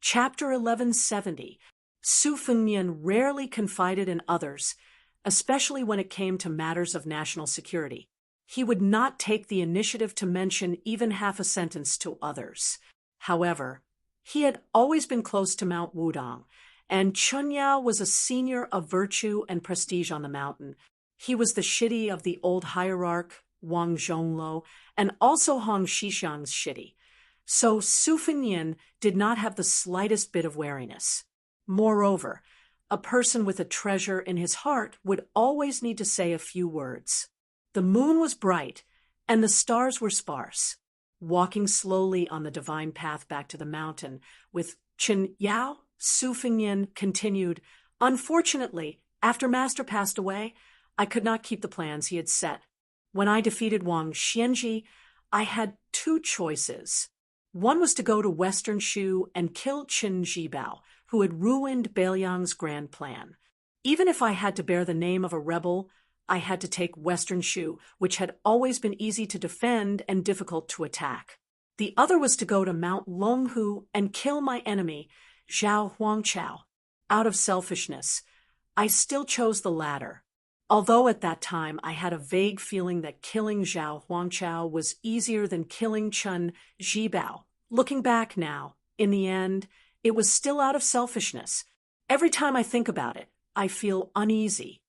Chapter 1170. Su Fengnian rarely confided in others, especially when it came to matters of national security. He would not take the initiative to mention even half a sentence to others. However, he had always been close to Mount Wudong, and Chunyao was a senior of virtue and prestige on the mountain. He was the shitty of the old hierarch, Wang Zhonglo, and also Hong Shixiang's shitty. So Su Fengnian did not have the slightest bit of wariness. Moreover, a person with a treasure in his heart would always need to say a few words. The moon was bright, and the stars were sparse. Walking slowly on the divine path back to the mountain with Chen Yao, Su Fengnian continued, "Unfortunately, after Master passed away, I could not keep the plans he had set. When I defeated Wang Xianji, I had two choices. One was to go to Western Shu and kill Qin Zhibao, who had ruined Beiliang's grand plan. Even if I had to bear the name of a rebel, I had to take Western Shu, which had always been easy to defend and difficult to attack. The other was to go to Mount Longhu and kill my enemy, Zhao Huangchao. Out of selfishness, I still chose the latter. Although at that time I had a vague feeling that killing Zhao Huangchao was easier than killing Chen Zhibao. Looking back now, in the end, it was still out of selfishness. Every time I think about it, I feel uneasy."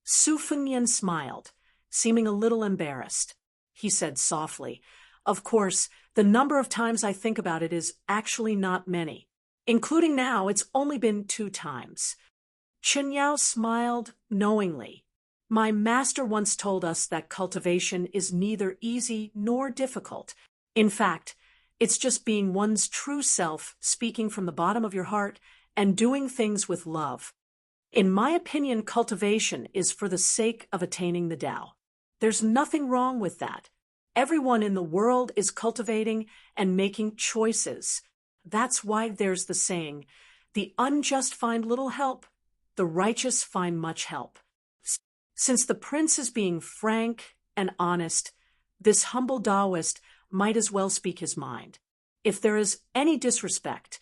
Su Fengnian smiled, seeming a little embarrassed. He said softly, "Of course, the number of times I think about it is actually not many. Including now, it's only been 2 times. Chen Yao smiled knowingly. "My master once told us that cultivation is neither easy nor difficult. In fact, it's just being one's true self, speaking from the bottom of your heart, and doing things with love. In my opinion, cultivation is for the sake of attaining the Tao. There's nothing wrong with that. Everyone in the world is cultivating and making choices. That's why there's the saying, 'The unjust find little help, the righteous find much help.' Since the prince is being frank and honest, this humble Taoist might as well speak his mind. If there is any disrespect,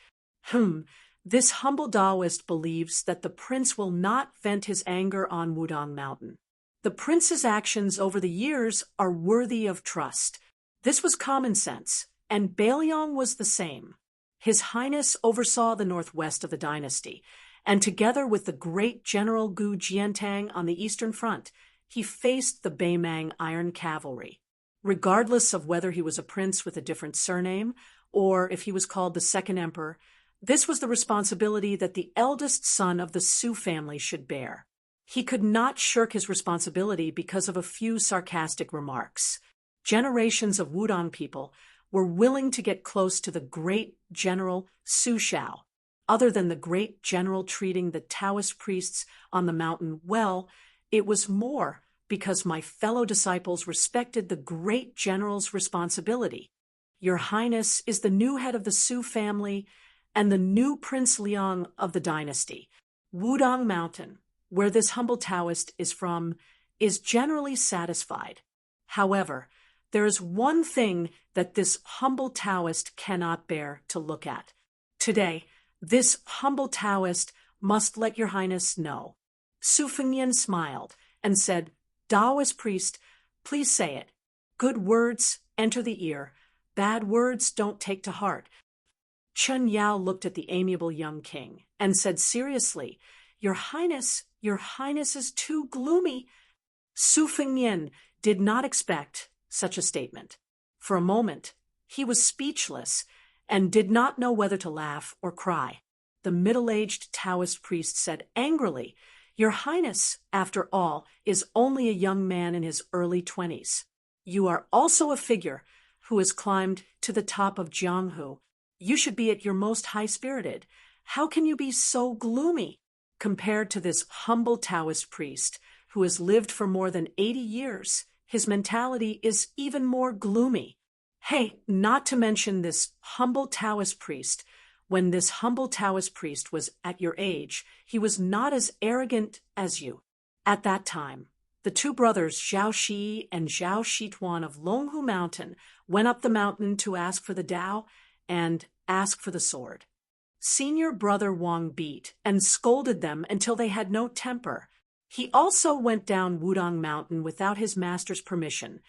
this humble Taoist believes that the prince will not vent his anger on Wudong Mountain. The prince's actions over the years are worthy of trust. This was common sense, and Beiliang was the same. His Highness oversaw the northwest of the dynasty, and together with the great General Gu Jiantang on the Eastern Front, he faced the Beimang Iron Cavalry. Regardless of whether he was a prince with a different surname, or if he was called the Second Emperor, this was the responsibility that the eldest son of the Su family should bear. He could not shirk his responsibility because of a few sarcastic remarks. Generations of Wudong people were willing to get close to the great General Su Shao. Other than the great general treating the Taoist priests on the mountain well, it was more because my fellow disciples respected the great general's responsibility. Your Highness is the new head of the Su family and the new Prince Liang of the dynasty. Wudong Mountain, where this humble Taoist is from, is generally satisfied. However, there is one thing that this humble Taoist cannot bear to look at. Today, this humble Taoist must let your Highness know." Su Fengnian smiled and said, "Taoist priest, please say it. Good words enter the ear. Bad words don't take to heart." Chen Yao looked at the amiable young king and said seriously, Your Highness is too gloomy." Su Fengnian did not expect such a statement. For a moment, he was speechless and did not know whether to laugh or cry. The middle-aged Taoist priest said angrily, "Your Highness, after all, is only a young man in his early 20s. You are also a figure who has climbed to the top of Jianghu. You should be at your most high-spirited. How can you be so gloomy?" Compared to this humble Taoist priest, who has lived for more than 80 years, his mentality is even more gloomy. Hey, not to mention this humble Taoist priest. When this humble Taoist priest was at your age, he was not as arrogant as you. At that time, the 2 brothers Zhao Shi and Zhao Shituan of Longhu Mountain went up the mountain to ask for the Tao and ask for the sword. Senior brother Wang beat and scolded them until they had no temper. He also went down Wudong Mountain without his master's permission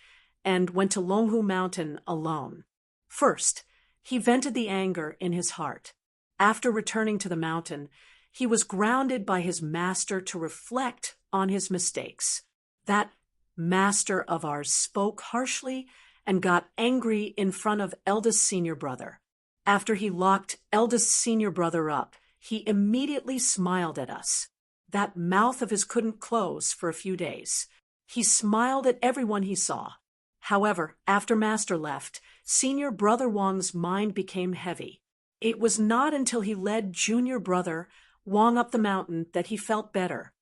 and went to Longhu Mountain alone. First, he vented the anger in his heart. After returning to the mountain, he was grounded by his master to reflect on his mistakes. That master of ours spoke harshly and got angry in front of eldest senior brother. After he locked eldest senior brother up, he immediately smiled at us. That mouth of his couldn't close for a few days. He smiled at everyone he saw. However, after master left, senior brother Wang's mind became heavy. It was not until he led junior brother Wang up the mountain that he felt better.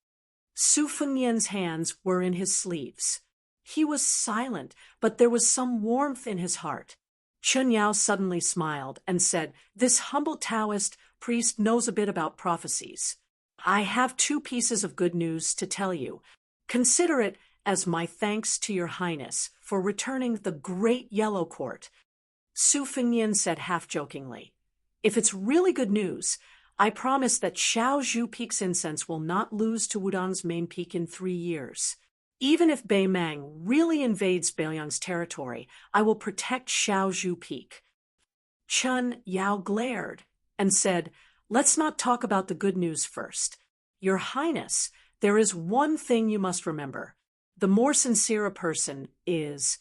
Su Fengnian's hands were in his sleeves. He was silent, but there was some warmth in his heart. Chun Yao suddenly smiled and said, "This humble Taoist priest knows a bit about prophecies. I have 2 pieces of good news to tell you. Consider it as my thanks to your highness for returning the great yellow court." Su Fengnian said half-jokingly, "If it's really good news, I promise that Shaozhou Peak's incense will not lose to Wudong's main peak in 3 years. Even if Beimang really invades Beiliang's territory, I will protect Shaozhou Peak." Chun Yao glared and said, "Let's not talk about the good news first. Your Highness, there is one thing you must remember. The more sincere a person is,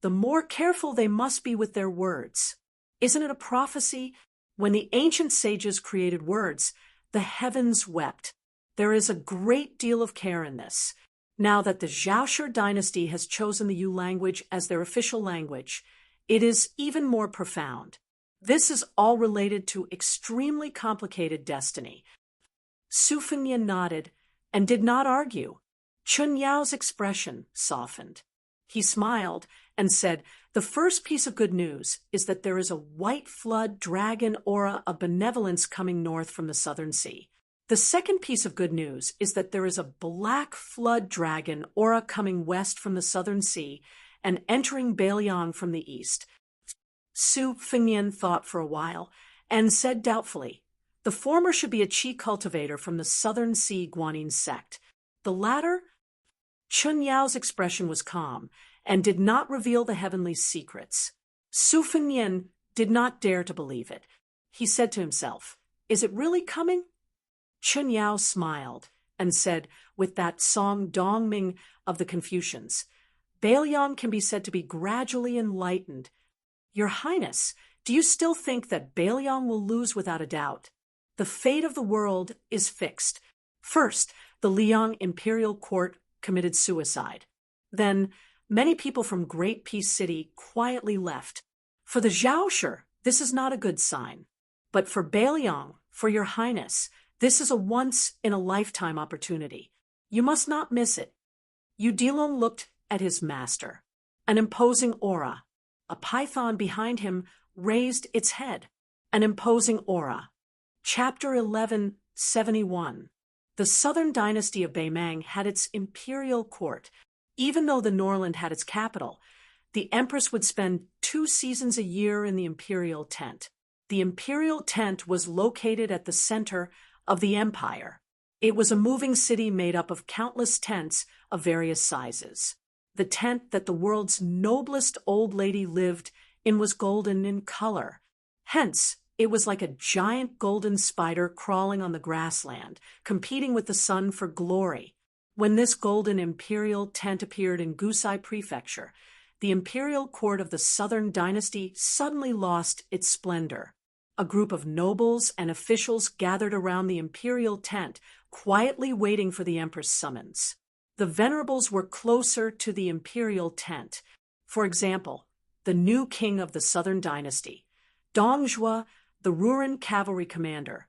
the more careful they must be with their words. Isn't it a prophecy? When the ancient sages created words, the heavens wept. There is a great deal of care in this. Now that the Zhaoshi dynasty has chosen the Yu language as their official language, it is even more profound. This is all related to extremely complicated destiny." Su Fengnian nodded and did not argue. Chun Yao's expression softened. He smiled and said, "The first piece of good news is that there is a white flood dragon aura of benevolence coming north from the southern sea. The second piece of good news is that there is a black flood dragon aura coming west from the southern sea and entering Beiliang from the east." Su Fengnian thought for a while and said doubtfully, "The former should be a qi cultivator from the southern sea Guanyin sect. The latter—" Chun Yao's expression was calm and did not reveal the heavenly secrets. Su Fengnian did not dare to believe it. He said to himself, "Is it really coming?" Chun Yao smiled and said, with that song Dongming of the Confucians, "Beiliang can be said to be gradually enlightened. Your Highness, do you still think that Beiliang will lose without a doubt? The fate of the world is fixed. First, the Liang imperial court committed suicide. Then, many people from Great Peace City quietly left. For the Zhaoshi, this is not a good sign. But for Beiliang, for your Highness, this is a once-in-a-lifetime opportunity. You must not miss it." Yu Dilong looked at his master. An imposing aura. A python behind him raised its head. An imposing aura. Chapter 1171. The southern dynasty of Beimang had its imperial court. Even though the Norland had its capital, the empress would spend 2 seasons a year in the imperial tent. The imperial tent was located at the center of the empire. It was a moving city made up of countless tents of various sizes. The tent that the world's noblest old lady lived in was golden in color. Hence, it was like a giant golden spider crawling on the grassland, competing with the sun for glory. When this golden imperial tent appeared in Gusai Prefecture, the imperial court of the southern dynasty suddenly lost its splendor. A group of nobles and officials gathered around the imperial tent, quietly waiting for the empress' summons. The venerables were closer to the imperial tent. For example, the new king of the southern dynasty, Dong Zhuo, the Ruren cavalry commander,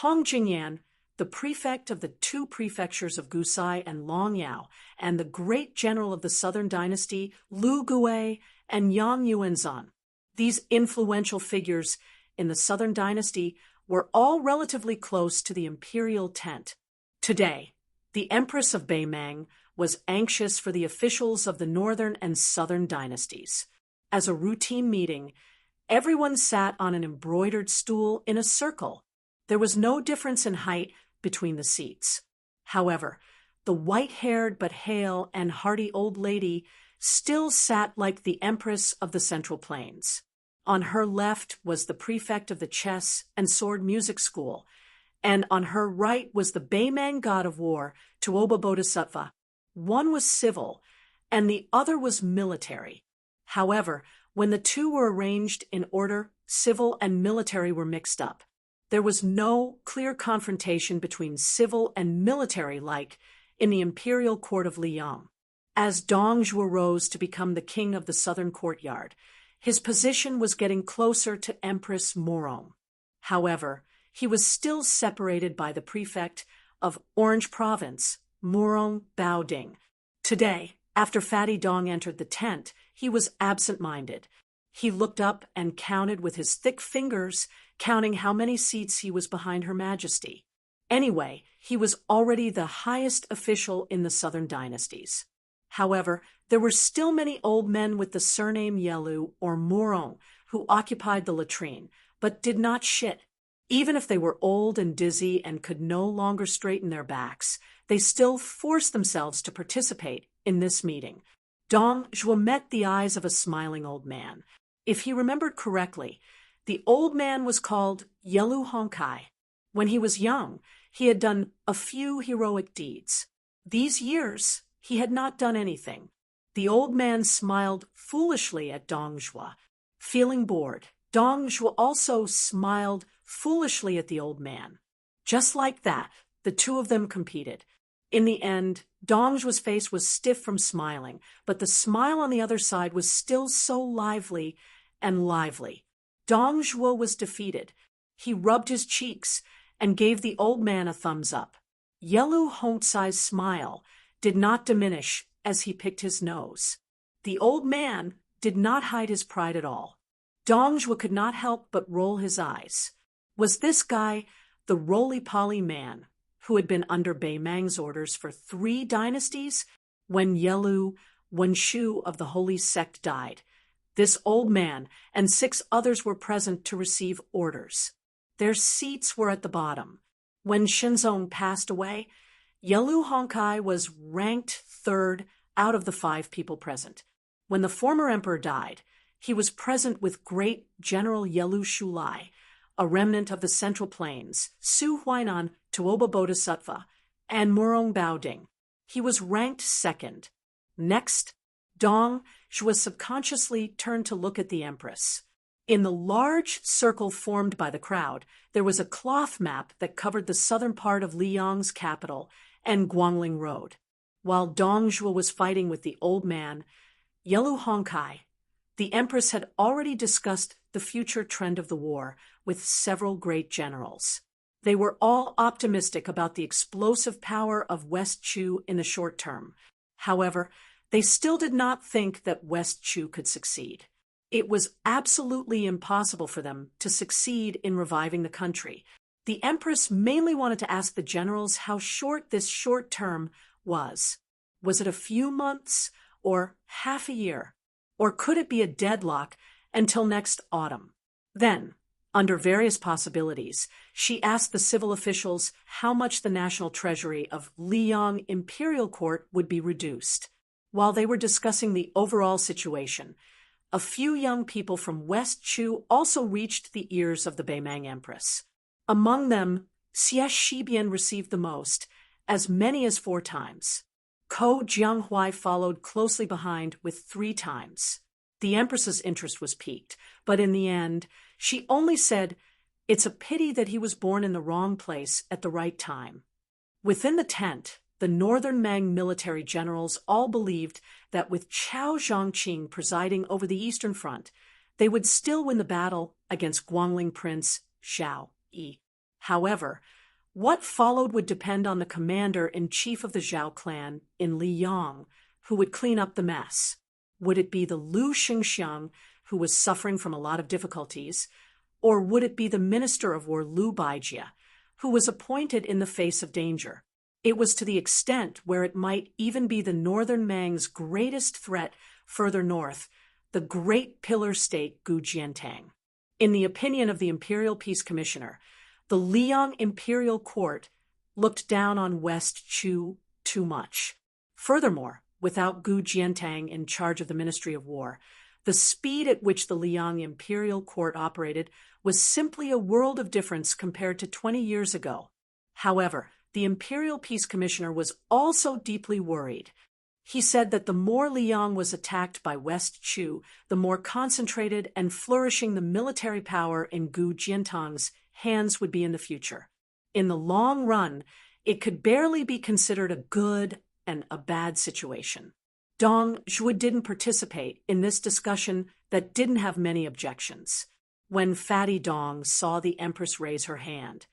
Hong Jingyan, the prefect of the 2 prefectures of Gusai and Longyao, and the great general of the southern dynasty, Lu Gui and Yang Yuanzhan. These influential figures in the southern dynasty were all relatively close to the imperial tent. Today, the Empress of Beimang was anxious for the officials of the northern and southern dynasties. As a routine meeting, everyone sat on an embroidered stool in a circle. There was no difference in height between the seats. However, the white-haired but hale and hearty old lady still sat like the empress of the Central Plains. On her left was the prefect of the chess and sword music school, and on her right was the Baymang god of war, Tuoba Bodhisattva. One was civil, and the other was military. However, when the two were arranged in order, civil and military were mixed up. There was no clear confrontation between civil and military like in the imperial court of Liang. As Dong Zhuo rose to become the king of the southern courtyard, his position was getting closer to Empress Morong. However, he was still separated by the prefect of Orange Province, Morong Baoding. Today, after Fatty Dong entered the tent, he was absent-minded. He looked up and counted with his thick fingers, counting how many seats he was behind Her Majesty. Anyway, he was already the highest official in the southern dynasties. However, there were still many old men with the surname Yelu or Morong who occupied the latrine, but did not shit. Even if they were old and dizzy and could no longer straighten their backs, they still forced themselves to participate in this meeting. Dong Zhuo met the eyes of a smiling old man. If he remembered correctly, the old man was called Yelu Honkai. When he was young, he had done a few heroic deeds. These years, he had not done anything. The old man smiled foolishly at Dong Zhuo. Feeling bored, Dong Zhuo also smiled foolishly at the old man. Just like that, the two of them competed. In the end, Dong Zhuo's face was stiff from smiling, but the smile on the other side was still so lively and lively. Dong Zhuo was defeated. He rubbed his cheeks and gave the old man a thumbs up. Yelu Hongcai's smile did not diminish as he picked his nose. The old man did not hide his pride at all. Dong Zhuo could not help but roll his eyes. Was this guy the roly-poly man who had been under Baymang's orders for 3 dynasties? When Yelu Wenshu of the Holy Sect died, this old man and 6 others were present to receive orders. Their seats were at the bottom. When Shenzong passed away, Yelu Honkai was ranked 3rd out of the 5 people present. When the former emperor died, he was present with great General Yelu Shulai, a remnant of the Central Plains, Su Huainan, Tuoba Bodhisattva, and Morong Baoding. He was ranked 2nd. Next, Dong Zhuo subconsciously turned to look at the empress. In the large circle formed by the crowd, there was a cloth map that covered the southern part of Liang's capital and Guangling Road. While Dong Zhuo was fighting with the old man, Yelu Honkai, the empress had already discussed the future trend of the war with several great generals. They were all optimistic about the explosive power of West Chu in the short term. However, they still did not think that West Chu could succeed. It was absolutely impossible for them to succeed in reviving the country. The empress mainly wanted to ask the generals how short this short term was. Was it a few months or half a year? Or could it be a deadlock until next autumn? Then, under various possibilities, she asked the civil officials how much the national treasury of Liang Imperial Court would be reduced. While they were discussing the overall situation, a few young people from West Chu also reached the ears of the Baymang Empress. Among them, Xie Shibian received the most, as many as 4 times. Ko Jianghuai followed closely behind with 3 times. The empress's interest was piqued, but in the end, she only said, "It's a pity that he was born in the wrong place at the right time." Within the tent, the northern Mang military generals all believed that with Chao Zhongqing presiding over the Eastern Front, they would still win the battle against Guangling Prince Zhao Yi. However, what followed would depend on the commander-in-chief of the Zhao clan in Liang, who would clean up the mess. Would it be the Lu Xingxiang, who was suffering from a lot of difficulties, or would it be the minister of war Lu Baijia, who was appointed in the face of danger? It was to the extent where it might even be the northern Mang's greatest threat further north, the great pillar state Gujiantang. In the opinion of the Imperial Peace Commissioner, The Liang imperial court looked down on West Chu too much. Furthermore, without Gu Jiantang in charge of the Ministry of War, the speed at which the Liang imperial court operated was simply a world of difference compared to 20 years ago. However, the Imperial Peace Commissioner was also deeply worried. He said that the more Liang was attacked by West Chu, the more concentrated and flourishing the military power in Gu Jiantang's hands would be in the future. In the long run, it could barely be considered a good and a bad situation. Dong Zhuo didn't participate in this discussion that didn't have many objections. When Fatty Dong saw the Empress raise her hand,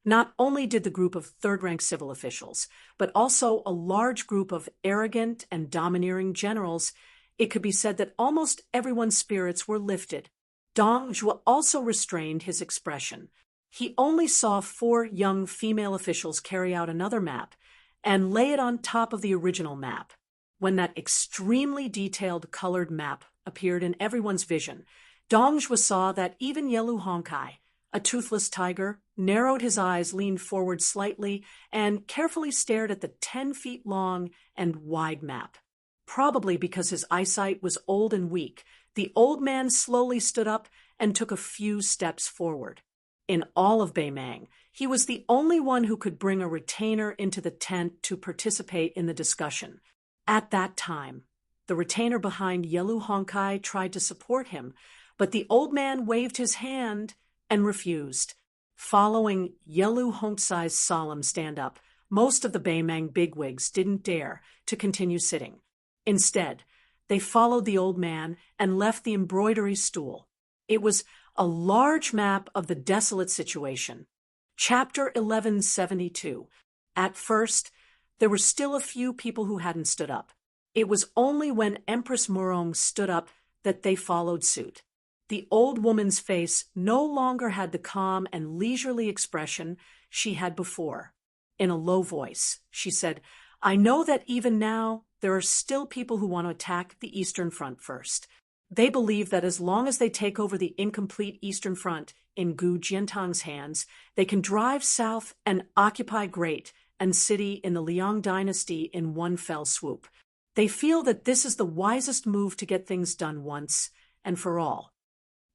not only did the group of third-rank civil officials, but also a large group of arrogant and domineering generals, it could be said that almost everyone's spirits were lifted. Dong Zhuo also restrained his expression. He only saw 4 young female officials carry out another map and lay it on top of the original map. When that extremely detailed colored map appeared in everyone's vision, Dong Zhuo saw that even Yelu Hongkai, a toothless tiger, narrowed his eyes, leaned forward slightly, and carefully stared at the 10 feet long and wide map. Probably because his eyesight was old and weak, the old man slowly stood up and took a few steps forward. In all of Beimang, he was the only one who could bring a retainer into the tent to participate in the discussion. At that time, the retainer behind Yelu Hongkai tried to support him, but the old man waved his hand and refused. Following Yelu Hongkai's solemn stand-up, most of the Beimang bigwigs didn't dare to continue sitting. Instead, they followed the old man and left the embroidery stool. It was a large map of the desolate situation. Chapter 1172. At first, there were still a few people who hadn't stood up. It was only when Empress Murong stood up that they followed suit. The old woman's face no longer had the calm and leisurely expression she had before. In a low voice, she said, "I know that even now there are still people who want to attack the Eastern Front first. They believe that as long as they take over the incomplete Eastern Front in Gu Jiantang's hands, they can drive south and occupy Great and City in the Liang dynasty in one fell swoop. They feel that this is the wisest move to get things done once and for all."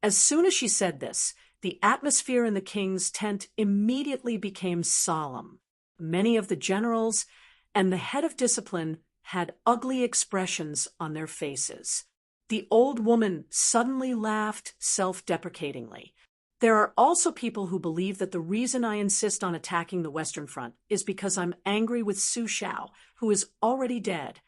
As soon as she said this, the atmosphere in the king's tent immediately became solemn. Many of the generals and the head of discipline had ugly expressions on their faces. The old woman suddenly laughed self-deprecatingly. There are also people who believe that the reason I insist on attacking the Western Front is because I'm angry with Su Shao, who is already dead.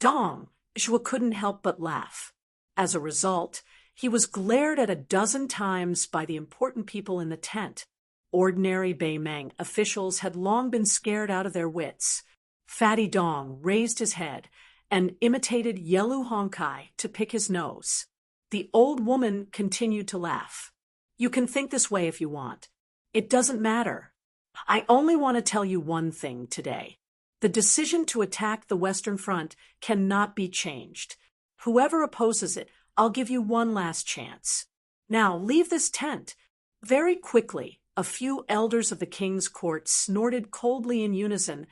Dong Zhuo couldn't help but laugh. As a result, he was glared at a dozen times by the important people in the tent. Ordinary Beimang officials had long been scared out of their wits. Fatty Dong raised his head and imitated Yelu Hongkai to pick his nose. The old woman continued to laugh. "You can think this way if you want. It doesn't matter. I only want to tell you one thing today. The decision to attack the Western Front cannot be changed. Whoever opposes it, I'll give you one last chance. Now, leave this tent." Very quickly, a few elders of the king's court snorted coldly in unison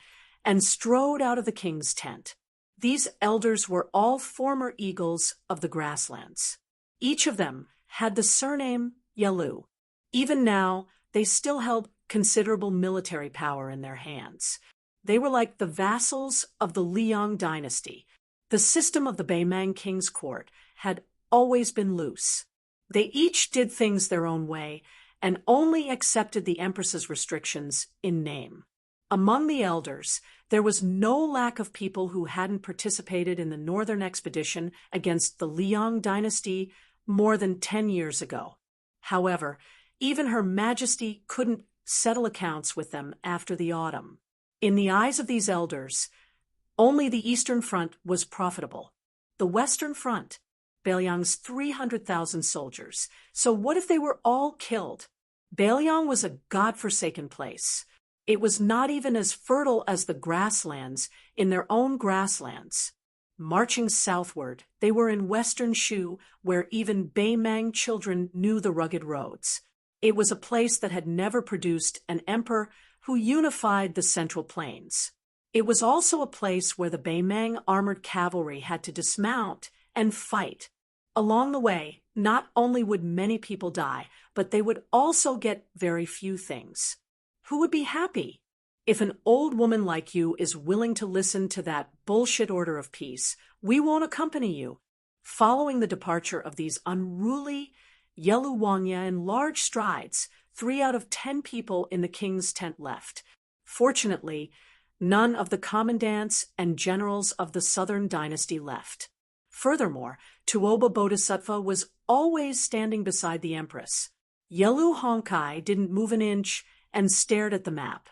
and strode out of the king's tent. These elders were all former eagles of the grasslands. Each of them had the surname Yelu. Even now, they still held considerable military power in their hands. They were like the vassals of the Liang dynasty. The system of the Beimang king's court had always been loose. They each did things their own way and only accepted the empress's restrictions in name. Among the elders, there was no lack of people who hadn't participated in the northern expedition against the Liang dynasty more than 10 years ago. However, even Her Majesty couldn't settle accounts with them after the autumn. In the eyes of these elders, only the Eastern Front was profitable. The Western Front, Beiliang's 300,000 soldiers. So what if they were all killed? Beiliang was a godforsaken place. It was not even as fertile as the grasslands in their own grasslands. Marching southward, they were in western Shu, where even Beimang children knew the rugged roads. It was a place that had never produced an emperor who unified the Central Plains. It was also a place where the Baimang armored cavalry had to dismount and fight. Along the way, not only would many people die, but they would also get very few things. Who would be happy? If an old woman like you is willing to listen to that bullshit order of peace, we won't accompany you. Following the departure of these unruly Yeluwangya in large strides, 3 out of 10 people in the king's tent left. Fortunately, none of the commandants and generals of the southern dynasty left. Furthermore, Tuoba Bodhisattva was always standing beside the empress. Yelu Honkai didn't move an inch and stared at the map.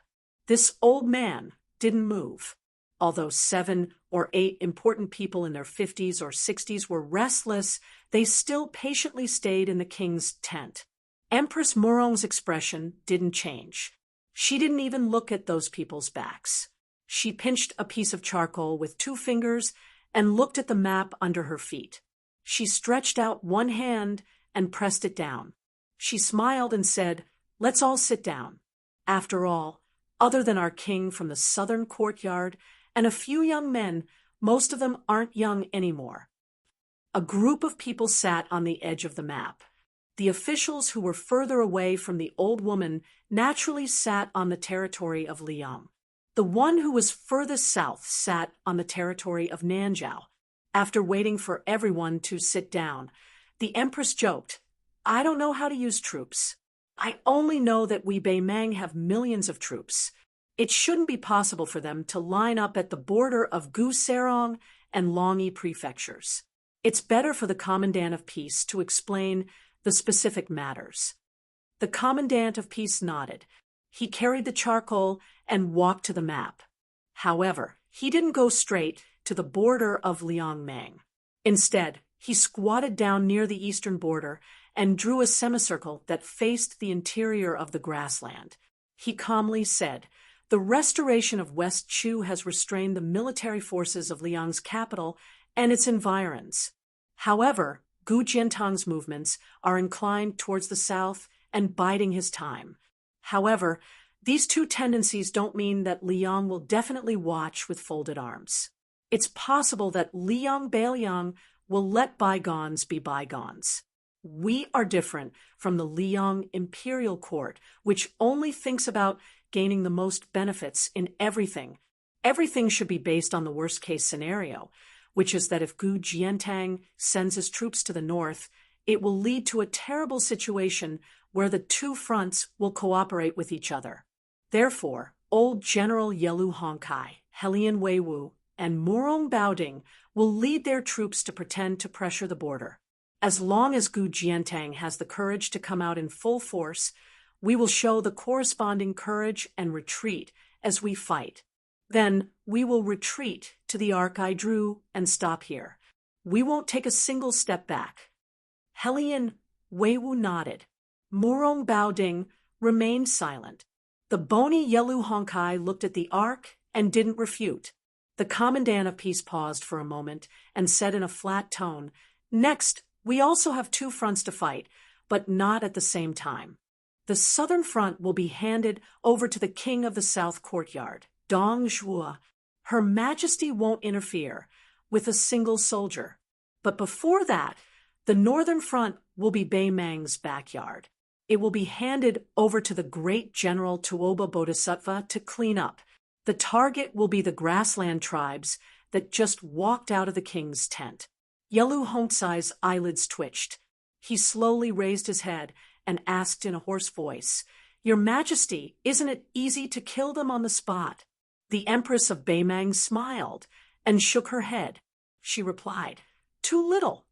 This old man didn't move. Although 7 or 8 important people in their 50s or 60s were restless, they still patiently stayed in the king's tent. Empress Murong's expression didn't change. She didn't even look at those people's backs. She pinched a piece of charcoal with 2 fingers and looked at the map under her feet. She stretched out one hand and pressed it down. She smiled and said, "Let's all sit down. After all, other than our king from the southern courtyard and a few young men, most of them aren't young anymore." A group of people sat on the edge of the map. The officials who were further away from the old woman naturally sat on the territory of Liang. The one who was furthest south sat on the territory of Nanjiao. After waiting for everyone to sit down, the empress joked, "I don't know how to use troops. I only know that we Baimang have millions of troops. It shouldn't be possible for them to line up at the border of Gu Serong and Longyi prefectures. It's better for the Commandant of Peace to explain the specific matters." The Commandant of Peace nodded. He carried the charcoal and walked to the map. However, he didn't go straight to the border of Liangmang. Instead, he squatted down near the eastern border and drew a semicircle that faced the interior of the grassland. He calmly said, "The restoration of West Chu has restrained the military forces of Liang's capital and its environs. However, Gu Jiantang's movements are inclined towards the south and biding his time. However, these two tendencies don't mean that Liang will definitely watch with folded arms. It's possible that Liang Bailiang will let bygones be bygones. We are different from the Liang imperial court, which only thinks about gaining the most benefits in everything. Everything should be based on the worst-case scenario, which is that if Gu Jiantang sends his troops to the north, it will lead to a terrible situation where the two fronts will cooperate with each other. Therefore, old General Yelu Honkai, Helian Weiwu, and Murong Baoding will lead their troops to pretend to pressure the border. As long as Gu Jiantang has the courage to come out in full force, we will show the corresponding courage and retreat as we fight. Then we will retreat to the arc I drew and stop here. We won't take a single step back." Helian Weiwu nodded. Murong Baoding remained silent. The bony Yelu Honkai looked at the arc and didn't refute. The Commandant of Peace paused for a moment and said in a flat tone, "Next, we also have two fronts to fight, but not at the same time. The southern front will be handed over to the king of the south courtyard, Dong Zhuo. Her Majesty won't interfere with a single soldier. But before that, the northern front will be Baimang's backyard. It will be handed over to the great General Tuoba Bodhisattva to clean up. The target will be the grassland tribes that just walked out of the king's tent." Yelu Hongsai's eyelids twitched. He slowly raised his head and asked in a hoarse voice, "Your Majesty, isn't it easy to kill them on the spot?" The Empress of Baimang smiled and shook her head. She replied, "Too little."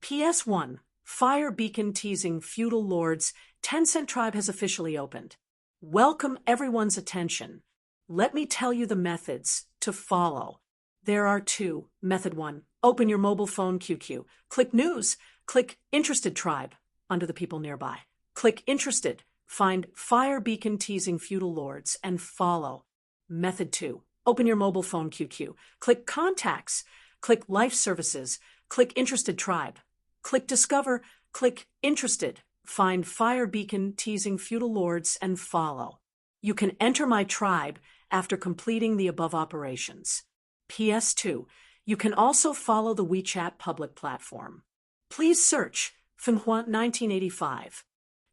PS1, Fire Beacon teasing feudal lords, Tencent tribe has officially opened. Welcome everyone's attention. Let me tell you the methods to follow. There are 2. Method 1, open your mobile phone QQ. Click News. Click Interested Tribe under the people nearby. Click Interested. Find Fire Beacon teasing feudal lords and follow. Method 2, open your mobile phone QQ. Click Contacts. Click Life Services. Click Interested Tribe. Click Discover. Click Interested. find fire beacon teasing feudal lords, and follow. You can enter my tribe after completing the above operations. PS2. You can also follow the WeChat public platform. Please search Finhua 1985.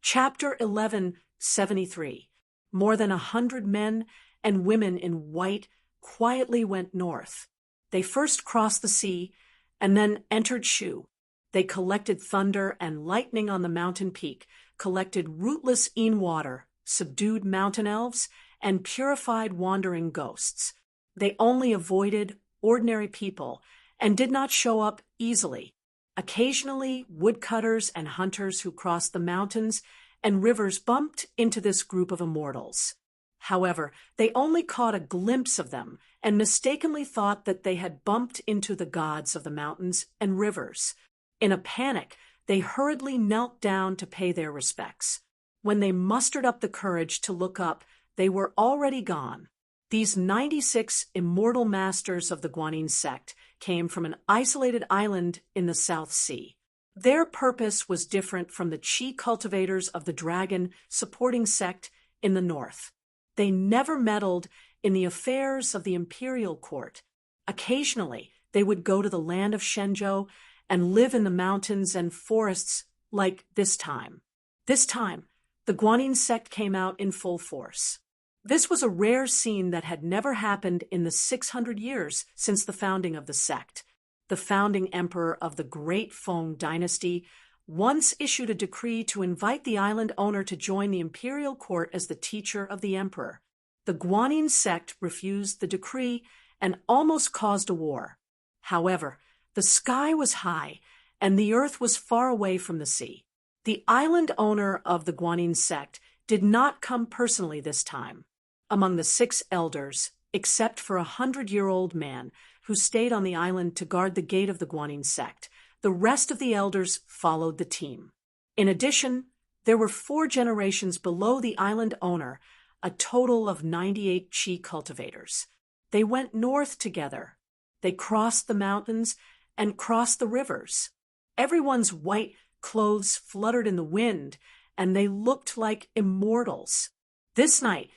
Chapter 1173. More than 100 men and women in white quietly went north. They first crossed the sea and then entered Shu. They collected thunder and lightning on the mountain peak, collected rootless Een water, subdued mountain elves, and purified wandering ghosts. They only avoided ordinary people and did not show up easily. Occasionally, woodcutters and hunters who crossed the mountains and rivers bumped into this group of immortals. However, they only caught a glimpse of them and mistakenly thought that they had bumped into the gods of the mountains and rivers. In a panic, they hurriedly knelt down to pay their respects. When they mustered up the courage to look up, they were already gone. These 96 immortal masters of the Guanyin sect came from an isolated island in the South Sea. Their purpose was different from the Qi cultivators of the dragon supporting sect in the north. They never meddled in the affairs of the imperial court. Occasionally, they would go to the land of Shenzhou and live in the mountains and forests like this time. This time, the Guanyin sect came out in full force. This was a rare scene that had never happened in the 600 years since the founding of the sect. The founding emperor of the Great Feng dynasty once issued a decree to invite the island owner to join the imperial court as the teacher of the emperor. The Guanyin sect refused the decree and almost caused a war. However, the sky was high and the earth was far away from the sea. The island owner of the Guanyin sect did not come personally this time. Among the 6 elders, except for a 100-year-old man who stayed on the island to guard the gate of the Guanyin sect, the rest of the elders followed the team. In addition, there were 4 generations below the island owner, a total of 98 Qi cultivators. They went north together. They crossed the mountains and crossed the rivers. Everyone's white clothes fluttered in the wind, and they looked like immortals. This night,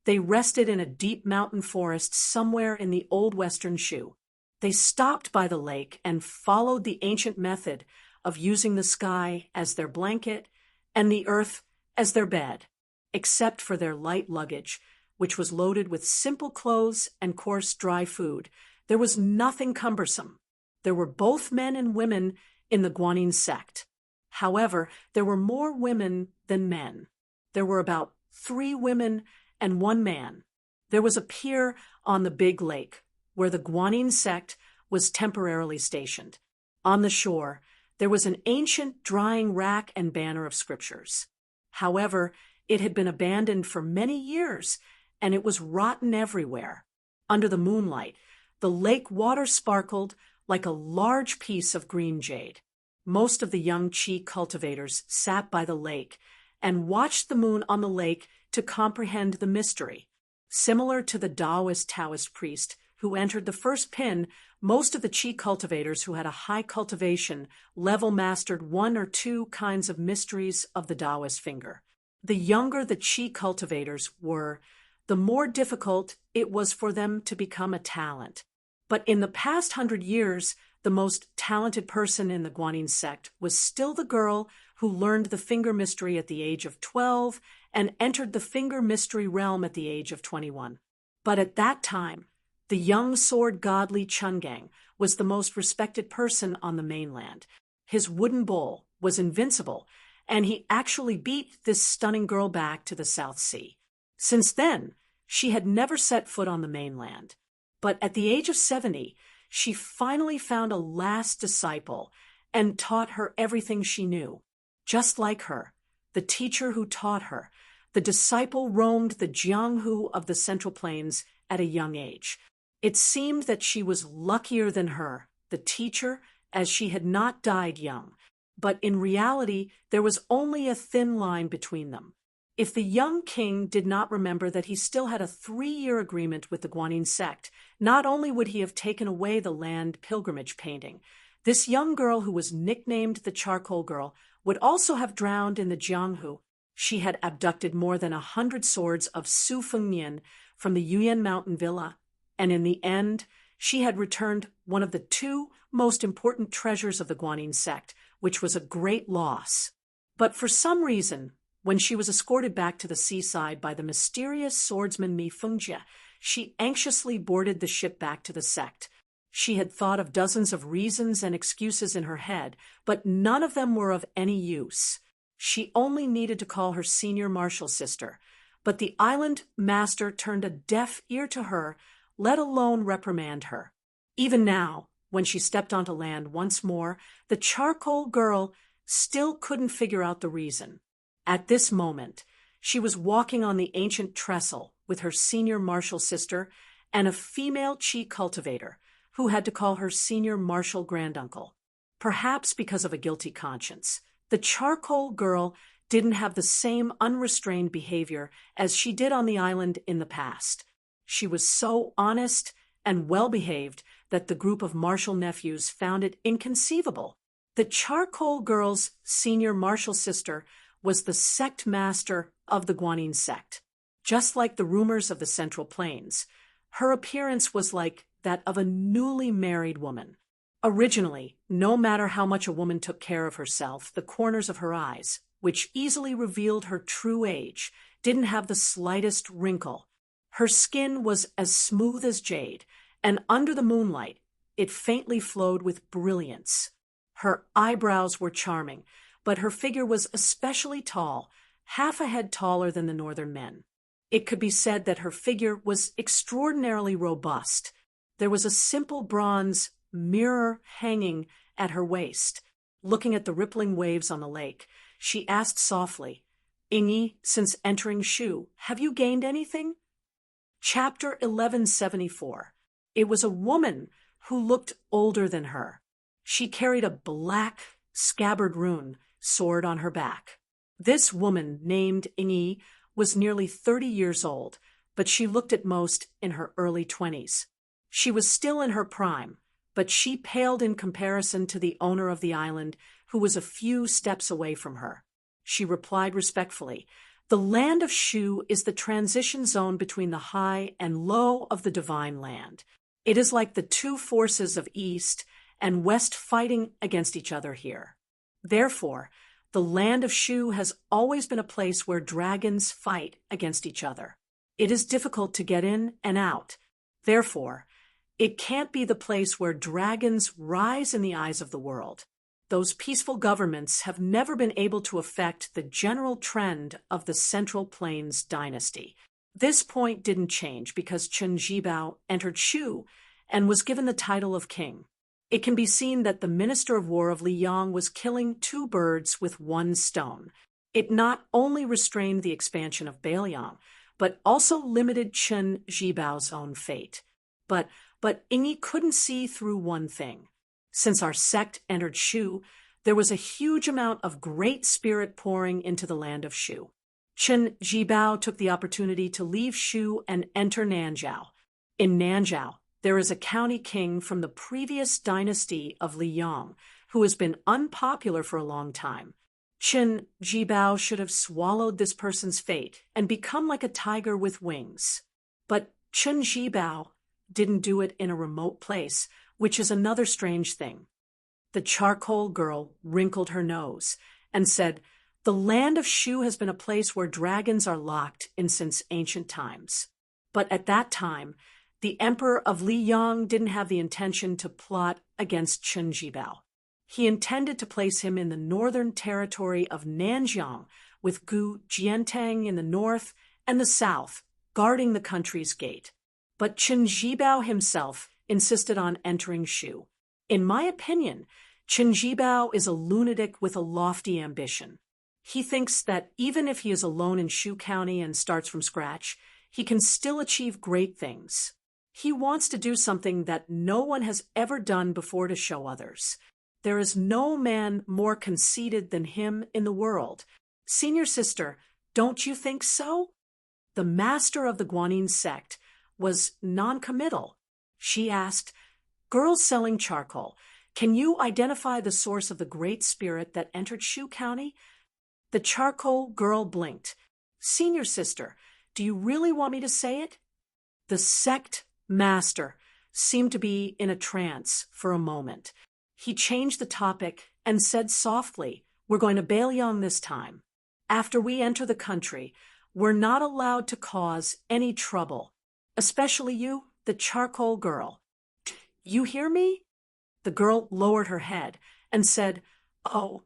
they rested in a deep mountain forest somewhere in the old western Shu. They stopped by the lake and followed the ancient method of using the sky as their blanket and the earth as their bed, except for their light luggage, which was loaded with simple clothes and coarse dry food. There was nothing cumbersome. There were both men and women in the Guanyin sect. However, there were more women than men. There were about 3 women and 1 man. There was a pier on the big lake, where the Guanyin sect was temporarily stationed. On the shore, there was an ancient drying rack and banner of scriptures. However, it had been abandoned for many years, and it was rotten everywhere. Under the moonlight, the lake water sparkled like a large piece of green jade. Most of the young Qi cultivators sat by the lake and watched the moon on the lake to comprehend the mystery. Similar to the Taoist priest who entered the first pin, most of the Qi cultivators who had a high cultivation level mastered 1 or 2 kinds of mysteries of the Taoist finger. The younger the Qi cultivators were, the more difficult it was for them to become a talent. But in the past 100 years, the most talented person in the Guanyin sect was still the girl who learned the finger mystery at the age of 12 and entered the finger mystery realm at the age of 21. But at that time, the young sword god Li Chungang was the most respected person on the mainland. His wooden bowl was invincible, and he actually beat this stunning girl back to the South Sea. Since then, she had never set foot on the mainland. But at the age of 70, she finally found a last disciple and taught her everything she knew. Just like her, the teacher who taught her, the disciple roamed the Jianghu of the Central Plains at a young age. It seemed that she was luckier than her, the teacher, as she had not died young. But in reality, there was only a thin line between them. If the young king did not remember that he still had a 3-year agreement with the Guanyin sect, not only would he have taken away the land pilgrimage painting, this young girl who was nicknamed the Charcoal Girl would also have drowned in the Jianghu. She had abducted more than 100 swords of Su Fengmian from the Yuyan mountain villa, and in the end, she had returned one of the two most important treasures of the Guanyin sect, which was a great loss. But for some reason, when she was escorted back to the seaside by the mysterious swordsman Mi Fengjie, she anxiously boarded the ship back to the sect. She had thought of dozens of reasons and excuses in her head, but none of them were of any use. She only needed to call her senior martial sister, but the island master turned a deaf ear to her, let alone reprimand her. Even now, when she stepped onto land once more, the charcoal girl still couldn't figure out the reason. At this moment, she was walking on the ancient trestle with her senior martial sister and a female chi cultivator, who had to call her senior martial granduncle. Perhaps because of a guilty conscience, the charcoal girl didn't have the same unrestrained behavior as she did on the island in the past. She was so honest and well-behaved that the group of martial nephews found it inconceivable. The charcoal girl's senior martial sister was the sect master of the Guanyin sect. Just like the rumors of the Central Plains, her appearance was like that of a newly married woman. Originally, no matter how much a woman took care of herself, the corners of her eyes, which easily revealed her true age, didn't have the slightest wrinkle. Her skin was as smooth as jade, and under the moonlight, it faintly flowed with brilliance. Her eyebrows were charming, but her figure was especially tall, half a head taller than the northern men. It could be said that her figure was extraordinarily robust. There was a simple bronze mirror hanging at her waist. Looking at the rippling waves on the lake, she asked softly, "Yingyi, since entering Shu, have you gained anything?" Chapter 1174. It was a woman who looked older than her. She carried a black, scabbard rune sword on her back. This woman, named Yingyi, was nearly 30 years old, but she looked at most in her early 20s. She was still in her prime, but she paled in comparison to the owner of the island, who was a few steps away from her. She replied respectfully, "The land of Shu is the transition zone between the high and low of the divine land. It is like the two forces of East and West fighting against each other here. Therefore, the land of Shu has always been a place where dragons fight against each other. It is difficult to get in and out. Therefore, it can't be the place where dragons rise in the eyes of the world. Those peaceful governments have never been able to affect the general trend of the Central Plains dynasty." This point didn't change because Chen Zhibao entered Shu and was given the title of king. It can be seen that the Minister of War of Liyang was killing two birds with one stone. It not only restrained the expansion of Bailiang, but also limited Chen Zhibao's own fate. But Yingyi couldn't see through one thing. Since our sect entered Shu, there was a huge amount of great spirit pouring into the land of Shu. Chen Zhibao took the opportunity to leave Shu and enter Nanzhao. In Nanzhao, there is a county king from the previous dynasty of Liyang who has been unpopular for a long time. Chen Zhibao should have swallowed this person's fate and become like a tiger with wings. But Chen Zhibao didn't do it in a remote place, which is another strange thing. The charcoal girl wrinkled her nose and said, "The land of Shu has been a place where dragons are locked in since ancient times. But at that time, the emperor of Liyang didn't have the intention to plot against Chen Zhibao. He intended to place him in the northern territory of Nanjiang, with Gu Jiantang in the north and the south, guarding the country's gate. But Chen Zhibao himself insisted on entering Shu. In my opinion, Chen Zhibao is a lunatic with a lofty ambition. He thinks that even if he is alone in Shu County and starts from scratch, he can still achieve great things. He wants to do something that no one has ever done before to show others. There is no man more conceited than him in the world. Senior sister, don't you think so?" The master of the Guanyin sect was non-committal. She asked, "Girls selling charcoal, Can you identify the source of the great spirit that entered Shu County? The charcoal girl blinked. Senior sister, do you really want me to say it? The sect master seemed to be in a trance for a moment. He changed the topic and said softly, "We're going to Baelyang this time. After we enter the country, we're not allowed to cause any trouble, especially you, the charcoal girl. You hear me?" The girl lowered her head and said, "Oh,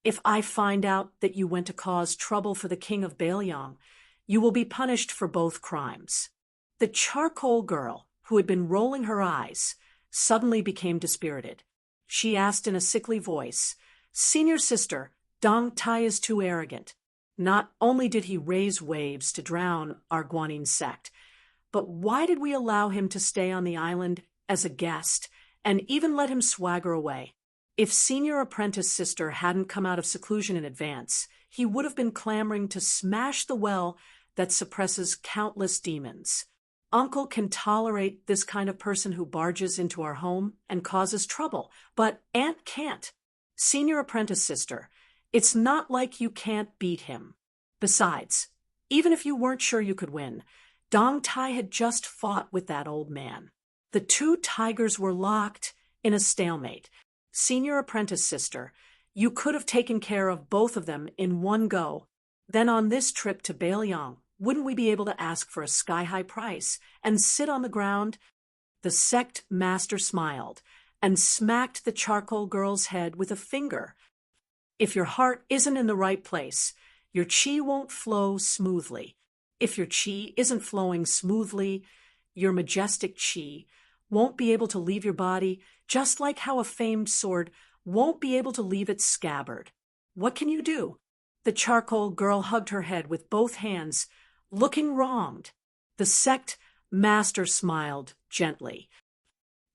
if I find out that you went to cause trouble for the king of Baelyang, you will be punished for both crimes." The charcoal girl, who had been rolling her eyes, suddenly became dispirited. She asked in a sickly voice, "Senior sister, Dong Tai is too arrogant. Not only did he raise waves to drown our Guanyin sect, but why did we allow him to stay on the island as a guest and even let him swagger away? If senior apprentice sister hadn't come out of seclusion in advance, he would have been clamoring to smash the well that suppresses countless demons. Uncle can tolerate this kind of person who barges into our home and causes trouble, but Aunt can't. Senior apprentice sister, it's not like you can't beat him. Besides, even if you weren't sure you could win, Dong Tai had just fought with that old man. The two tigers were locked in a stalemate. Senior apprentice sister, you could have taken care of both of them in one go. Then on this trip to Baelyang, wouldn't we be able to ask for a sky-high price and sit on the ground?" The sect master smiled and smacked the charcoal girl's head with a finger. "If your heart isn't in the right place, your chi won't flow smoothly. If your chi isn't flowing smoothly, your majestic chi won't be able to leave your body, just like how a famed sword won't be able to leave its scabbard. What can you do?" The charcoal girl hugged her head with both hands, looking wronged. The sect master smiled gently.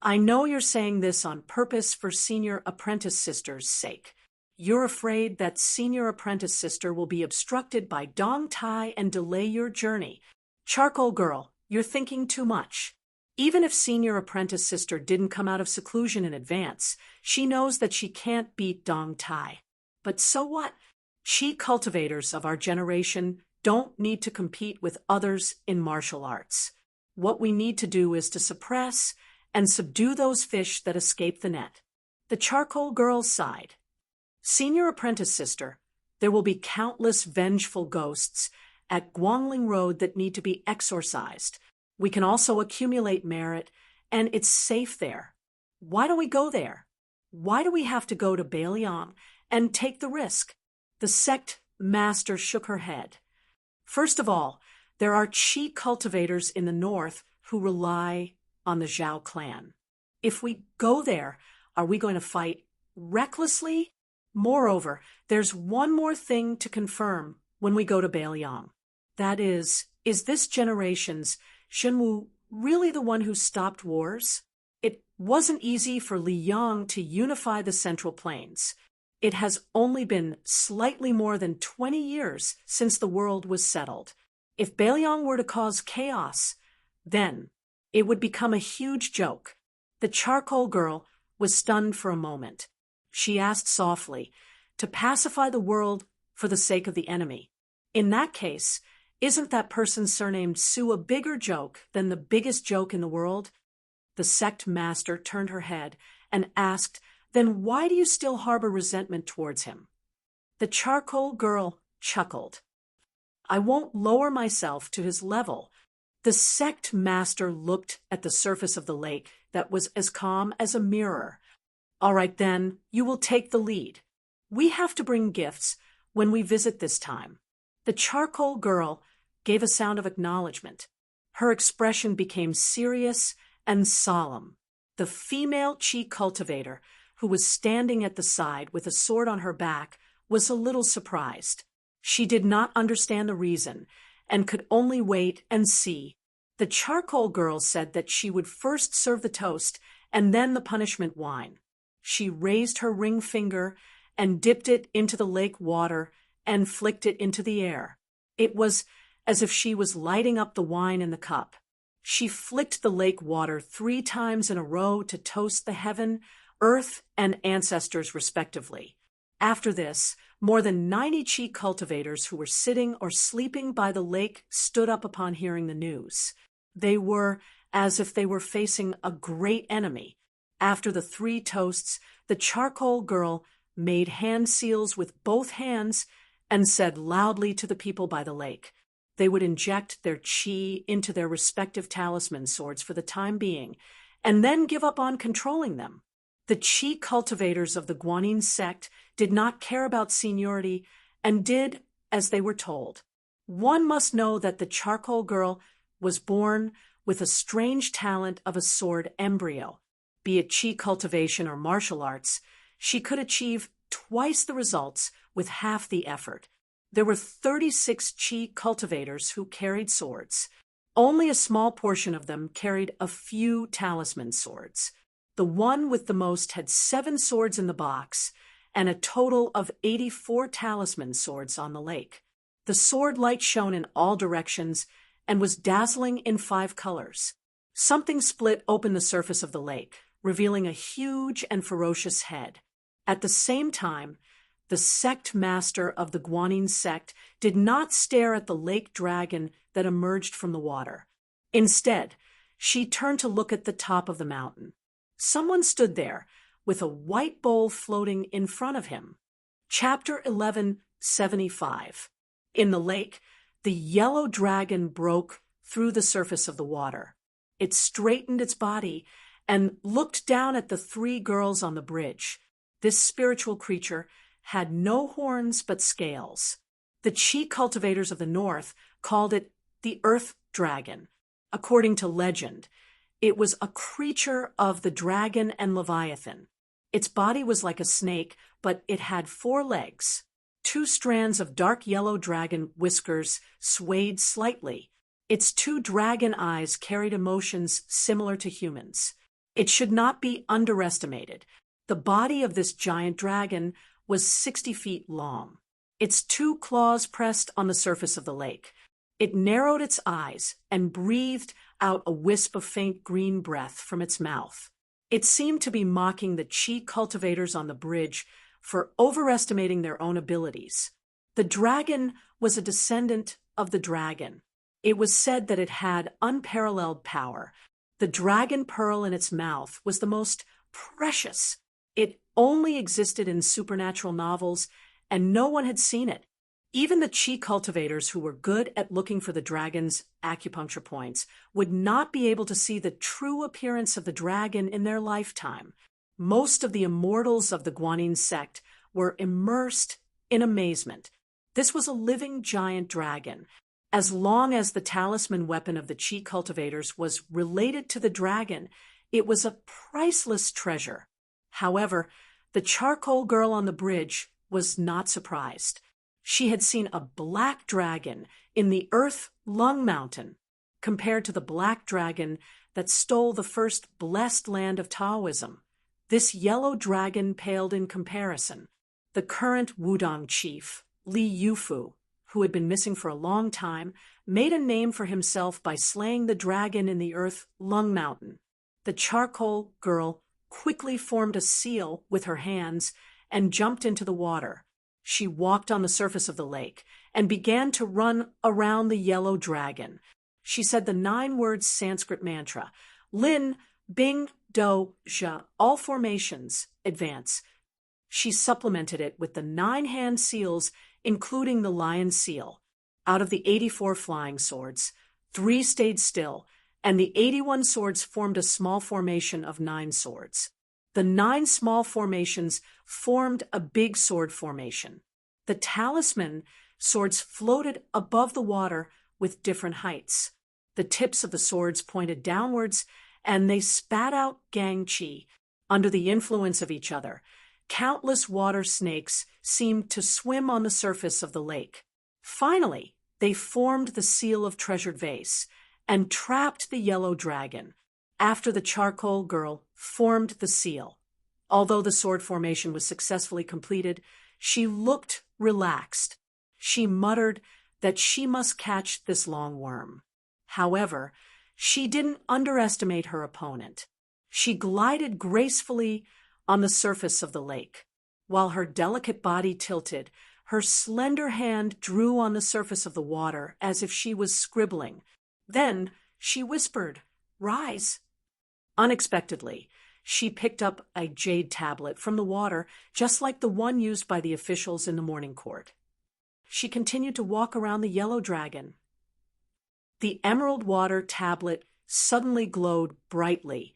"I know you're saying this on purpose for senior apprentice sister's sake. You're afraid that senior apprentice sister will be obstructed by Dong Tai and delay your journey. Charcoal girl, you're thinking too much. Even if senior apprentice sister didn't come out of seclusion in advance, she knows that she can't beat Dong Tai. But so what? Chi cultivators of our generation don't need to compete with others in martial arts. What we need to do is to suppress and subdue those fish that escape the net." The charcoal girl sighed. "Senior apprentice sister, there will be countless vengeful ghosts at Guangling Road that need to be exorcised. We can also accumulate merit, and it's safe there. Why don't we go there? Why do we have to go to Baelyang and take the risk?" The sect master shook her head. "First of all, there are chi cultivators in the north who rely on the Zhao clan. If we go there, are we going to fight recklessly? Moreover, there's one more thing to confirm when we go to Baelyang. That is this generation's Shenwu really the one who stopped wars? It wasn't easy for Li Yang to unify the Central Plains. It has only been slightly more than 20 years since the world was settled. If Baelyang were to cause chaos, then it would become a huge joke." The charcoal girl was stunned for a moment. She asked softly, "To pacify the world for the sake of the enemy. In that case, isn't that person surnamed Su a bigger joke than the biggest joke in the world?" The sect master turned her head and asked, "Then why do you still harbor resentment towards him?" The charcoal girl chuckled. "I won't lower myself to his level." The sect master looked at the surface of the lake that was as calm as a mirror. "All right then, you will take the lead. We have to bring gifts when we visit this time." The charcoal girl gave a sound of acknowledgement. Her expression became serious and solemn. The female chi cultivator, who was standing at the side with a sword on her back, was a little surprised. She did not understand the reason and could only wait and see. The charcoal girl said that she would first serve the toast and then the punishment wine. She raised her ring finger and dipped it into the lake water and flicked it into the air. It was as if she was lighting up the wine in the cup. She flicked the lake water 3 times in a row to toast the heaven earth and ancestors respectively. After this, more than 90 chi cultivators who were sitting or sleeping by the lake stood up upon hearing the news. They were as if they were facing a great enemy. After the 3 toasts, the charcoal girl made hand seals with both hands and said loudly to the people by the lake. They would inject their chi into their respective talisman swords for the time being, and then give up on controlling them. The chi cultivators of the Guanyin sect did not care about seniority and did as they were told. One must know that the charcoal girl was born with a strange talent of a sword embryo. Be it chi cultivation or martial arts, she could achieve twice the results with half the effort. There were 36 chi cultivators who carried swords. Only a small portion of them carried a few talisman swords. The one with the most had 7 swords in the box and a total of 84 talisman swords on the lake. The sword light shone in all directions and was dazzling in 5 colors. Something split open the surface of the lake, revealing a huge and ferocious head. At the same time, the sect master of the Guanyin sect did not stare at the lake dragon that emerged from the water. Instead, she turned to look at the top of the mountain. Someone stood there, with a white bowl floating in front of him. Chapter 1175. In the lake, the yellow dragon broke through the surface of the water. It straightened its body and looked down at the 3 girls on the bridge. This spiritual creature had no horns but scales. The chi cultivators of the north called it the earth dragon. According to legend, it was a creature of the dragon and Leviathan. Its body was like a snake, but it had 4 legs. 2 strands of dark yellow dragon whiskers swayed slightly. Its 2 dragon eyes carried emotions similar to humans. It should not be underestimated. The body of this giant dragon was 60 feet long. Its 2 claws pressed on the surface of the lake. It narrowed its eyes and breathed out a wisp of faint green breath from its mouth. It seemed to be mocking the chi cultivators on the bridge for overestimating their own abilities. The dragon was a descendant of the dragon. It was said that it had unparalleled power. The dragon pearl in its mouth was the most precious. It only existed in supernatural novels, and no one had seen it. Even the chi cultivators who were good at looking for the dragon's acupuncture points would not be able to see the true appearance of the dragon in their lifetime. Most of the immortals of the Guanyin sect were immersed in amazement. This was a living giant dragon. As long as the talisman weapon of the chi cultivators was related to the dragon, it was a priceless treasure. However, the charcoal girl on the bridge was not surprised. She had seen a black dragon in the Earth Lung Mountain, compared to the black dragon that stole the first blessed land of Taoism. This yellow dragon paled in comparison. The current Wudong chief, Li Yufu, who had been missing for a long time, made a name for himself by slaying the dragon in the Earth Lung Mountain. The charcoal girl quickly formed a seal with her hands and jumped into the water. She walked on the surface of the lake and began to run around the yellow dragon. She said the 9-word Sanskrit mantra, Lin, Bing, Do, Zha, all formations, advance. She supplemented it with the 9 hand seals, including the lion seal. Out of the 84 flying swords, 3 stayed still, and the 81 swords formed a small formation of 9 swords. The 9 small formations formed a big sword formation. The talisman swords floated above the water with different heights. The tips of the swords pointed downwards, and they spat out gang chi. Under the influence of each other, countless water snakes seemed to swim on the surface of the lake. Finally, they formed the seal of treasured vase and trapped the yellow dragon. After the charcoal girl formed the seal. Although the sword formation was successfully completed, she looked relaxed. She muttered that she must catch this long worm. However, she didn't underestimate her opponent. She glided gracefully on the surface of the lake. While her delicate body tilted, her slender hand drew on the surface of the water as if she was scribbling. Then she whispered, "Rise." Unexpectedly, she picked up a jade tablet from the water, just like the one used by the officials in the morning court. She continued to walk around the yellow dragon. The emerald water tablet suddenly glowed brightly,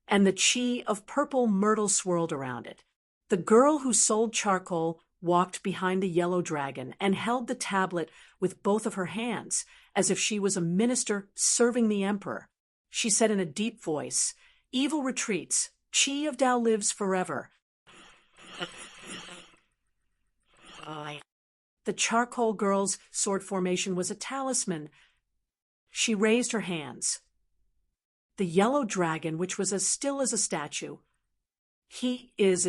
and the chi of purple myrtle swirled around it. The girl who sold charcoal walked behind the yellow dragon and held the tablet with both of her hands, as if she was a minister serving the emperor. She said in a deep voice, "Evil retreats, chi of Tao lives forever." The charcoal girl's sword formation was a talisman. She raised her hands. The yellow dragon, which was as still as a statue, "He is,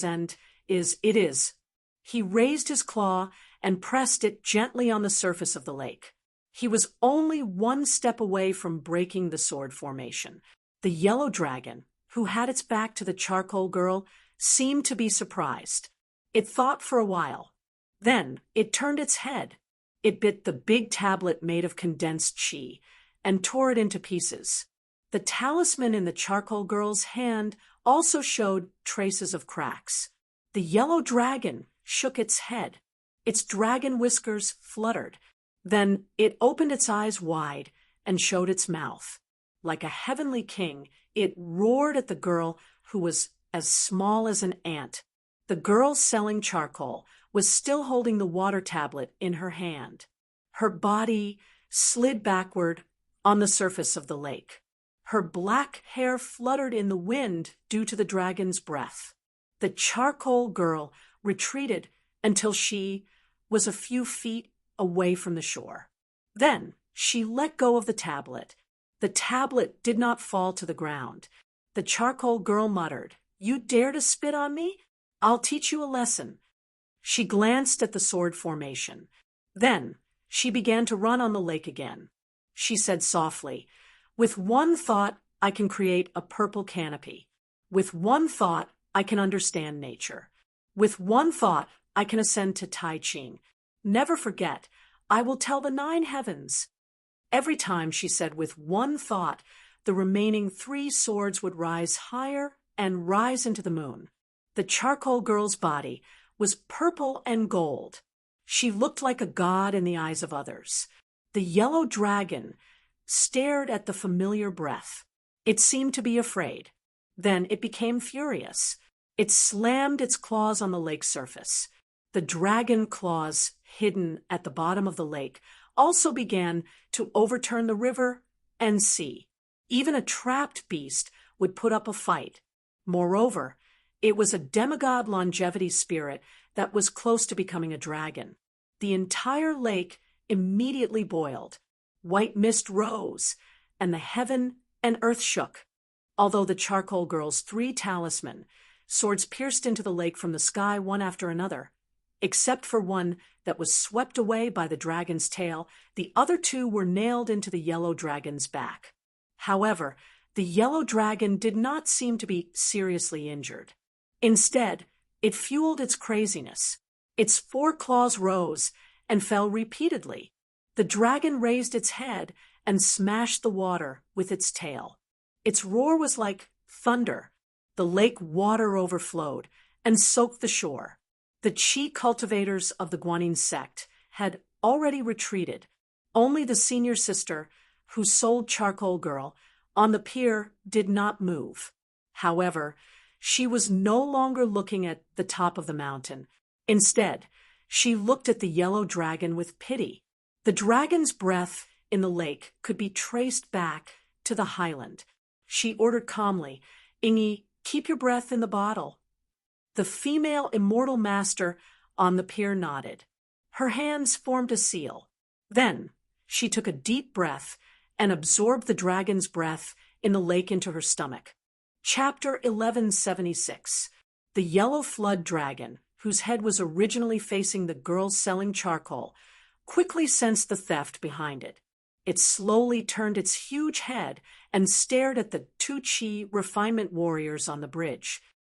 and it is." He raised his claw and pressed it gently on the surface of the lake. He was only one step away from breaking the sword formation. The yellow dragon, who had its back to the charcoal girl, seemed to be surprised. It thought for a while. Then it turned its head. It bit the big tablet made of condensed chi and tore it into pieces. The talisman in the charcoal girl's hand also showed traces of cracks. The yellow dragon shook its head. Its dragon whiskers fluttered. Then it opened its eyes wide and showed its mouth. Like a heavenly king, it roared at the girl who was as small as an ant. The girl selling charcoal was still holding the water tablet in her hand. Her body slid backward on the surface of the lake. Her black hair fluttered in the wind due to the dragon's breath. The charcoal girl retreated until she was a few feet away from the shore. Then she let go of the tablet. The tablet did not fall to the ground. The charcoal girl muttered, "You dare to spit on me? I'll teach you a lesson." She glanced at the sword formation. Then she began to run on the lake again. She said softly, "With one thought, I can create a purple canopy. With one thought, I can understand nature. With one thought, I can ascend to Tai Ching. Never forget, I will tell the 9 heavens." Every time she said with one thought, the remaining 3 swords would rise higher and rise into the moon. The charcoal girl's body was purple and gold. She looked like a god in the eyes of others. The yellow dragon stared at the familiar breath. It seemed to be afraid. Then it became furious. It slammed its claws on the lake's surface. The dragon claws hidden at the bottom of the lake also began to overturn the river and sea. Even a trapped beast would put up a fight. Moreover, it was a demigod longevity spirit that was close to becoming a dragon. The entire lake immediately boiled. White mist rose, and the heaven and earth shook. Although the charcoal girl's 3 talisman swords pierced into the lake from the sky one after another, except for one that was swept away by the dragon's tail, the other 2 were nailed into the yellow dragon's back. However, the yellow dragon did not seem to be seriously injured. Instead, it fueled its craziness. Its 4 claws rose and fell repeatedly. The dragon raised its head and smashed the water with its tail. Its roar was like thunder. The lake water overflowed and soaked the shore. The chi cultivators of the Guanyin sect had already retreated. Only the senior sister, who sold charcoal girl, on the pier did not move. However, she was no longer looking at the top of the mountain. Instead, she looked at the yellow dragon with pity. The dragon's breath in the lake could be traced back to the highland. She ordered calmly, "Ingi, keep your breath in the bottle." The female immortal master on the pier nodded. Her hands formed a seal. Then she took a deep breath and absorbed the dragon's breath in the lake into her stomach. Chapter 1176. The yellow flood dragon, whose head was originally facing the girl selling charcoal, quickly sensed the theft behind it. It slowly turned its huge head and stared at the 2 chi refinement warriors on the bridge.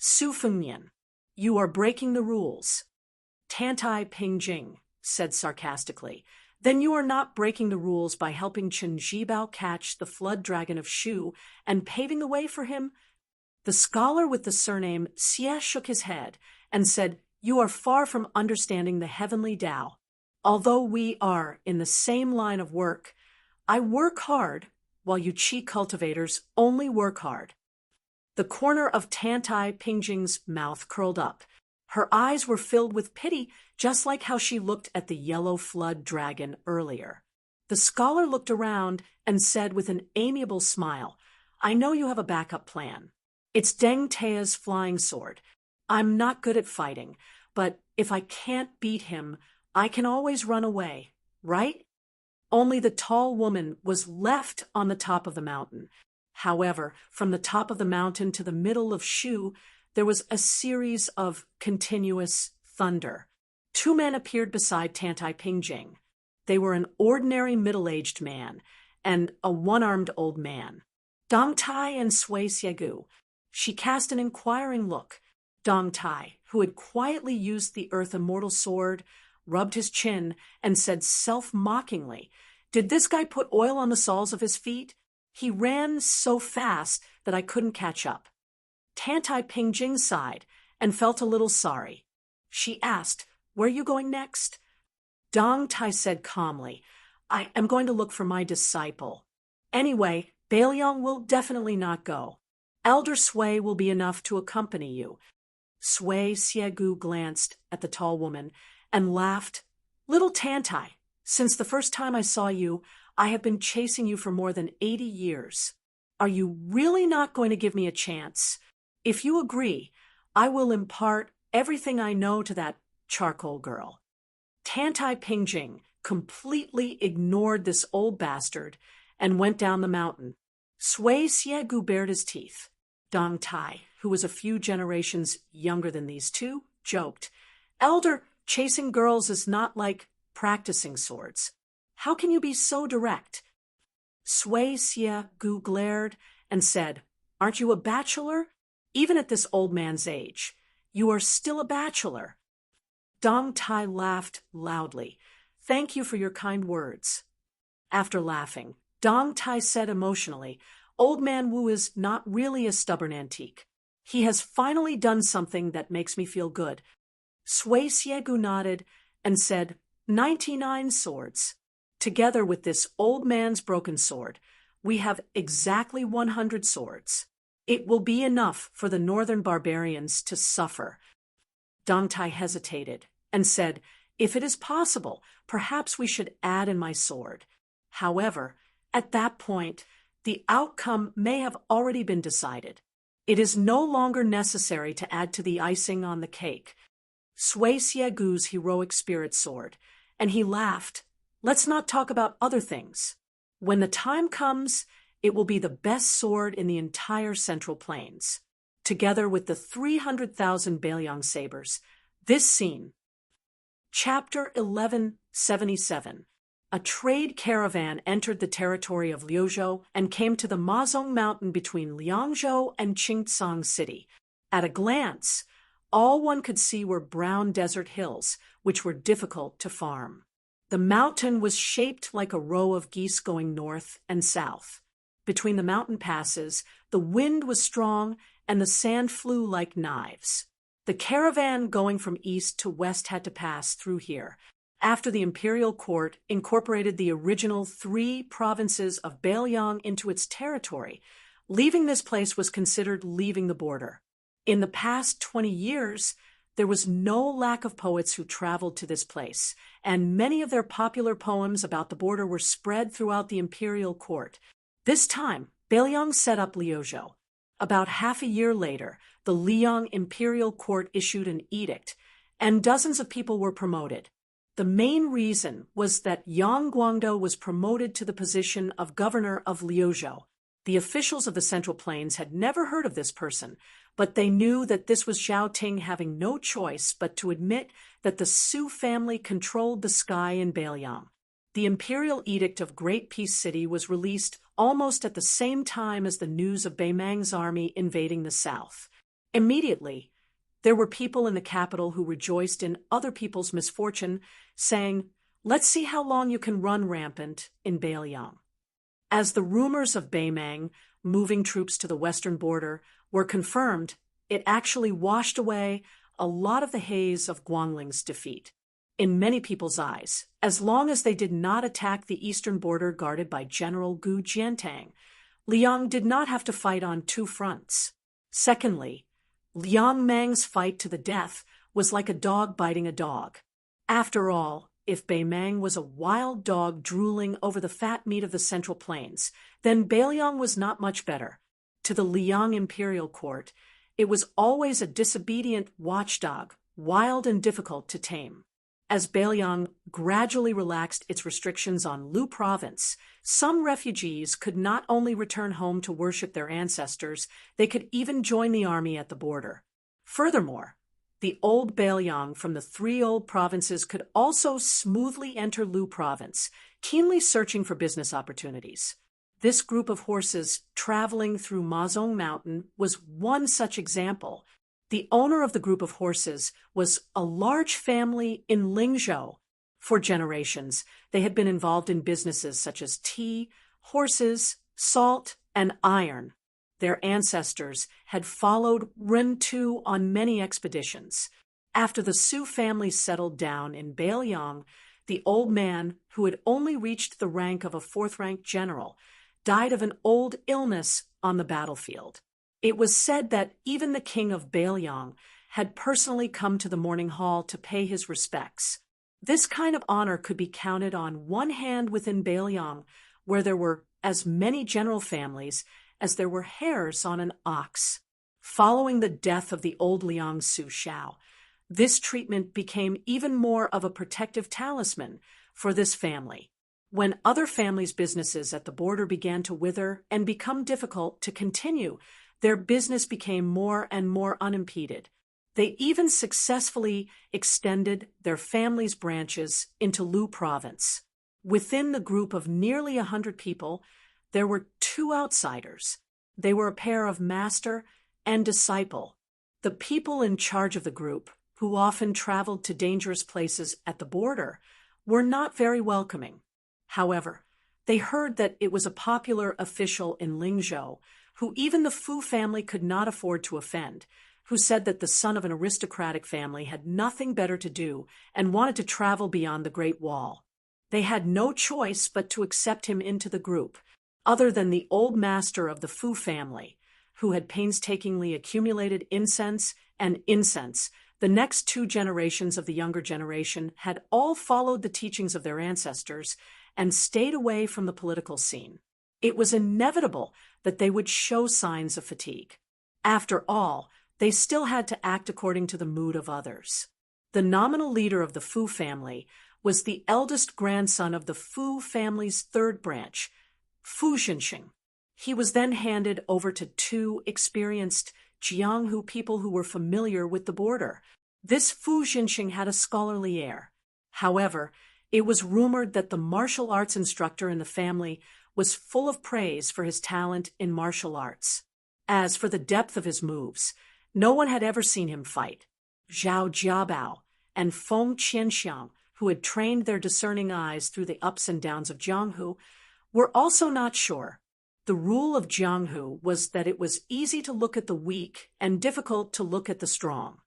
Su Fengnian, you are breaking the rules. Tantai Pingjing said sarcastically. Then you are not breaking the rules by helping Chen Zhibao catch the flood dragon of Shu and paving the way for him? The scholar with the surname Xie shook his head and said, You are far from understanding the heavenly Tao. Although we are in the same line of work, I work hard while you Qi cultivators only work hard. The corner of Tantai Pingjing's mouth curled up. Her eyes were filled with pity, just like how she looked at the yellow flood dragon earlier. The scholar looked around and said with an amiable smile, I know you have a backup plan. It's Deng Tea's flying sword. I'm not good at fighting, but if I can't beat him, I can always run away, right? Only the tall woman was left on the top of the mountain. However, from the top of the mountain to the middle of Shu, there was a series of continuous thunder. Two men appeared beside Tantai Pingjing. They were an ordinary middle-aged man and a one-armed old man. Dong Tai and Sui Xiegu. She cast an inquiring look. Dong Tai, who had quietly used the Earth Immortal sword, rubbed his chin and said self-mockingly, Did this guy put oil on the soles of his feet? He ran so fast that I couldn't catch up. Tantai Pingjing sighed and felt a little sorry. She asked, Where are you going next? Dong Tai said calmly, I am going to look for my disciple. Anyway, Beiliang will definitely not go. Elder Sui will be enough to accompany you. Sui Xiegu glanced at the tall woman and laughed. Little Tantai, since the first time I saw you, I have been chasing you for more than 80 years. Are you really not going to give me a chance? If you agree, I will impart everything I know to that charcoal girl. Tantai Pingjing completely ignored this old bastard and went down the mountain. Sui Xiegu bared his teeth. Dong Tai, who was a few generations younger than these two, joked, Elder, chasing girls is not like practicing swords. How can you be so direct? Sui Xiegu glared and said, Aren't you a bachelor? Even at this old man's age, you are still a bachelor. Dong Tai laughed loudly. Thank you for your kind words. After laughing, Dong Tai said emotionally, Old Man Wu is not really a stubborn antique. He has finally done something that makes me feel good. Sui Xiegu nodded and said, 99 swords. Together with this old man's broken sword, we have exactly 100 swords. It will be enough for the northern barbarians to suffer. Dong Tai hesitated and said, If it is possible, perhaps we should add in my sword. However, at that point, the outcome may have already been decided. It is no longer necessary to add to the icing on the cake. Sui Xiegu's heroic spirit soared, and he laughed. Let's not talk about other things. When the time comes, it will be the best sword in the entire Central Plains. Together with the 300,000 Beiliang sabers, this scene. Chapter 1177. A trade caravan entered the territory of Liuzhou and came to the Mazong Mountain between Liangzhou and Qingcang City. At a glance, all one could see were brown desert hills, which were difficult to farm. The mountain was shaped like a row of geese going north and south. Between the mountain passes, the wind was strong and the sand flew like knives. The caravan going from east to west had to pass through here, after the imperial court incorporated the original 3 provinces of Beiliang into its territory. Leaving this place was considered leaving the border. In the past 20 years, there was no lack of poets who traveled to this place, and many of their popular poems about the border were spread throughout the imperial court. This time, Beiliang set up Liuzhou. About half a year later, the Liang imperial court issued an edict, and dozens of people were promoted. The main reason was that Yang Guangdou was promoted to the position of governor of Liuzhou. The officials of the Central Plains had never heard of this person, but they knew that this was Zhao Ting having no choice but to admit that the Su family controlled the sky in Beiliang. The imperial edict of Great Peace City was released almost at the same time as the news of Bei Mang's army invading the south. Immediately, there were people in the capital who rejoiced in other people's misfortune, saying, "Let's see how long you can run rampant in Bailiang." As the rumors of Baimang moving troops to the western border were confirmed, it actually washed away a lot of the haze of Guangling's defeat. In many people's eyes, as long as they did not attack the eastern border guarded by General Gu Jiantang, Liang did not have to fight on two fronts. Secondly, Liang Mang's fight to the death was like a dog biting a dog. After all, if Baimang was a wild dog drooling over the fat meat of the Central Plains, then Bailiang was not much better. To the Liang imperial court, it was always a disobedient watchdog, wild and difficult to tame. As Bailiang gradually relaxed its restrictions on Lu province, some refugees could not only return home to worship their ancestors, they could even join the army at the border. Furthermore, the old Bailiang from the three old provinces could also smoothly enter Lu province, keenly searching for business opportunities. This group of horses traveling through Mazong Mountain was one such example. The owner of the group of horses was a large family in Lingzhou. For generations, they had been involved in businesses such as tea, horses, salt, and iron. Their ancestors had followed Ren Tu on many expeditions. After the Su family settled down in Bailiang, the old man, who had only reached the rank of a fourth-rank general, died of an old illness on the battlefield. It was said that even the king of Bailiang had personally come to the mourning hall to pay his respects. This kind of honor could be counted on one hand within Bailiang, where there were as many general families as there were hairs on an ox. Following the death of the old Liang Su Xiao, this treatment became even more of a protective talisman for this family. When other families' businesses at the border began to wither and become difficult to continue, their business became more and more unimpeded. They even successfully extended their family's branches into Lu province. Within the group of nearly 100 people, there were two outsiders. They were a pair of master and disciple. The people in charge of the group, who often traveled to dangerous places at the border, were not very welcoming. However, they heard that it was a popular official in Lingzhou, who even the Fu family could not afford to offend, who said that the son of an aristocratic family had nothing better to do and wanted to travel beyond the Great Wall. They had no choice but to accept him into the group, other than the old master of the Fu family, who had painstakingly accumulated incense and incense. The next two generations of the younger generation had all followed the teachings of their ancestors and stayed away from the political scene. It was inevitable that they would show signs of fatigue. After all, they still had to act according to the mood of others. The nominal leader of the Fu family was the eldest grandson of the Fu family's third branch, Fu Jinxing. He was then handed over to two experienced Jianghu people who were familiar with the border. This Fu Jinxing had a scholarly air. However, it was rumored that the martial arts instructor in the family was full of praise for his talent in martial arts. As for the depth of his moves, no one had ever seen him fight. Zhao Jiabao and Feng Qianxiang, who had trained their discerning eyes through the ups and downs of Jianghu, were also not sure. The rule of Jianghu was that it was easy to look at the weak and difficult to look at the strong.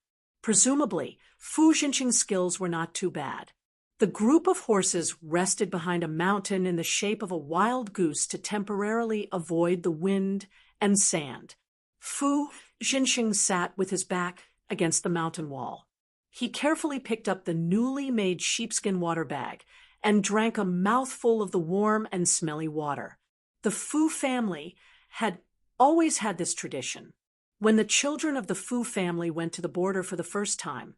Presumably, Fu Jinxing's skills were not too bad. The group of horses rested behind a mountain in the shape of a wild goose to temporarily avoid the wind and sand. Fu Jinxing sat with his back against the mountain wall. He carefully picked up the newly made sheepskin water bag and drank a mouthful of the warm and smelly water. The Fu family had always had this tradition. When the children of the Fu family went to the border for the first time,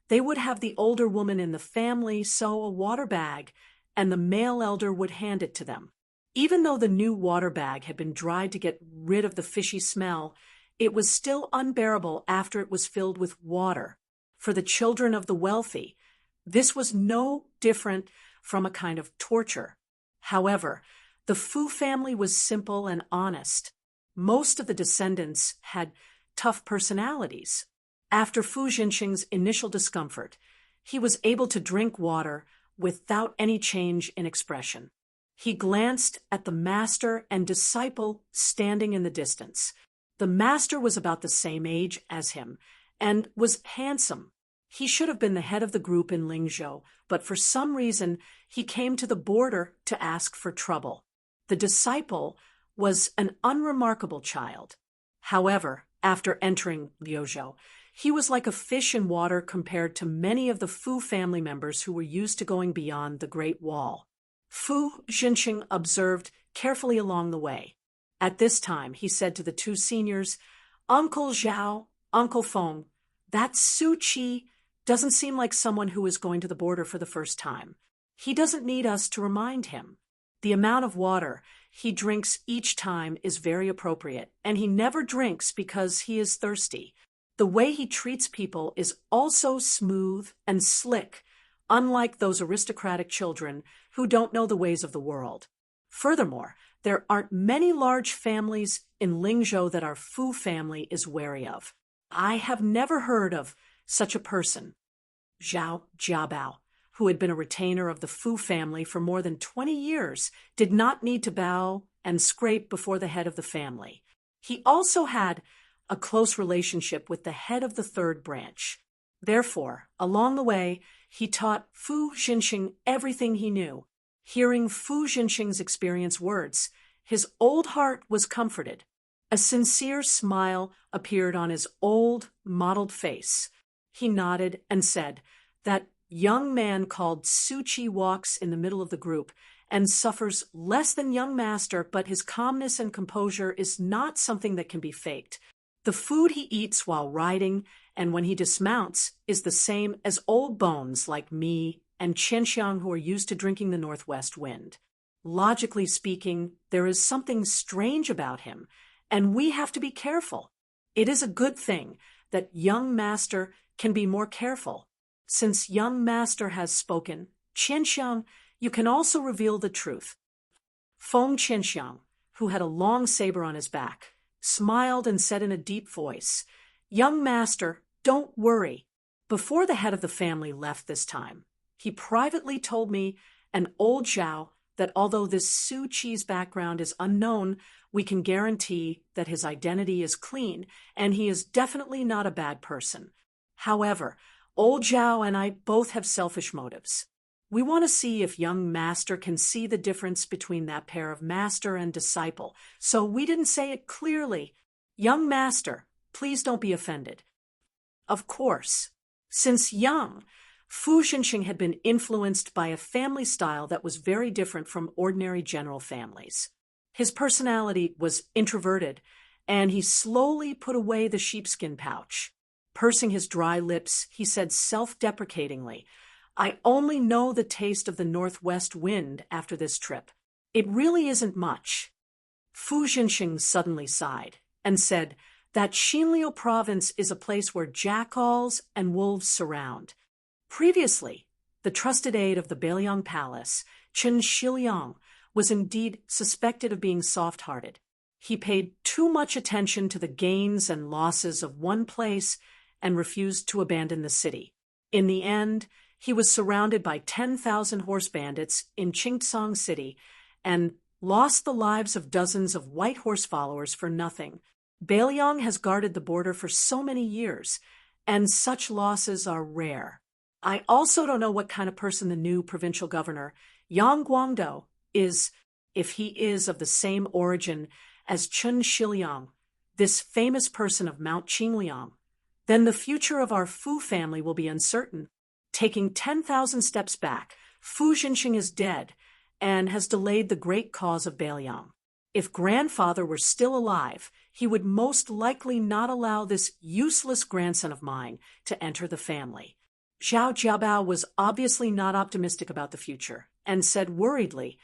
they would have the older woman in the family sew a water bag, and the male elder would hand it to them. Even though the new water bag had been dried to get rid of the fishy smell, it was still unbearable after it was filled with water. For the children of the wealthy, this was no different from a kind of torture. However, the Fu family was simple and honest. Most of the descendants had tough personalities. After Fu Jinxing's initial discomfort, he was able to drink water without any change in expression. He glanced at the master and disciple standing in the distance. The master was about the same age as him and was handsome. He should have been the head of the group in Lingzhou, but for some reason he came to the border to ask for trouble. The disciple was an unremarkable child. However, after entering Liuzhou, he was like a fish in water compared to many of the Fu family members who were used to going beyond the Great Wall. Fu Jinxing observed carefully along the way. At this time, he said to the two seniors, "Uncle Zhao, Uncle Feng, that Su Qi doesn't seem like someone who is going to the border for the first time. He doesn't need us to remind him. The amount of water he drinks each time is very appropriate, and he never drinks because he is thirsty. The way he treats people is also smooth and slick, unlike those aristocratic children who don't know the ways of the world. Furthermore, there aren't many large families in Lingzhou that our Fu family is wary of. I have never heard of such a person." Zhao Jiabao, who had been a retainer of the Fu family for more than 20 years, did not need to bow and scrape before the head of the family. He also had a close relationship with the head of the third branch. Therefore, along the way, he taught Fu Jinxing everything he knew. Hearing Fu Jinxing's experience words, his old heart was comforted. A sincere smile appeared on his old, mottled face. He nodded and said, "That young man called Su Qi walks in the middle of the group and suffers less than young master, but his calmness and composure is not something that can be faked. The food he eats while riding and when he dismounts is the same as old bones like me and Qianxiang who are used to drinking the northwest wind. Logically speaking, there is something strange about him, and we have to be careful. It is a good thing that young master can be more careful. Since young master has spoken, Qianxiang, you can also reveal the truth." Feng Qianxiang, who had a long saber on his back, smiled and said in a deep voice, "Young master, don't worry." Before the head of the family left this time, he privately told me and old Zhao that although this Su Qi's background is unknown, we can guarantee that his identity is clean and he is definitely not a bad person. However, old Zhao and I both have selfish motives. We want to see if young master can see the difference between that pair of master and disciple, so we didn't say it clearly. Young master, please don't be offended. Of course, since young, Fu Jinxing had been influenced by a family style that was very different from ordinary general families. His personality was introverted, and he slowly put away the sheepskin pouch. Pursing his dry lips, he said self-deprecatingly, "I only know the taste of the northwest wind after this trip. It really isn't much." Fu Jinxing suddenly sighed and said that Xinliu province is a place where jackals and wolves surround. Previously, the trusted aide of the Beiliang Palace, Chen Shiliang, was indeed suspected of being soft-hearted. He paid too much attention to the gains and losses of one place and refused to abandon the city. In the end, he was surrounded by 10,000 horse bandits in Qingtsang City and lost the lives of dozens of white horse followers for nothing. Beiliang has guarded the border for so many years, and such losses are rare. I also don't know what kind of person the new provincial governor, Yang Guangdou, is, if he is of the same origin as Chen Shiliang, this famous person of Mount Qingliang. Then the future of our Fu family will be uncertain. Taking 10,000 steps back, Fu Jinxing is dead and has delayed the great cause of Beiliang. If grandfather were still alive, he would most likely not allow this useless grandson of mine to enter the family. Zhao Jiabao was obviously not optimistic about the future and said worriedly,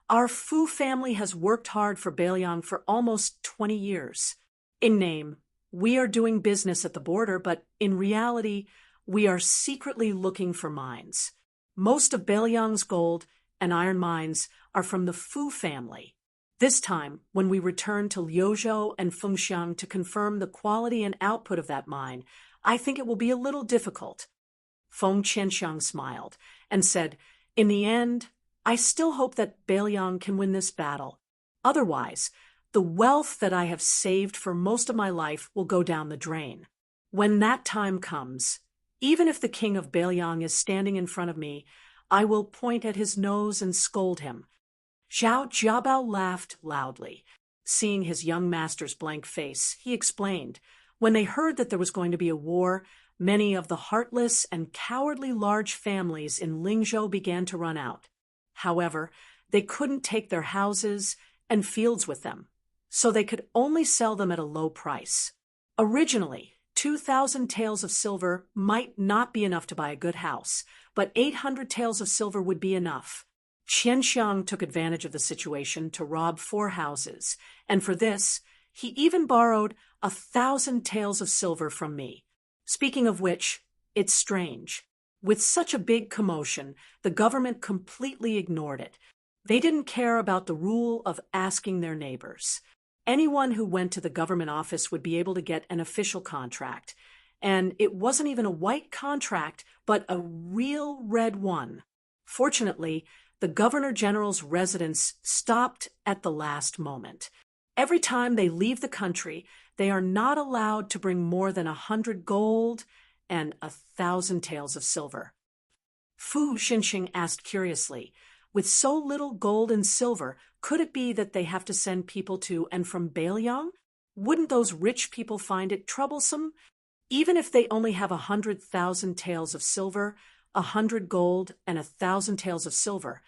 "Our Fu family has worked hard for Beiliang for almost 20 years. In name, we are doing business at the border, but in reality, we are secretly looking for mines. Most of Beiliang's gold and iron mines are from the Fu family. This time, when we returned to Liuzhou and Fengxiang to confirm the quality and output of that mine, I think it will be a little difficult. Feng Qianxiang smiled and said, "In the end, I still hope that Beiliang can win this battle. Otherwise, the wealth that I have saved for most of my life will go down the drain. When that time comes, even if the king of Beiliang is standing in front of me, I will point at his nose and scold him." Zhao Jiabao laughed loudly. Seeing his young master's blank face, he explained, "When they heard that there was going to be a war, many of the heartless and cowardly large families in Lingzhou began to run out. However, they couldn't take their houses and fields with them, so they could only sell them at a low price. Originally, 2,000 taels of silver might not be enough to buy a good house, but 800 taels of silver would be enough. Qianxiang took advantage of the situation to rob 4 houses, and for this, he even borrowed 1,000 taels of silver from me. Speaking of which, it's strange. With such a big commotion, the government completely ignored it. They didn't care about the rule of asking their neighbors. Anyone who went to the government office would be able to get an official contract, and it wasn't even a white contract, but a real red one. Fortunately, the Governor General's residence stopped at the last moment. Every time they leave the country, they are not allowed to bring more than 100 gold and 1,000 taels of silver." Fu Xinxing asked curiously, "With so little gold and silver, could it be that they have to send people to and from Beiliang? Wouldn't those rich people find it troublesome? Even if they only have 100,000 taels of silver, 100 gold, and 1,000 taels of silver,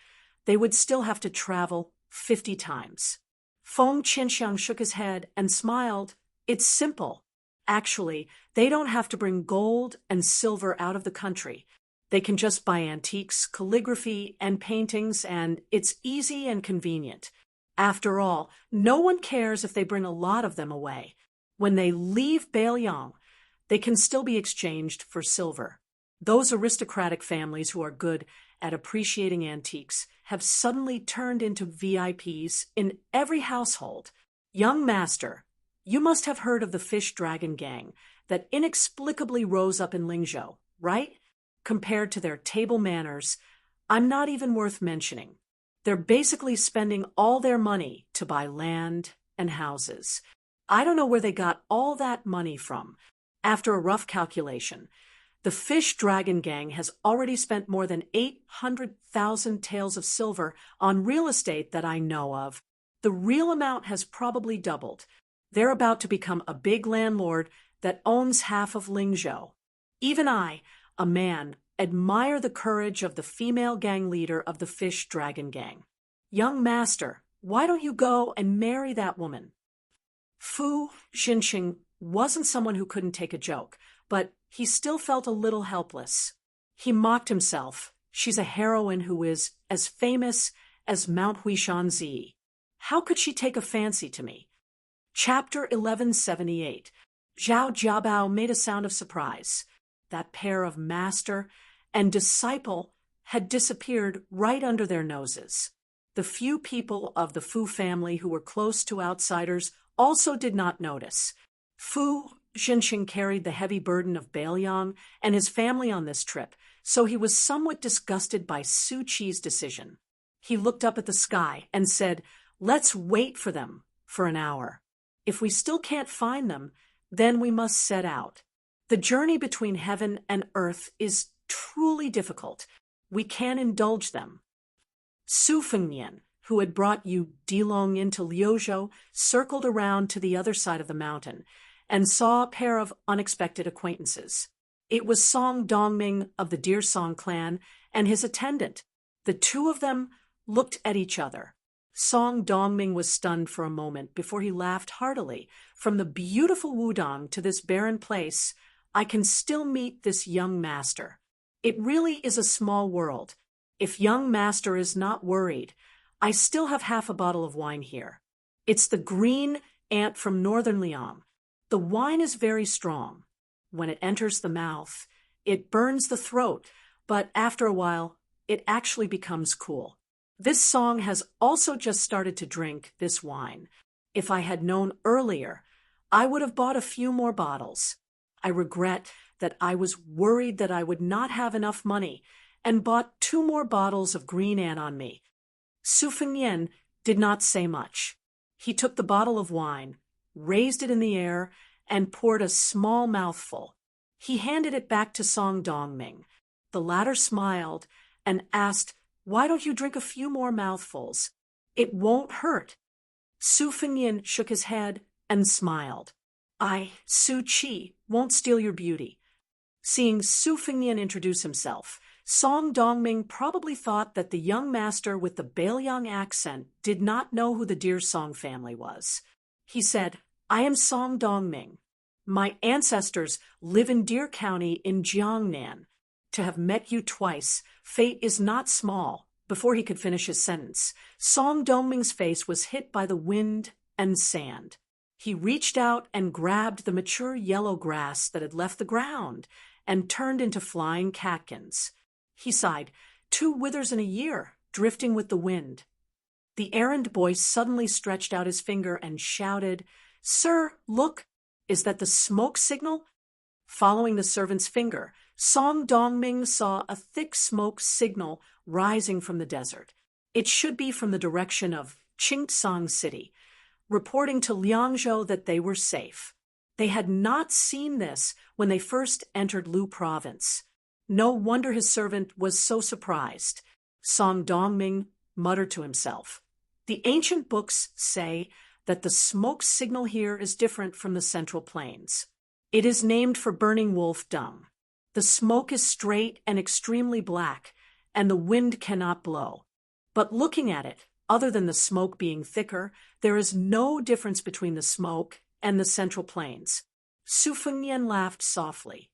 they would still have to travel 50 times. Feng Qianxiang shook his head and smiled. "It's simple. Actually, they don't have to bring gold and silver out of the country. They can just buy antiques, calligraphy, and paintings, and it's easy and convenient. After all, no one cares if they bring a lot of them away. When they leave Beiliang, they can still be exchanged for silver. Those aristocratic families who are good at appreciating antiques have suddenly turned into VIPs in every household. Young master, you must have heard of the fish dragon gang that inexplicably rose up in Lingzhou, right? Compared to their table manners, I'm not even worth mentioning. They're basically spending all their money to buy land and houses. I don't know where they got all that money from. After a rough calculation, the Fish Dragon Gang has already spent more than 800,000 taels of silver on real estate that I know of. The real amount has probably doubled. They're about to become a big landlord that owns half of Lingzhou. Even I, a man, admire the courage of the female gang leader of the Fish Dragon Gang. Young master, why don't you go and marry that woman?" Fu Xinxing wasn't someone who couldn't take a joke, but he still felt a little helpless. He mocked himself. She's a heroine who is as famous as Mount Huishanzi. How could she take a fancy to me? Chapter 1178. Zhao Jiabao made a sound of surprise. That pair of master and disciple had disappeared right under their noses. The few people of the Fu family who were close to outsiders also did not notice. Fu Xinxing carried the heavy burden of Beiliang and his family on this trip, so he was somewhat disgusted by Su Qi's decision. He looked up at the sky and said, "Let's wait for them for an hour. If we still can't find them, then we must set out. The journey between heaven and earth is truly difficult. We can't indulge them." Su Fengnian, who had brought Yu Dilong into Liuzhou, circled around to the other side of the mountain and saw a pair of unexpected acquaintances. It was Song Dongming of the Deer Song clan and his attendant. The two of them looked at each other. Song Dongming was stunned for a moment before he laughed heartily. "From the beautiful Wudong to this barren place, I can still meet this young master. It really is a small world. If young master is not worried, I still have half a bottle of wine here. It's the green ant from northern Liang. The wine is very strong. When it enters the mouth, it burns the throat, but after a while, it actually becomes cool. This song has also just started to drink this wine. If I had known earlier, I would have bought a few more bottles. I regret that I was worried that I would not have enough money and bought 2 more bottles of green ant on me. Su Fengnian did not say much. He took the bottle of wine, raised it in the air, and poured a small mouthful. He handed it back to Song Dongming. The latter smiled and asked, "Why don't you drink a few more mouthfuls? It won't hurt." Su Fengnian shook his head and smiled. Su Qi, won't steal your beauty." Seeing Su Fengnian introduce himself, Song Dongming probably thought that the young master with the Beiliang accent did not know who the Deer Song family was. He said, "I am Song Dongming. My ancestors live in Deer County in Jiangnan. To have met you twice, fate is not small." Before he could finish his sentence, Song Dongming's face was hit by the wind and sand. He reached out and grabbed the mature yellow grass that had left the ground and turned into flying catkins. He sighed, 2 withers in a year, drifting with the wind. The errand boy suddenly stretched out his finger and shouted, "Sir, look! Is that the smoke signal?" Following the servant's finger, Song Dongming saw a thick smoke signal rising from the desert. It should be from the direction of Qingtsang City, reporting to Liangzhou that they were safe. They had not seen this when they first entered Lu province. No wonder his servant was so surprised. Song Dongming muttered to himself, "The ancient books say that the smoke signal here is different from the Central Plains. It is named for burning wolf dung. The smoke is straight and extremely black, and the wind cannot blow. But looking at it, other than the smoke being thicker, there is no difference between the smoke and the Central Plains." Su Fengnian laughed softly.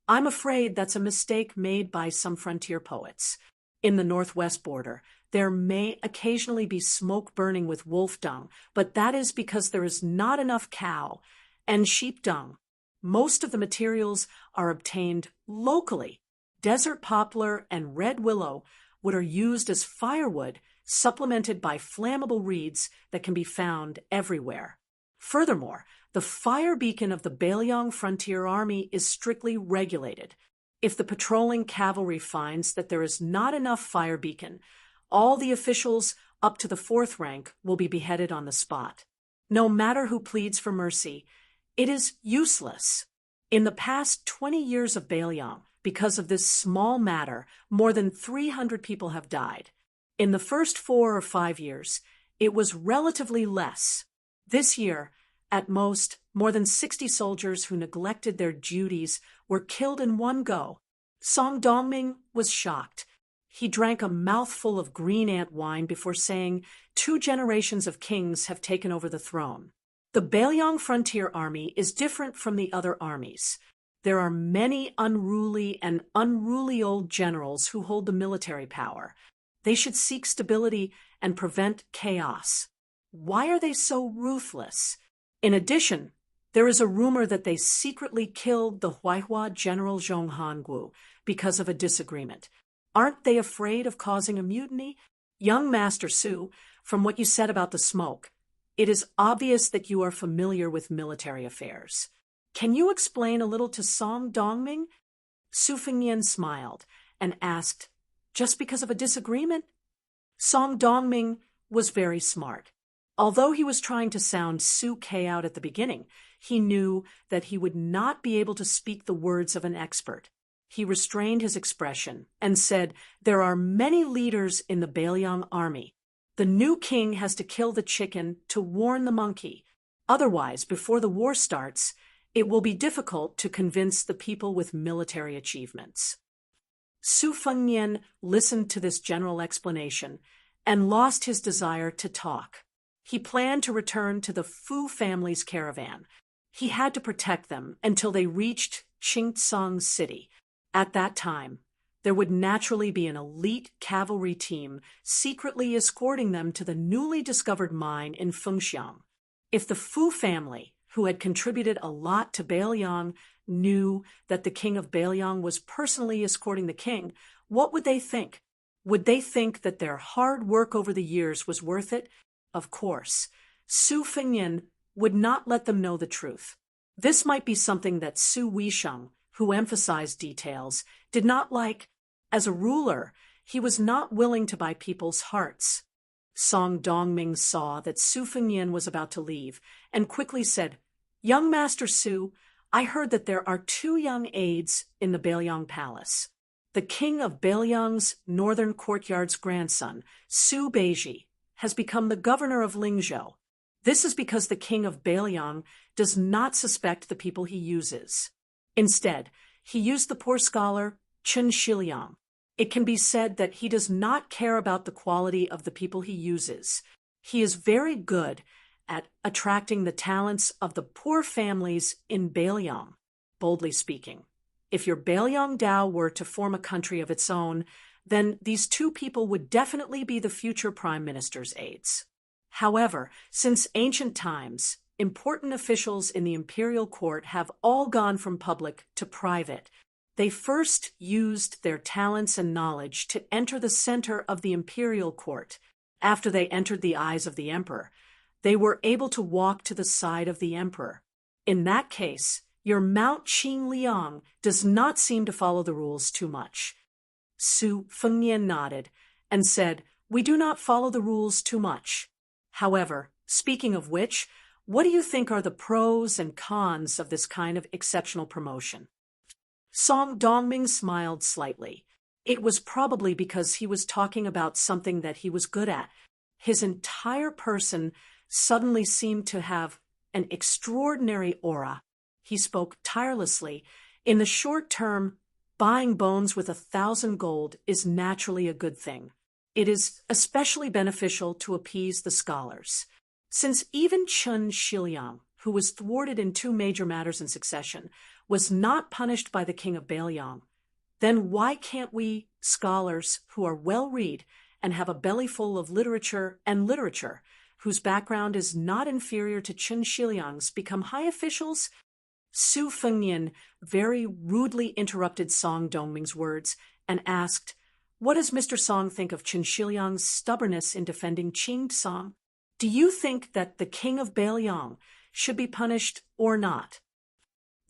"I'm afraid that's a mistake made by some frontier poets. In the northwest border, there may occasionally be smoke burning with wolf dung, but that is because there is not enough cow and sheep dung. Most of the materials are obtained locally. Desert poplar and red willow wood are used as firewood, supplemented by flammable reeds that can be found everywhere. Furthermore, the fire beacon of the Beiliang Frontier Army is strictly regulated. If the patrolling cavalry finds that there is not enough fire beacon, all the officials up to the 4th rank will be beheaded on the spot. No matter who pleads for mercy, it is useless. In the past 20 years of Beiliang, because of this small matter, more than 300 people have died. In the first 4 or 5 years, it was relatively less. This year, at most, more than 60 soldiers who neglected their duties were killed in one go. Song Dongming was shocked. He drank a mouthful of green ant wine before saying, 2 generations of kings have taken over the throne. The Beiliang Frontier Army is different from the other armies. There are many unruly old generals who hold the military power. They should seek stability and prevent chaos. Why are they so ruthless? In addition, there is a rumor that they secretly killed the Huaihua General Zhong Hanguo because of a disagreement. Aren't they afraid of causing a mutiny? Young Master Su, from what you said about the smoke, it is obvious that you are familiar with military affairs. Can you explain a little to Song Dongming? Su Fengnian smiled and asked, "Just because of a disagreement?" Song Dongming was very smart. Although he was trying to sound Su Ke out at the beginning, he knew that he would not be able to speak the words of an expert. He restrained his expression and said, "There are many leaders in the Beiliang army. The new king has to kill the chicken to warn the monkey. Otherwise, before the war starts, it will be difficult to convince the people with military achievements." Su Fengnian listened to this general explanation and lost his desire to talk. He planned to return to the Fu family's caravan. He had to protect them until they reached Qingtsang City. At that time, there would naturally be an elite cavalry team secretly escorting them to the newly discovered mine in Fengxiang. If the Fu family, who had contributed a lot to Beiliang, knew that the king of Beiliang was personally escorting the king, what would they think? Would they think that their hard work over the years was worth it? Of course. Su Fengnian would not let them know the truth. This might be something that Su Weisheng, who emphasized details, did not like. As a ruler, he was not willing to buy people's hearts. Song Dongming saw that Su Fengnian was about to leave and quickly said, "Young Master Su, I heard that there are 2 young aides in the Beiliang Palace. The king of Beiliang's northern courtyard's grandson, Su Beiji, has become the governor of Lingzhou. This is because the king of Beiliang does not suspect the people he uses. Instead, he used the poor scholar Chen Shiliang. It can be said that he does not care about the quality of the people he uses. He is very good at attracting the talents of the poor families in Beiliang. Boldly speaking, if your Beiliang Dao were to form a country of its own, then these 2 people would definitely be the future prime minister's aides. However, since ancient times, important officials in the imperial court have all gone from public to private. They first used their talents and knowledge to enter the center of the imperial court. After they entered the eyes of the emperor, they were able to walk to the side of the emperor. In that case, your Mount Qing Liang does not seem to follow the rules too much." Su Fengnian nodded and said, "We do not follow the rules too much. However, speaking of which, what do you think are the pros and cons of this kind of exceptional promotion?" Song Dongming smiled slightly. It was probably because he was talking about something that he was good at. His entire person suddenly seemed to have an extraordinary aura. He spoke tirelessly. In the short term, buying bones with 1,000 gold is naturally a good thing. It is especially beneficial to appease the scholars. Since even Chen Shiliang, who was thwarted in 2 major matters in succession, was not punished by the king of Beiliang, then why can't we, scholars who are well-read and have a belly full of literature, whose background is not inferior to Chen Shiliang's, become high officials? Su Fengnian very rudely interrupted Song Dongming's words and asked, "What does Mr. Song think of Chen Shiliang's stubbornness in defending Qing Song? Do you think that the king of Beiliang should be punished or not?"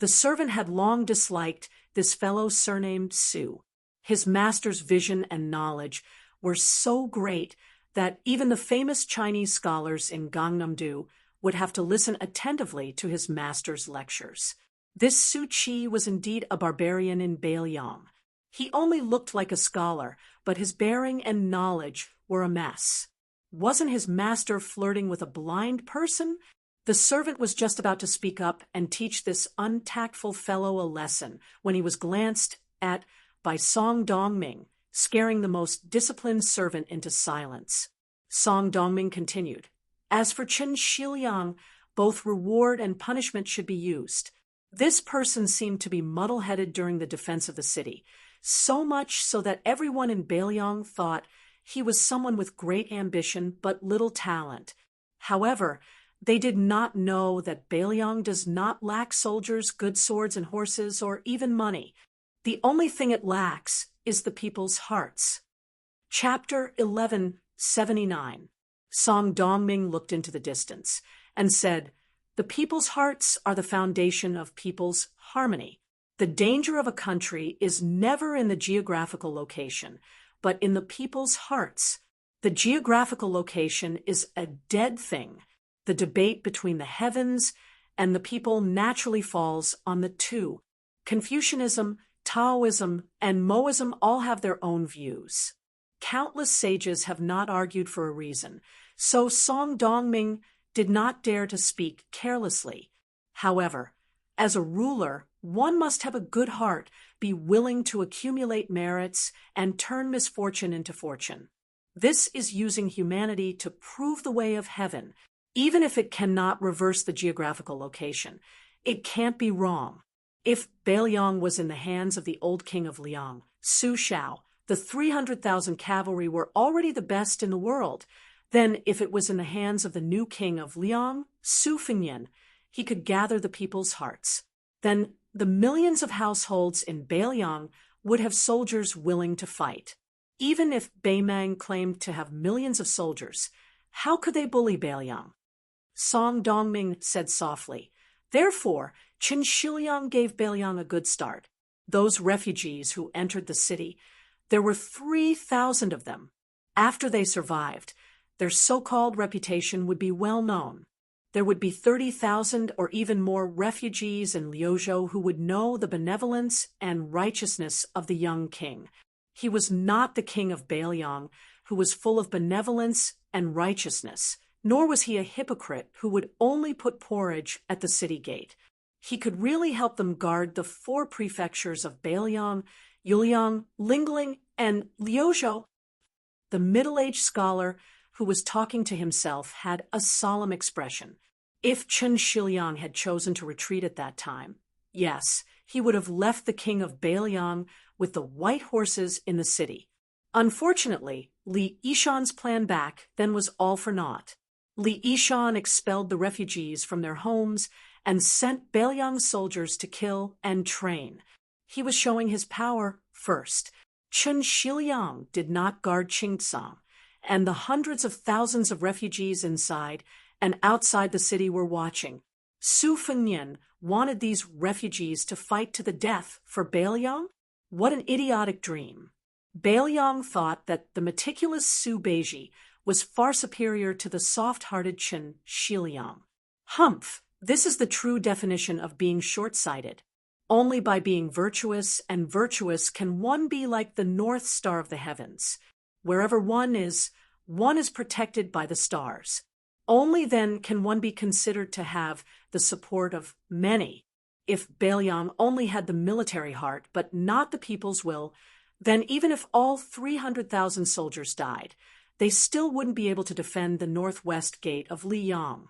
The servant had long disliked this fellow surnamed Su. His master's vision and knowledge were so great that even the famous Chinese scholars in Gangnam-do would have to listen attentively to his master's lectures. This Su Qi was indeed a barbarian in Beiliang. He only looked like a scholar, but his bearing and knowledge were a mess. Wasn't his master flirting with a blind person? The servant was just about to speak up and teach this untactful fellow a lesson when he was glanced at by Song Dongming, scaring the most disciplined servant into silence. Song Dongming continued, "As for Chen Shiliang, both reward and punishment should be used. This person seemed to be muddle-headed during the defense of the city, so much so that everyone in Beiliang thought he was someone with great ambition but little talent. However, they did not know that Beiliang does not lack soldiers, good swords and horses, or even money. The only thing it lacks is the people's hearts." Chapter 1179. Song Dongming looked into the distance and said, "The people's hearts are the foundation of people's harmony. The danger of a country is never in the geographical location, but in the people's hearts. The geographical location is a dead thing. The debate between the heavens and the people naturally falls on the 2. Confucianism, Taoism, and Moism all have their own views. Countless sages have not argued for a reason, so Song Dongming did not dare to speak carelessly. However, as a ruler, one must have a good heart, be willing to accumulate merits, and turn misfortune into fortune. This is using humanity to prove the way of heaven. Even if it cannot reverse the geographical location, it can't be wrong. If Beiliang was in the hands of the old king of Liang, Su Shao, the 300,000 cavalry were already the best in the world. Then, if it was in the hands of the new king of Liang, Su Fengnian, he could gather the people's hearts. Then the millions of households in Beiliang would have soldiers willing to fight. Even if Beimang claimed to have millions of soldiers, how could they bully Beiliang? Song Dongming said softly. Therefore, Qin Shiliang gave Beiliang a good start. Those refugees who entered the city, there were 3,000 of them. After they survived, their so-called reputation would be well known. There would be 30,000 or even more refugees in Liuzhou who would know the benevolence and righteousness of the young king. He was not the king of Beiliang, who was full of benevolence and righteousness, nor was he a hypocrite who would only put porridge at the city gate. He could really help them guard the 4 prefectures of Beiliang, Yuliang, Lingling, and Liuzhou. The middle-aged scholar who was talking to himself had a solemn expression. If Qin Shiliang had chosen to retreat at that time, yes, he would have left the king of Beiliang with the white horses in the city. Unfortunately, Li Yishan's plan back then was all for naught. Li Yishan expelled the refugees from their homes and sent Beiliang's soldiers to kill and train. He was showing his power first. Qin Shiliang did not guard Qingtsang, and the hundreds of thousands of refugees inside and outside the city were watching. Su Fengnian wanted these refugees to fight to the death for Beiliang? What an idiotic dream. Beiliang thought that the meticulous Su Beiji was far superior to the soft-hearted Qin Shiliang. Humph! This is the true definition of being short-sighted. Only by being virtuous and virtuous can one be like the North Star of the heavens. Wherever one is protected by the stars. Only then can one be considered to have the support of many. If Beiliang only had the military heart but not the people's will, then even if all 300,000 soldiers died, they still wouldn't be able to defend the northwest gate of Liyang.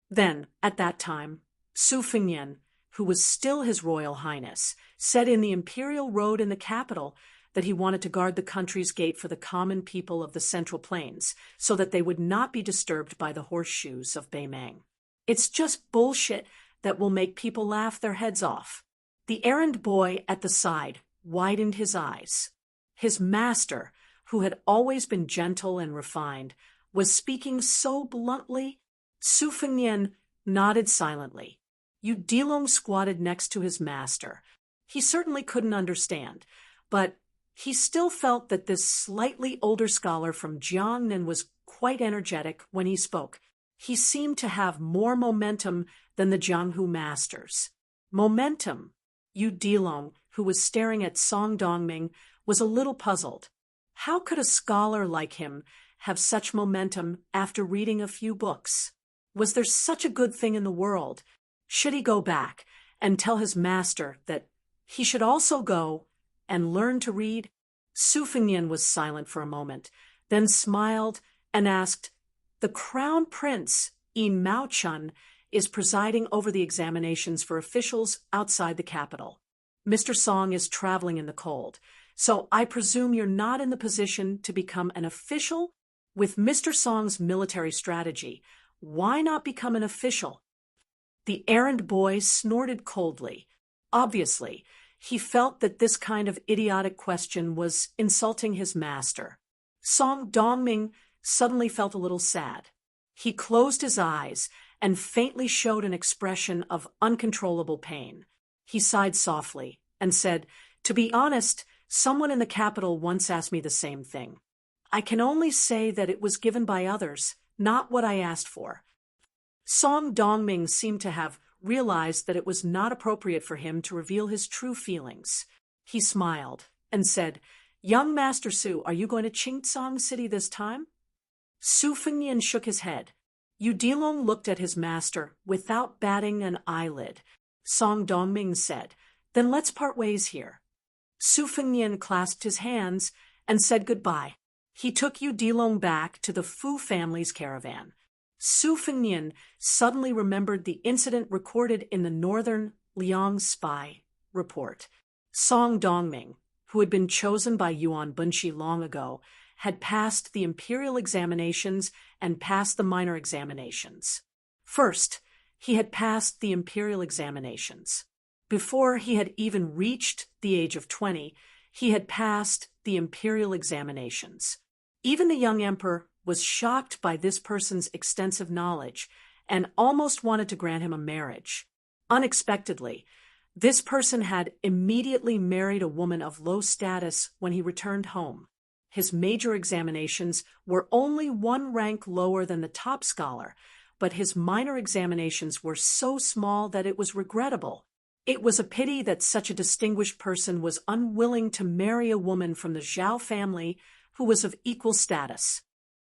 Then, at that time, Su Fengnian, who was still His Royal Highness, said in the imperial road in the capital that he wanted to guard the country's gate for the common people of the Central Plains so that they would not be disturbed by the horseshoes of Beimang. It's just bullshit that will make people laugh their heads off. The errand boy at the side widened his eyes. His master, who had always been gentle and refined, was speaking so bluntly. Su Fengnian nodded silently. Yu Dilong squatted next to his master. He certainly couldn't understand, but he still felt that this slightly older scholar from Jiangnan was quite energetic when he spoke. He seemed to have more momentum than the Jianghu masters. Momentum. Yu Dilong, who was staring at Song Dongming, was a little puzzled. How could a scholar like him have such momentum after reading a few books? Was there such a good thing in the world? Should he go back and tell his master that he should also go and learn to read? Su Fengnian was silent for a moment, then smiled and asked, "The Crown Prince, Yi Maochun, is presiding over the examinations for officials outside the capital. Mr. Song is traveling in the cold, so I presume you're not in the position to become an official? With Mr. Song's military strategy, why not become an official?" The errand boy snorted coldly. Obviously, he felt that this kind of idiotic question was insulting his master. Song Dongming suddenly felt a little sad. He closed his eyes and faintly showed an expression of uncontrollable pain. He sighed softly and said, "To be honest, someone in the capital once asked me the same thing. I can only say that it was given by others, not what I asked for." Song Dongming seemed to have realized that it was not appropriate for him to reveal his true feelings. He smiled and said, "Young Master Su, are you going to Qingtsang City this time?" Su Fengnian shook his head. Yu Dilong looked at his master without batting an eyelid. Song Dongming said, "Then let's part ways here." Su Fengnian clasped his hands and said goodbye. He took Yu Dilong back to the Fu family's caravan. Su Fengnian suddenly remembered the incident recorded in the Northern Liang spy report. Song Dongming, who had been chosen by Yuan Bunshi long ago, had passed the imperial examinations and passed the minor examinations. First, he had passed the imperial examinations. Before he had even reached the age of 20, He had passed the imperial examinations. Even the young emperor was shocked by this person's extensive knowledge and almost wanted to grant him a marriage. Unexpectedly, this person had immediately married a woman of low status when he returned home. His major examinations were only one rank lower than the top scholar, but his minor examinations were so small that it was regrettable. It was a pity that such a distinguished person was unwilling to marry a woman from the Zhao family who was of equal status.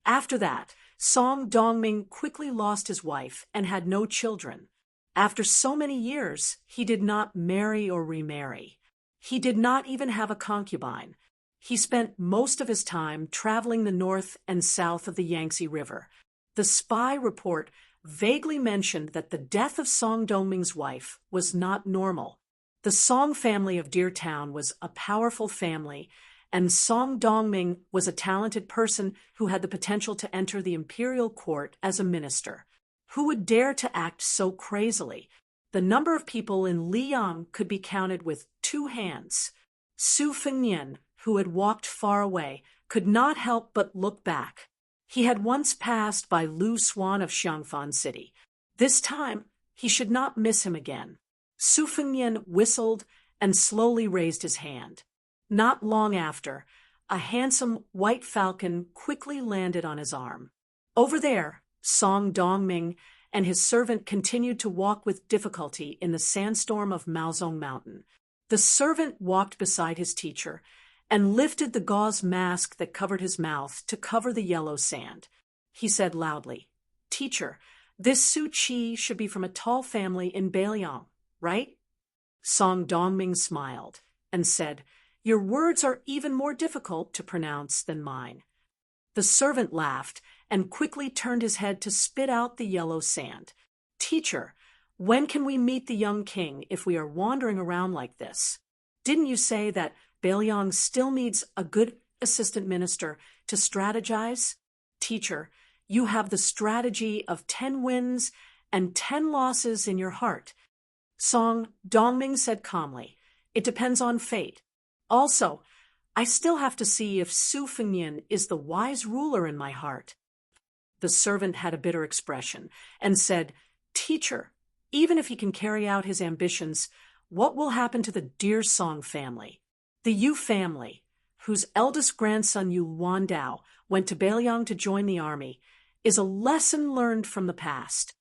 After that, Song Dongming quickly lost his wife and had no children. After so many years, he did not marry or remarry. He did not even have a concubine. He spent most of his time traveling the north and south of the Yangtze River. The spy report vaguely mentioned that the death of Song Dongming's wife was not normal. The Song family of Deer Town was a powerful family, and Song Dongming was a talented person who had the potential to enter the imperial court as a minister. Who would dare to act so crazily? The number of people in Liyang could be counted with 2 hands. Su Fengnian, who had walked far away, could not help but look back. He had once passed by Lu Xuan of Xiangfan City. This time, he should not miss him again. Su Fengnian whistled and slowly raised his hand. Not long after, a handsome white falcon quickly landed on his arm. Over there, Song Dongming and his servant continued to walk with difficulty in the sandstorm of Maozong Mountain. The servant walked beside his teacher and lifted the gauze mask that covered his mouth to cover the yellow sand. He said loudly, "Teacher, this Su Qi should be from a tall family in Beiliang, right?" Song Dongming smiled and said, "Your words are even more difficult to pronounce than mine." The servant laughed and quickly turned his head to spit out the yellow sand. "Teacher, when can we meet the young king if we are wandering around like this? Didn't you say that Beiliang still needs a good assistant minister to strategize? Teacher, you have the strategy of 10 wins and 10 losses in your heart." Song Dongming said calmly, "It depends on fate. Also, I still have to see if Su Fengnian is the wise ruler in my heart." The servant had a bitter expression and said, "Teacher, even if he can carry out his ambitions, what will happen to the Deer Song family? The Yu family, whose eldest grandson Yu Wandao went to Beiliang to join the army, is a lesson learned from the past."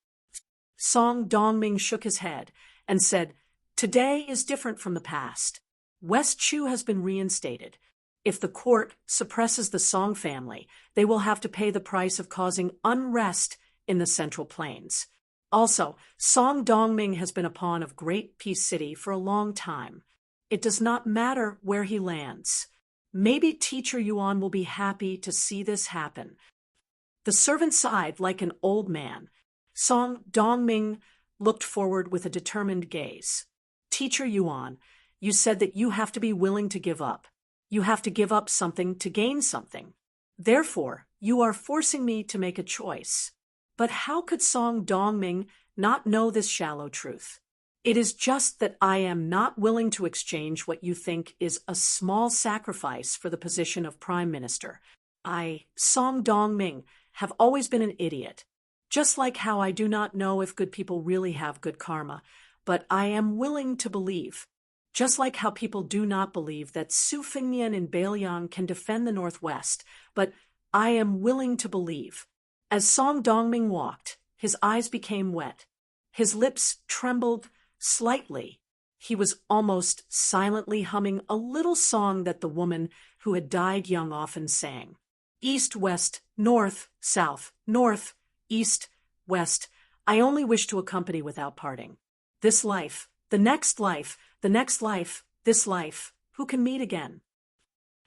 Song Dongming shook his head and said, "Today is different from the past. West Chu has been reinstated. If the court suppresses the Song family, they will have to pay the price of causing unrest in the Central Plains. Also, Song Dongming has been a pawn of Great Peace City for a long time. It does not matter where he lands. Maybe Teacher Yuan will be happy to see this happen." The servant sighed like an old man. Song Dongming looked forward with a determined gaze. "Teacher Yuan, you said that you have to be willing to give up. You have to give up something to gain something. Therefore, you are forcing me to make a choice. But how could Song Dongming not know this shallow truth? It is just that I am not willing to exchange what you think is a small sacrifice for the position of Prime Minister. I, Song Dongming, have always been an idiot. Just like how I do not know if good people really have good karma, but I am willing to believe. Just like how people do not believe that Su Fengnian in Beiliang can defend the Northwest, but I am willing to believe." As Song Dongming walked, his eyes became wet. His lips trembled slightly. He was almost silently humming a little song that the woman who had died young often sang. "East, west, north, south, north, east, west. I only wish to accompany without parting. This life, the next life, the next life, this life, who can meet again?"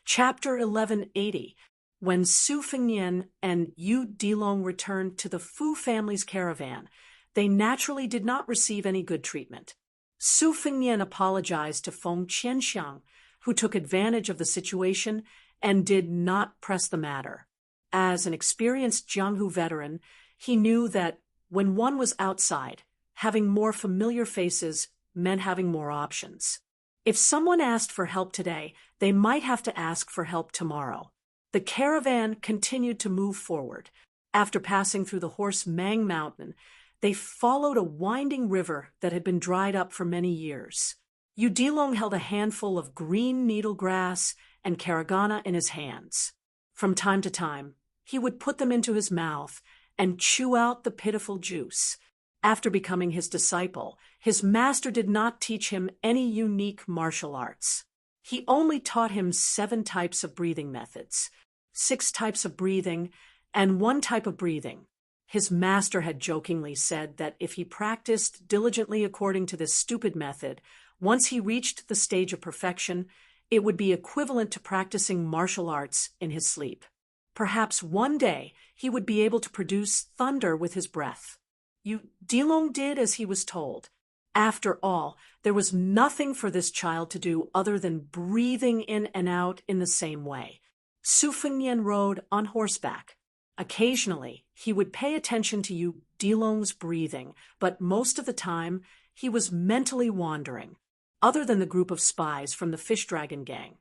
Chapter 1180. When Su Fengnian and Yu Dilong returned to the Fu family's caravan, they naturally did not receive any good treatment. Su Fengnian apologized to Feng Qianxiang, who took advantage of the situation and did not press the matter. As an experienced Jianghu veteran, he knew that when one was outside, having more familiar faces meant having more options. If someone asked for help today, they might have to ask for help tomorrow. The caravan continued to move forward. After passing through the Horse Mang Mountain, they followed a winding river that had been dried up for many years. Udilong held a handful of green needle grass and caragana in his hands. From time to time, he would put them into his mouth and chew out the pitiful juice. After becoming his disciple, his master did not teach him any unique martial arts. He only taught him 7 types of breathing methods, 6 types of breathing, and 1 type of breathing. His master had jokingly said that if he practiced diligently according to this stupid method, once he reached the stage of perfection, it would be equivalent to practicing martial arts in his sleep. Perhaps one day he would be able to produce thunder with his breath. Udilong did as he was told. After all, there was nothing for this child to do other than breathing in and out in the same way. Su Fengnian rode on horseback. Occasionally, he would pay attention to Udilong's breathing, but most of the time, he was mentally wandering. Other than the group of spies from the Fish Dragon gang,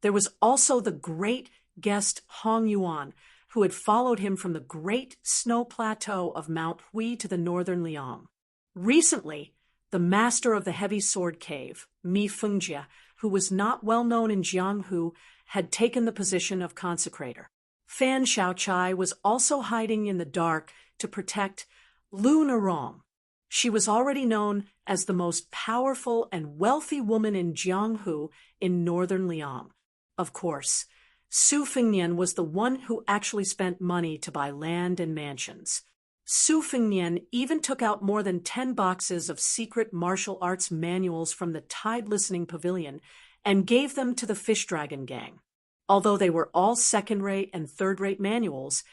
there was also the great guest Hong Yuan, who had followed him from the great snow plateau of Mount Hui to the northern Liang. Recently, the master of the heavy sword cave, Mi Fengjie, who was not well known in Jianghu, had taken the position of consecrator. Fan Xiaochai was also hiding in the dark to protect Lu Nerong. She was already known as the most powerful and wealthy woman in Jianghu in northern Liang. Of course, Su Fengnian was the one who actually spent money to buy land and mansions. Su Fengnian even took out more than 10 boxes of secret martial arts manuals from the Tide Listening Pavilion and gave them to the Fish Dragon gang. Although they were all second-rate and third-rate manuals,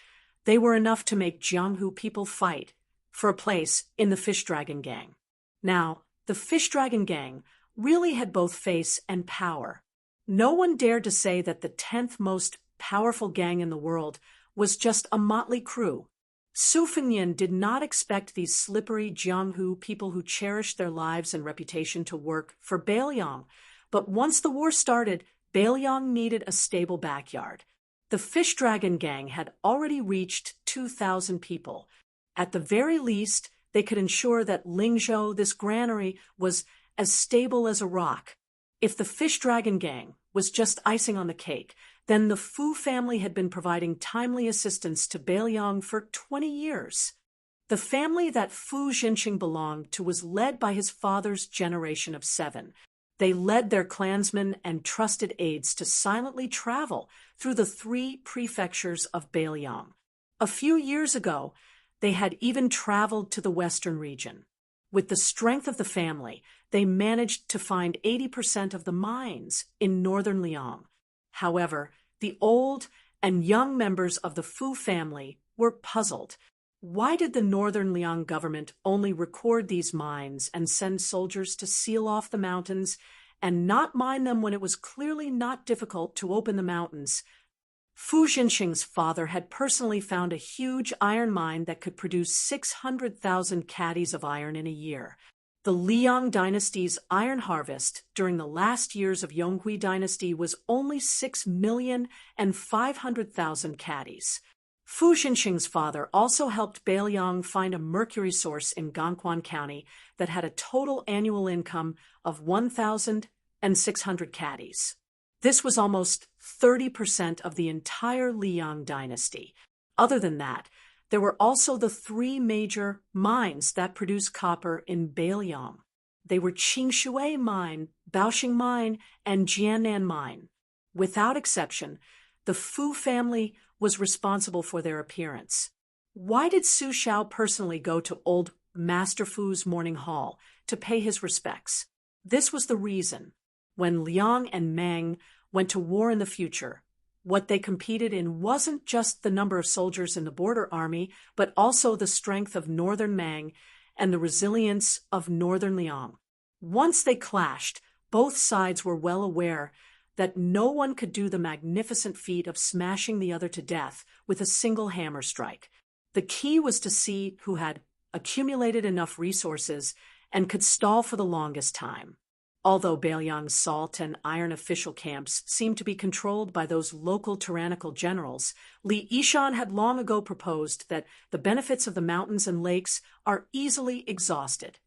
they were enough to make Jianghu people fight for a place in the Fish Dragon gang. Now, the Fish Dragon gang really had both face and power. No one dared to say that the 10th most powerful gang in the world was just a motley crew. Su Fengnian did not expect these slippery Jianghu people who cherished their lives and reputation to work for Beiliang, but once the war started, Beiliang needed a stable backyard. The Fish Dragon gang had already reached 2,000 people. At the very least, they could ensure that Lingzhou, this granary, was as stable as a rock. If the Fish Dragon gang was just icing on the cake, then the Fu family had been providing timely assistance to Beiliang for 20 years. The family that Fu Jinqing belonged to was led by his father's generation of 7. They led their clansmen and trusted aides to silently travel through the 3 prefectures of Beiliang. A few years ago, they had even traveled to the western region. With the strength of the family, they managed to find 80% of the mines in northern Liang. However, the old and young members of the Fu family were puzzled. Why did the northern Liang government only record these mines and send soldiers to seal off the mountains and not mine them when it was clearly not difficult to open the mountains? Fu Jinqing's father had personally found a huge iron mine that could produce 600,000 caddies of iron in a year. The Liang dynasty's iron harvest during the last years of Yonghui dynasty was only 6,500,000 caddies. Fu Jinqing's father also helped Beiliang find a mercury source in Gangquan County that had a total annual income of 1,600 caddies. This was almost 30% of the entire Liang dynasty. Other than that, there were also the 3 major mines that produce copper in Beiliang. They were Qingshui Mine, Baoxing Mine, and Jiannan Mine. Without exception, the Fu family was responsible for their appearance. Why did Su Xiao personally go to old Master Fu's morning hall to pay his respects? This was the reason. When Liang and Mang went to war in the future, what they competed in wasn't just the number of soldiers in the border army, but also the strength of northern Mang and the resilience of northern Liang. Once they clashed, both sides were well aware that no one could do the magnificent feat of smashing the other to death with a single hammer strike. The key was to see who had accumulated enough resources and could stall for the longest time. Although Bailiang's salt and iron official camps seemed to be controlled by those local tyrannical generals, Li Yishan had long ago proposed that the benefits of the mountains and lakes are easily exhausted.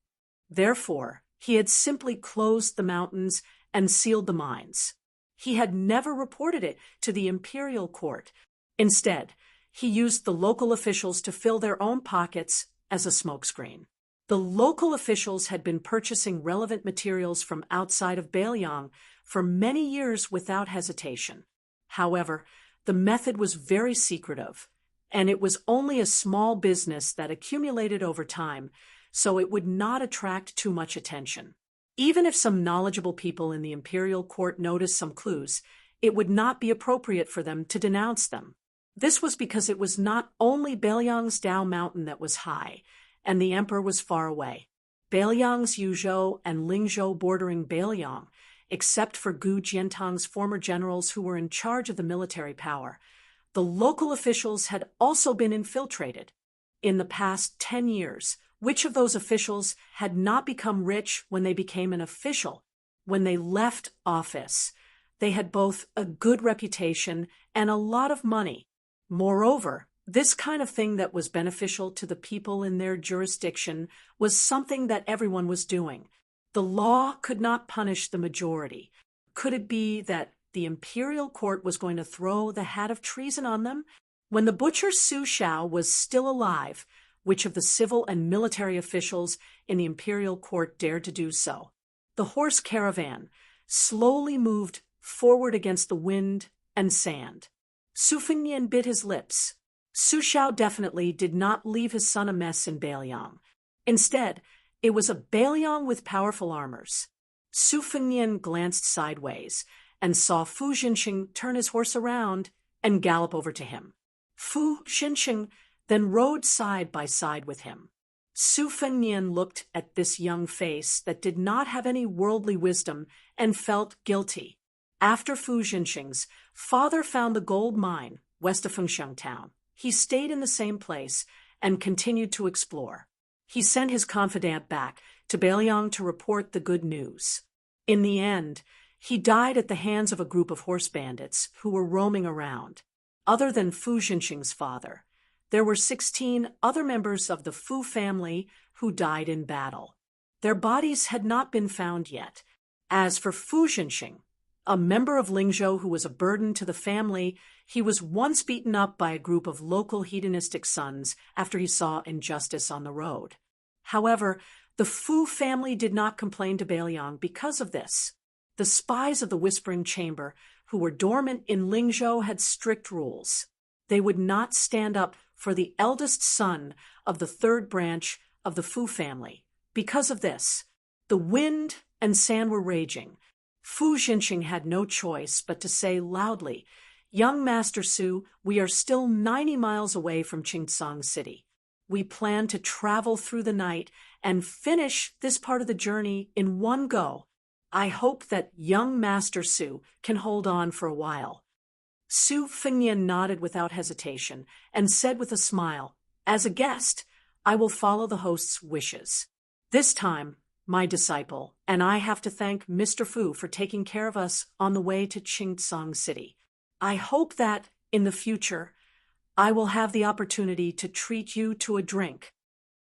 Therefore, he had simply closed the mountains and sealed the mines. He had never reported it to the imperial court. Instead, he used the local officials to fill their own pockets as a smokescreen. The local officials had been purchasing relevant materials from outside of Bailiang for many years without hesitation. However, the method was very secretive, and it was only a small business that accumulated over time, so it would not attract too much attention. Even if some knowledgeable people in the imperial court noticed some clues, it would not be appropriate for them to denounce them. This was because it was not only Bailiang's Dao Mountain that was high, and the emperor was far away. Bailiang's Yuzhou and Lingzhou bordering Bailiang, except for Gu Jiantang's former generals who were in charge of the military power, the local officials had also been infiltrated. In the past 10 years, which of those officials had not become rich when they became an official? When they left office, they had both a good reputation and a lot of money. Moreover, this kind of thing that was beneficial to the people in their jurisdiction was something that everyone was doing. The law could not punish the majority. Could it be that the imperial court was going to throw the hat of treason on them? When the butcher Su Xiao was still alive, which of the civil and military officials in the imperial court dared to do so? The horse caravan slowly moved forward against the wind and sand. Su Fengnian bit his lips. Su Xiao definitely did not leave his son a mess in Bailiang. Instead, it was a Bailiang with powerful armors. Su Fengnian glanced sideways and saw Fu Jinxing turn his horse around and gallop over to him. Fu Jinxing then rode side by side with him. Su Fengnian looked at this young face that did not have any worldly wisdom and felt guilty. After Fu Jinxing's father found the gold mine west of Fengxiang town, he stayed in the same place and continued to explore. He sent his confidant back to Bailiang to report the good news. In the end, he died at the hands of a group of horse bandits who were roaming around. Other than Fu Jinxing's father, there were 16 other members of the Fu family who died in battle. Their bodies had not been found yet. As for Fu Jinxing, a member of Lingzhou who was a burden to the family, he was once beaten up by a group of local hedonistic sons after he saw injustice on the road. However, the Fu family did not complain to Bailiang because of this. The spies of the Whispering Chamber, who were dormant in Lingzhou, had strict rules. They would not stand up for the eldest son of the third branch of the Fu family. Because of this, the wind and sand were raging. Fu Jinxing had no choice but to say loudly, "Young Master Su, we are still 90 miles away from Qingsong City. We plan to travel through the night and finish this part of the journey in one go. I hope that young Master Su can hold on for a while." Su Fengnian nodded without hesitation and said with a smile, "As a guest, I will follow the host's wishes. This time, my disciple and I have to thank Mr. Fu for taking care of us on the way to Qingsong City. I hope that, in the future, I will have the opportunity to treat you to a drink."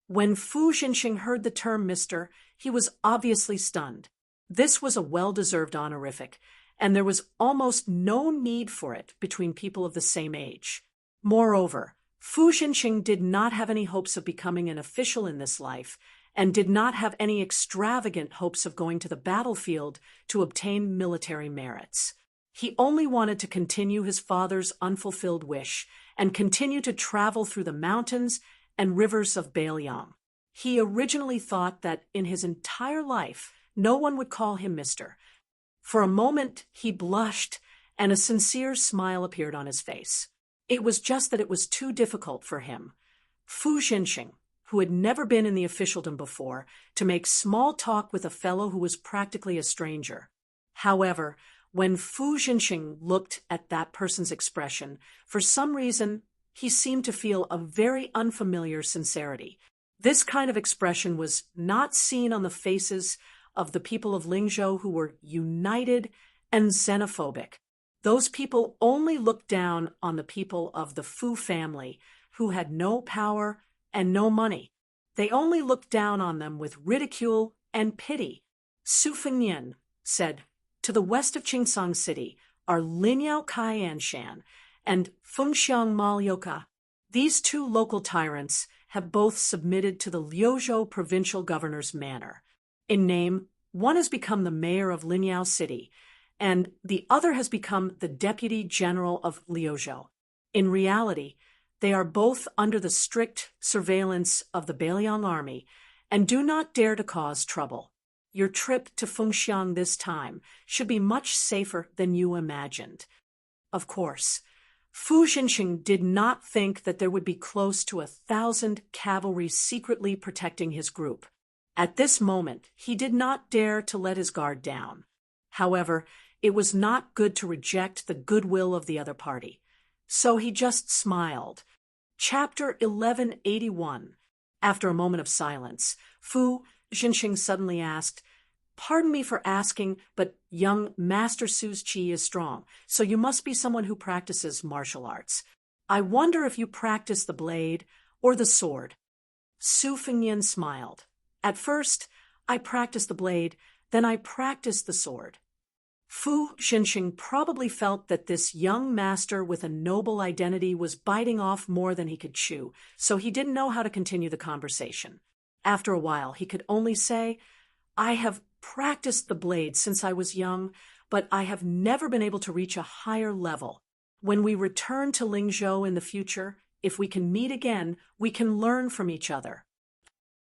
When Fu Jinxing heard the term Mr., he was obviously stunned. This was a well-deserved honorific, and there was almost no need for it between people of the same age. Moreover, Fu Jinxing did not have any hopes of becoming an official in this life, and did not have any extravagant hopes of going to the battlefield to obtain military merits. He only wanted to continue his father's unfulfilled wish and continue to travel through the mountains and rivers of Bailiang. He originally thought that in his entire life no one would call him Mr. For a moment he blushed, and a sincere smile appeared on his face. It was just that it was too difficult for him, Fu Jinxing, who had never been in the officialdom before, to make small talk with a fellow who was practically a stranger. However, when Fu Jinxing looked at that person's expression, for some reason, he seemed to feel a very unfamiliar sincerity. This kind of expression was not seen on the faces of the people of Lingzhou who were united and xenophobic. Those people only looked down on the people of the Fu family who had no power and no money. They only looked down on them with ridicule and pity. Su Fengnian said, "To the west of Qingsang City are Linyao Kaianshan and Fengxiang Malyoka. These two local tyrants have both submitted to the Liuzhou provincial governor's manor. In name, one has become the mayor of Linyao City, and the other has become the deputy general of Liuzhou. In reality, they are both under the strict surveillance of the Beiliang army and do not dare to cause trouble. Your trip to Fengxiang this time should be much safer than you imagined." Of course, Fu Jinqing did not think that there would be close to 1,000 cavalry secretly protecting his group. At this moment, he did not dare to let his guard down. However, it was not good to reject the goodwill of the other party. So he just smiled. Chapter 1181. After a moment of silence, Fu Jinqing suddenly asked, "Pardon me for asking, but young Master Su's qi is strong, so you must be someone who practices martial arts. I wonder if you practice the blade or the sword." Su Fengnian smiled. "At first, I practiced the blade, then I practiced the sword." Fu Jinqing probably felt that this young master with a noble identity was biting off more than he could chew, so he didn't know how to continue the conversation. After a while, he could only say, "I have practiced the blade since I was young, but I have never been able to reach a higher level. When we return to Lingzhou in the future, if we can meet again, we can learn from each other."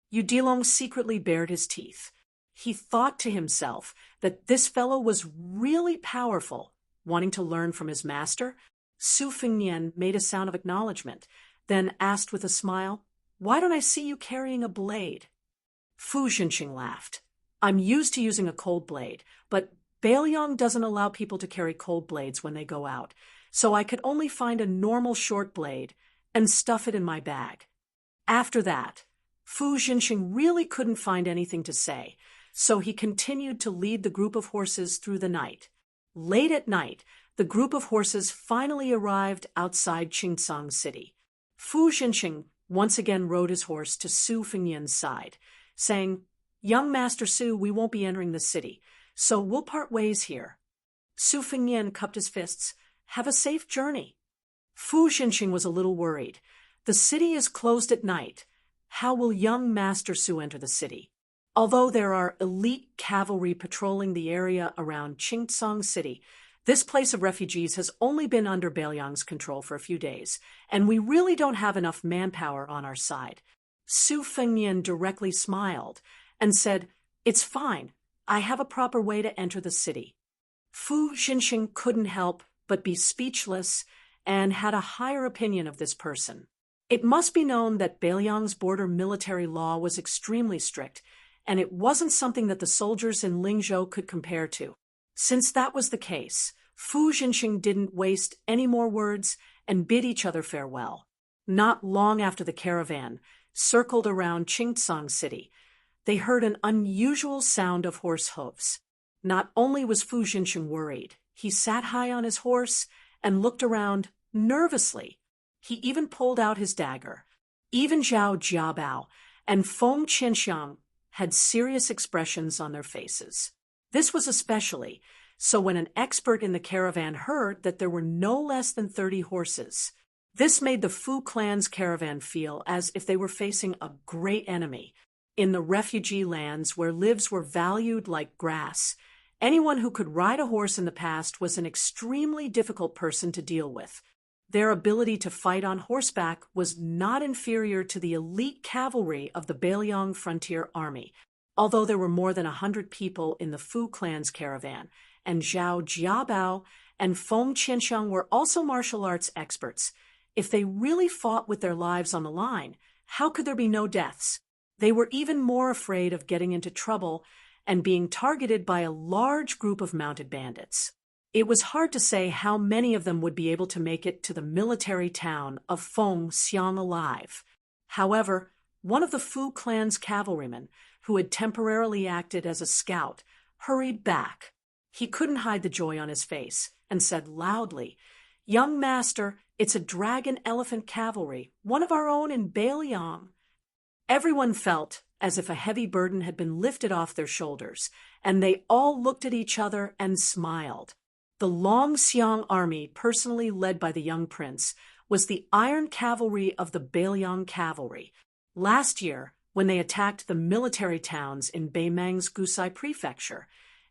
Yu Dilong secretly bared his teeth. He thought to himself that this fellow was really powerful. Wanting to learn from his master, Su Fengnian made a sound of acknowledgement, then asked with a smile, "Why don't I see you carrying a blade?" Fu Jinqing laughed. "I'm used to using a cold blade, but Beiliang doesn't allow people to carry cold blades when they go out, so I could only find a normal short blade and stuff it in my bag." After that, Fu Jinqing really couldn't find anything to say, so he continued to lead the group of horses through the night. Late at night, the group of horses finally arrived outside Qingsang City. Fu Jinqing once again rode his horse to Su Fengnian's side, saying, "Young Master Su, we won't be entering the city, so we'll part ways here." Su Fengnian cupped his fists. "Have a safe journey." Fu Jinqing was a little worried. The city is closed at night. How will young Master Su enter the city? Although there are elite cavalry patrolling the area around Qingsang City, this place of refugees has only been under Beiliang's control for a few days, and we really don't have enough manpower on our side. Su Fengnian directly smiled and said, "It's fine. I have a proper way to enter the city." Fu Jinqing couldn't help but be speechless and had a higher opinion of this person. It must be known that Beiliang's border military law was extremely strict, and it wasn't something that the soldiers in Lingzhou could compare to. Since that was the case, Fu Jinqing didn't waste any more words and bid each other farewell. Not long after the caravan circled around Qingsang City, they heard an unusual sound of horse hooves. Not only was Fu Jinqing worried, he sat high on his horse and looked around nervously. He even pulled out his dagger. Even Zhao Jiabao and Feng Qianxiang had serious expressions on their faces. This was especially so when an expert in the caravan heard that there were no less than 30 horses. This made the Fu clan's caravan feel as if they were facing a great enemy. In the refugee lands where lives were valued like grass, anyone who could ride a horse in the past was an extremely difficult person to deal with. Their ability to fight on horseback was not inferior to the elite cavalry of the Beiliang frontier army, although there were more than 100 people in the Fu clan's caravan, and Zhao Jiabao and Feng Qianxiang were also martial arts experts. If they really fought with their lives on the line, how could there be no deaths? They were even more afraid of getting into trouble and being targeted by a large group of mounted bandits. It was hard to say how many of them would be able to make it to the military town of Feng Xiang alive. However, one of the Fu clan's cavalrymen, who had temporarily acted as a scout, hurried back. He couldn't hide the joy on his face and said loudly, "Young master, it's a dragon elephant cavalry, one of our own in Baelyang." Everyone felt as if a heavy burden had been lifted off their shoulders, and they all looked at each other and smiled. The Longxiang army, personally led by the young prince, was the iron cavalry of the Baelyang cavalry. Last year, when they attacked the military towns in Baimang's Gusai prefecture,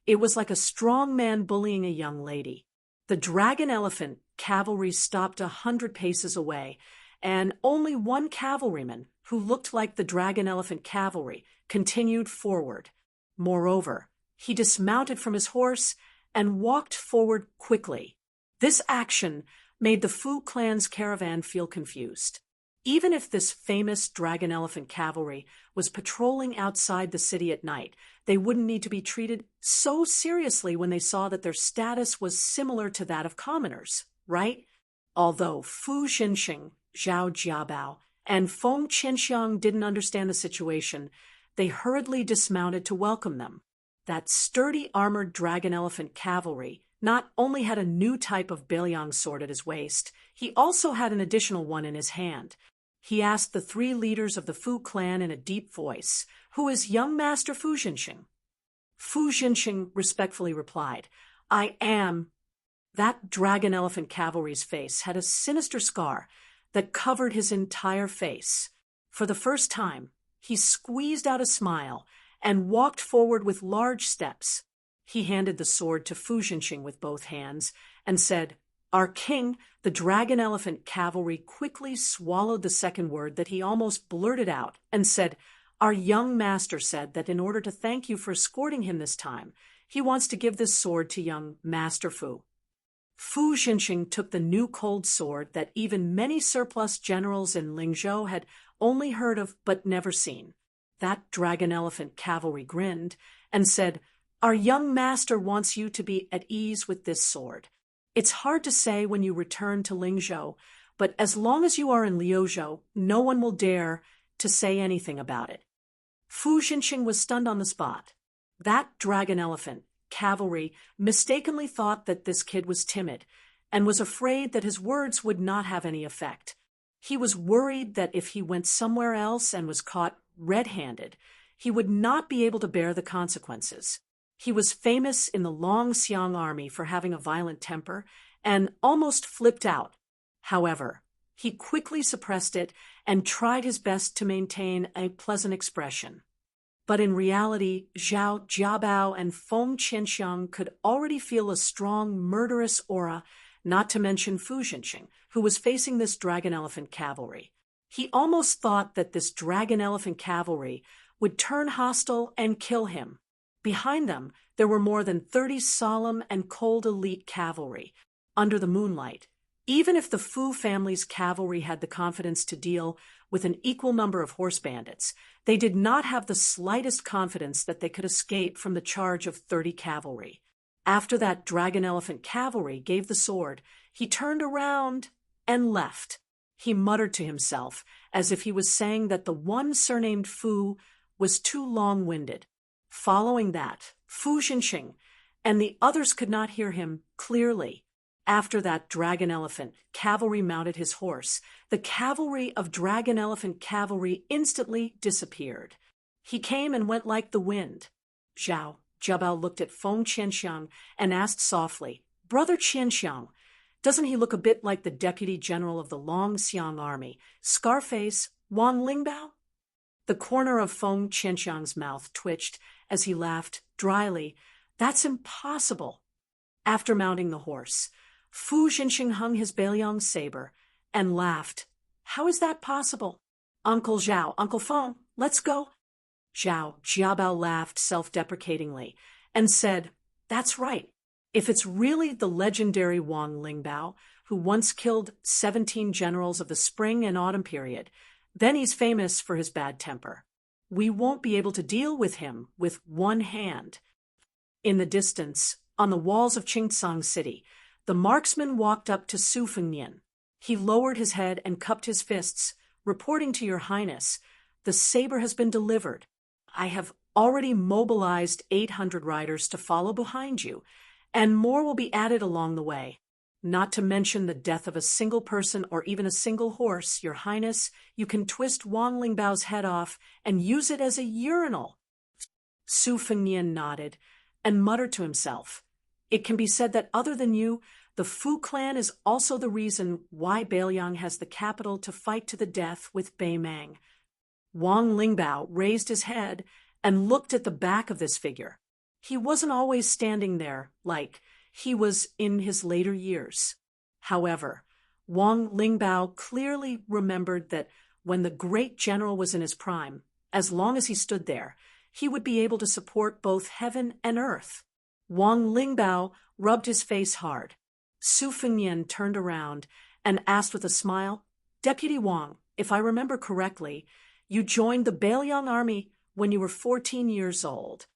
it was like a strong man bullying a young lady. The dragon elephant cavalry stopped 100 paces away, and only one cavalryman, who looked like the dragon elephant cavalry, continued forward. Moreover, he dismounted from his horse and walked forward quickly. This action made the Fu clan's caravan feel confused. Even if this famous dragon elephant cavalry was patrolling outside the city at night, they wouldn't need to be treated so seriously when they saw that their status was similar to that of commoners, right? Although Fu Xinxing, Zhao Jiabao, and Feng Qianxiang didn't understand the situation, they hurriedly dismounted to welcome them. That sturdy armored dragon elephant cavalry not only had a new type of Baelyang sword at his waist, he also had an additional one in his hand. He asked the 3 leaders of the Fu clan in a deep voice, "Who is young master Fu Xinxing?" Fu Xinxing respectfully replied, "I am." That dragon elephant cavalry's face had a sinister scar that covered his entire face. For the first time, he squeezed out a smile and walked forward with large steps. He handed the sword to Fu Xinxing with both hands and said, "Our king." The dragon elephant cavalry quickly swallowed the second word that he almost blurted out and said, "Our young master said that in order to thank you for escorting him this time, he wants to give this sword to young Master Fu." Fu Xinxing took the new cold sword that even many surplus generals in Lingzhou had only heard of but never seen. That dragon elephant cavalry grinned and said, "Our young master wants you to be at ease with this sword. It's hard to say when you return to Lingzhou, but as long as you are in Liuzhou, no one will dare to say anything about it." Fu Xinxing was stunned on the spot. That dragon elephant cavalry mistakenly thought that this kid was timid and was afraid that his words would not have any effect. He was worried that if he went somewhere else and was caught red-handed, he would not be able to bear the consequences. He was famous in the Longxiang army for having a violent temper and almost flipped out. However, he quickly suppressed it and tried his best to maintain a pleasant expression. But in reality, Zhao Jiabao and Feng Qianxiang could already feel a strong, murderous aura, not to mention Fu Xinxing, who was facing this dragon elephant cavalry. He almost thought that this dragon elephant cavalry would turn hostile and kill him. Behind them, there were more than 30 solemn and cold elite cavalry. Under the moonlight, even if the Fu family's cavalry had the confidence to deal with an equal number of horse bandits, they did not have the slightest confidence that they could escape from the charge of 30 cavalry. After that dragon elephant cavalry gave the sword, he turned around and left. He muttered to himself, as if he was saying that the one surnamed Fu was too long-winded. Following that, Fu Xinxing and the others could not hear him clearly. After that dragon elephant cavalry mounted his horse, the cavalry of dragon elephant cavalry instantly disappeared. He came and went like the wind. Zhao Jiabao looked at Feng Qianxiang and asked softly, "Brother Qianxiang, doesn't he look a bit like the deputy general of the Longxiang army, Scarface Wang Lingbao?" The corner of Feng Qianxiang's mouth twitched as he laughed dryly. "That's impossible." After mounting the horse, Fu Xinxing hung his Baelyang saber and laughed. "How is that possible?" "Uncle Zhao, Uncle Feng, let's go." Zhao Jiabao laughed self-deprecatingly and said, "That's right. If it's really the legendary Wang Lingbao, who once killed 17 generals of the spring and autumn period, then he's famous for his bad temper. We won't be able to deal with him with one hand." In the distance, on the walls of Qingcang City, the marksman walked up to Su Fengnian. He lowered his head and cupped his fists, reporting to Your Highness, "The saber has been delivered. I have already mobilized 800 riders to follow behind you, and more will be added along the way. Not to mention the death of a single person or even a single horse, Your Highness, you can twist Wang Lingbao's head off and use it as a urinal. Su Fengnian nodded and muttered to himself. It can be said that other than you, the Fu clan is also the reason why Beiliang has the capital to fight to the death with Bei Mang. Wang Lingbao raised his head and looked at the back of this figure. He wasn't always standing there like he was in his later years. However, Wang Lingbao clearly remembered that when the great general was in his prime, as long as he stood there, he would be able to support both heaven and earth. Wang Lingbao rubbed his face hard. Su Fengnian turned around and asked with a smile, Deputy Wang, if I remember correctly, you joined the Beiliang army when you were 14 years old.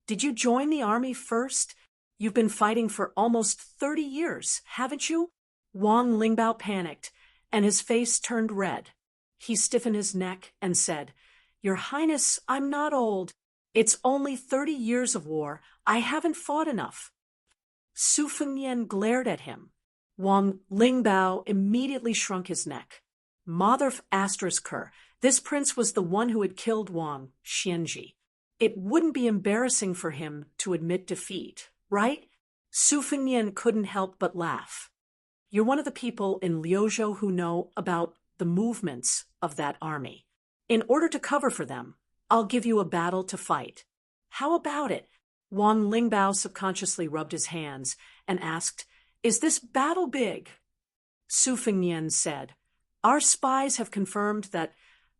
Did you join the army first? You've been fighting for almost 30 years, haven't you? Wang Lingbao panicked, and his face turned red. He stiffened his neck and said, Your Highness, I'm not old. It's only 30 years of war. I haven't fought enough. Su Fengnian glared at him. Wang Lingbao immediately shrunk his neck. Mother ***, this prince was the one who had killed Wang Xianji. It wouldn't be embarrassing for him to admit defeat, right? Su Fengnian couldn't help but laugh. You're one of the people in Liuzhou who know about the movements of that army. In order to cover for them, I'll give you a battle to fight. How about it? Wang Lingbao subconsciously rubbed his hands and asked, Is this battle big? Su Fengnian said, Our spies have confirmed that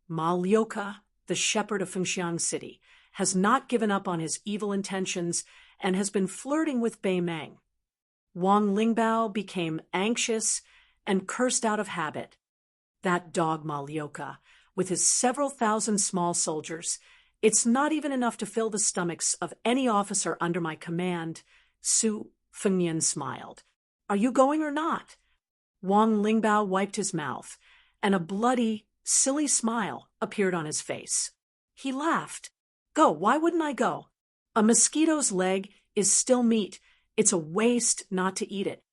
Ma Liuka, the shepherd of Fengxiang City, has not given up on his evil intentions and has been flirting with Bei Mang. Wang Lingbao became anxious and cursed out of habit. That dog Ma Liuka, with his several thousand small soldiers, it's not even enough to fill the stomachs of any officer under my command. Su Fengnian smiled. Are you going or not? Wang Lingbao wiped his mouth, and a bloody, silly smile appeared on his face. He laughed. Go, why wouldn't I go? A mosquito's leg is still meat. It's a waste not to eat it.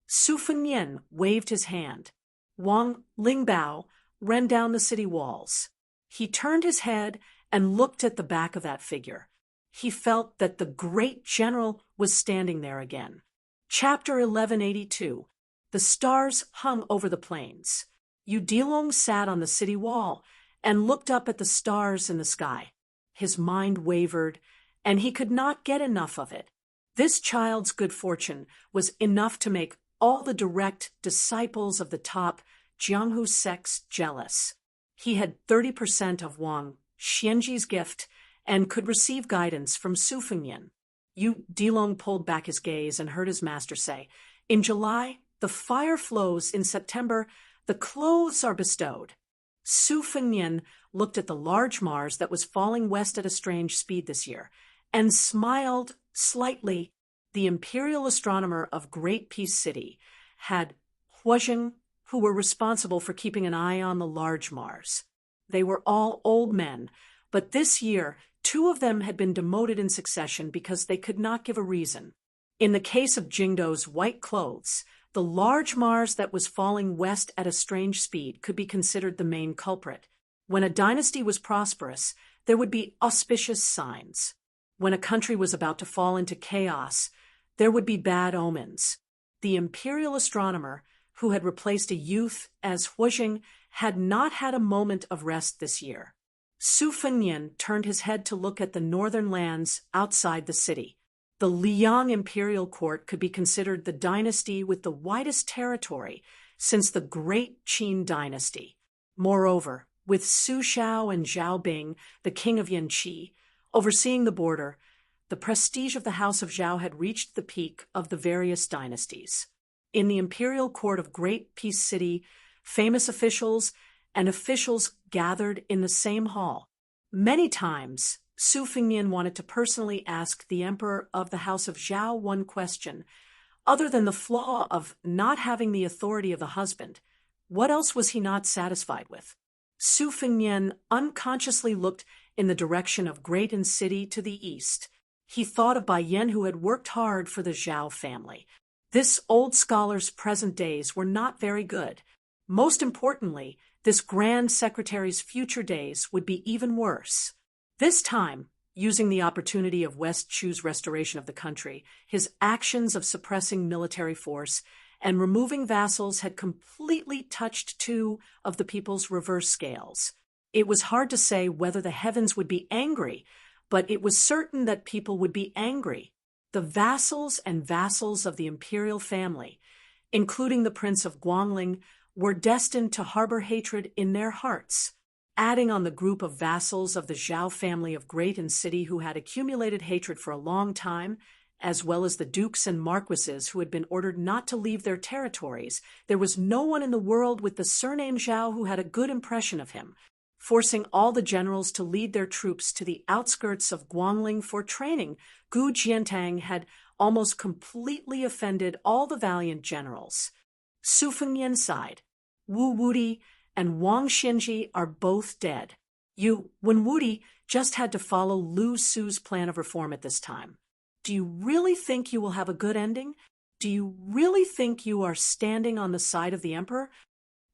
Su Fengnian waved his hand. Wang Lingbao ran down the city walls. He turned his head and looked at the back of that figure. He felt that the great general was standing there again. Chapter 1182. The stars hung over the plains. Yu Dilong sat on the city wall and looked up at the stars in the sky. His mind wavered, and he could not get enough of it. This child's good fortune was enough to make all the direct disciples of the top Jianghu sects jealous. He had 30% of Wang Xianji's gift and could receive guidance from Su Fengnian. Yu Dilong pulled back his gaze and heard his master say, In July, the fire flows. In September, the clothes are bestowed. Su Fengnian looked at the large Mars that was falling west at a strange speed this year and smiled slightly. The imperial astronomer of Great Peace City had Huozheng, who were responsible for keeping an eye on the large Mars. They were all old men, but this year 2 of them had been demoted in succession because they could not give a reason. In the case of Jingdo's white clothes, the large Mars that was falling west at a strange speed could be considered the main culprit. When a dynasty was prosperous, there would be auspicious signs. When a country was about to fall into chaos, there would be bad omens. The imperial astronomer, who had replaced a youth as Huozheng, had not had a moment of rest this year. Su Fengnian turned his head to look at the northern lands outside the city. The Liang imperial court could be considered the dynasty with the widest territory since the Great Qin dynasty. Moreover, with Su Xiao and Zhao Bing, the king of Yanqi, overseeing the border, the prestige of the House of Zhao had reached the peak of the various dynasties. In the imperial court of Great Peace City, famous officials and officials gathered in the same hall. Many times, Su Fengnian wanted to personally ask the emperor of the House of Zhao one question. Other than the flaw of not having the authority of the husband, what else was he not satisfied with? Su Fengnian unconsciously looked in the direction of Great City to the east. He thought of Bai Yen, who had worked hard for the Zhao family. This old scholar's present days were not very good. Most importantly, this Grand Secretary's future days would be even worse. This time, using the opportunity of West Chu's restoration of the country, his actions of suppressing military force and removing vassals had completely touched two of the people's reverse scales. It was hard to say whether the heavens would be angry, but it was certain that people would be angry. The vassals and vassals of the imperial family, including the Prince of Guangling, were destined to harbor hatred in their hearts. Adding on the group of vassals of the Zhao family of Great City who had accumulated hatred for a long time, as well as the dukes and marquises who had been ordered not to leave their territories, there was no one in the world with the surname Zhao who had a good impression of him. Forcing all the generals to lead their troops to the outskirts of Guangling for training, Gu Jiantang had almost completely offended all the valiant generals. Su Fengyan sighed. Wu Wudi and Wang Xinji are both dead. Wen Wudi just had to follow Lu Su's plan of reform at this time. Do you really think you will have a good ending? Do you really think you are standing on the side of the emperor?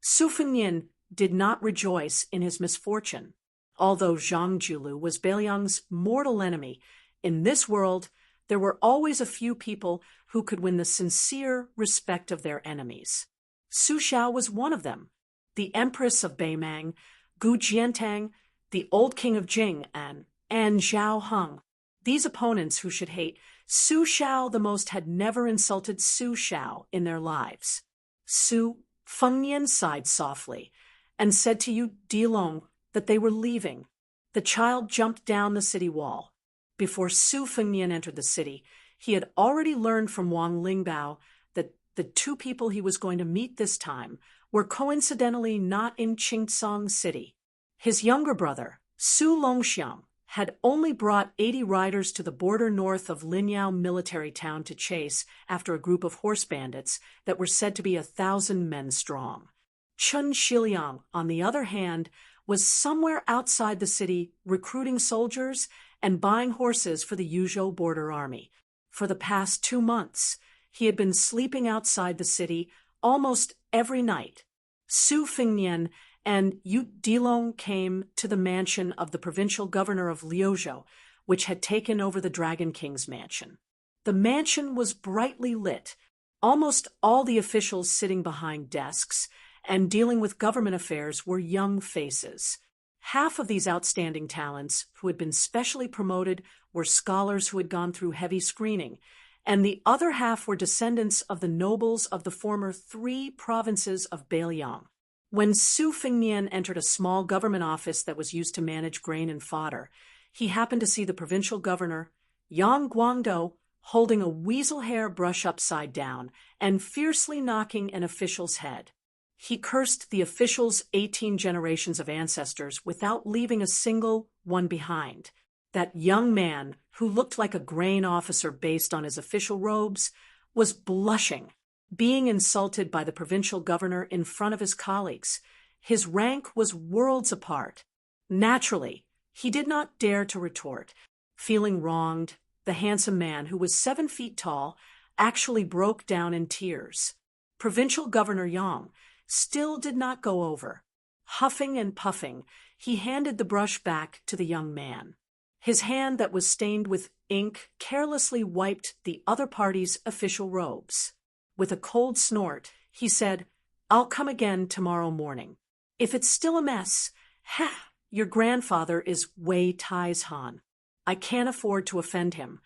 Su Fengyan did not rejoice in his misfortune. Although Zhang Julu was Beiliang's mortal enemy, in this world there were always a few people who could win the sincere respect of their enemies. Su Xiao was one of them. The Empress of Beimang, Gu Jiantang, the old king of Jing, and Zhao Heng. These opponents who should hate Su Xiao the most had never insulted Su Xiao in their lives. Su Fengyan sighed softly and said to Yu Dilong that they were leaving. The child jumped down the city wall. Before Su Fengyan entered the city, he had already learned from Wang Lingbao that the two people he was going to meet this time were coincidentally not in Qingsong City. His younger brother, Su Longxiang, had only brought 80 riders to the border north of Linyao military town to chase after a group of horse bandits that were said to be 1,000 men strong. Chun Shiliang, on the other hand, was somewhere outside the city recruiting soldiers and buying horses for the Yuzhou border army. For the past 2 months, he had been sleeping outside the city almost every night. Su Fengyan and Yu Dilong came to the mansion of the provincial governor of Liuzhou, which had taken over the Dragon King's mansion. The mansion was brightly lit, almost all the officials sitting behind desks and dealing with government affairs were young faces. Half of these outstanding talents who had been specially promoted were scholars who had gone through heavy screening, and the other half were descendants of the nobles of the former 3 provinces of Beiliang. When Su Fengyan entered a small government office that was used to manage grain and fodder, he happened to see the provincial governor, Yang Guangdou, holding a weasel hair brush upside down and fiercely knocking an official's head. He cursed the official's 18 generations of ancestors without leaving a single one behind. That young man, who looked like a grain officer based on his official robes, was blushing, being insulted by the provincial governor in front of his colleagues. His rank was worlds apart. Naturally, he did not dare to retort. Feeling wronged, the handsome man, who was 7 feet tall, actually broke down in tears. Provincial Governor Yang still did not go over. Huffing and puffing, he handed the brush back to the young man. His hand that was stained with ink carelessly wiped the other party's official robes. With a cold snort, he said, "I'll come again tomorrow morning. If it's still a mess, your grandfather is Wei Tai's Han. I can't afford to offend him,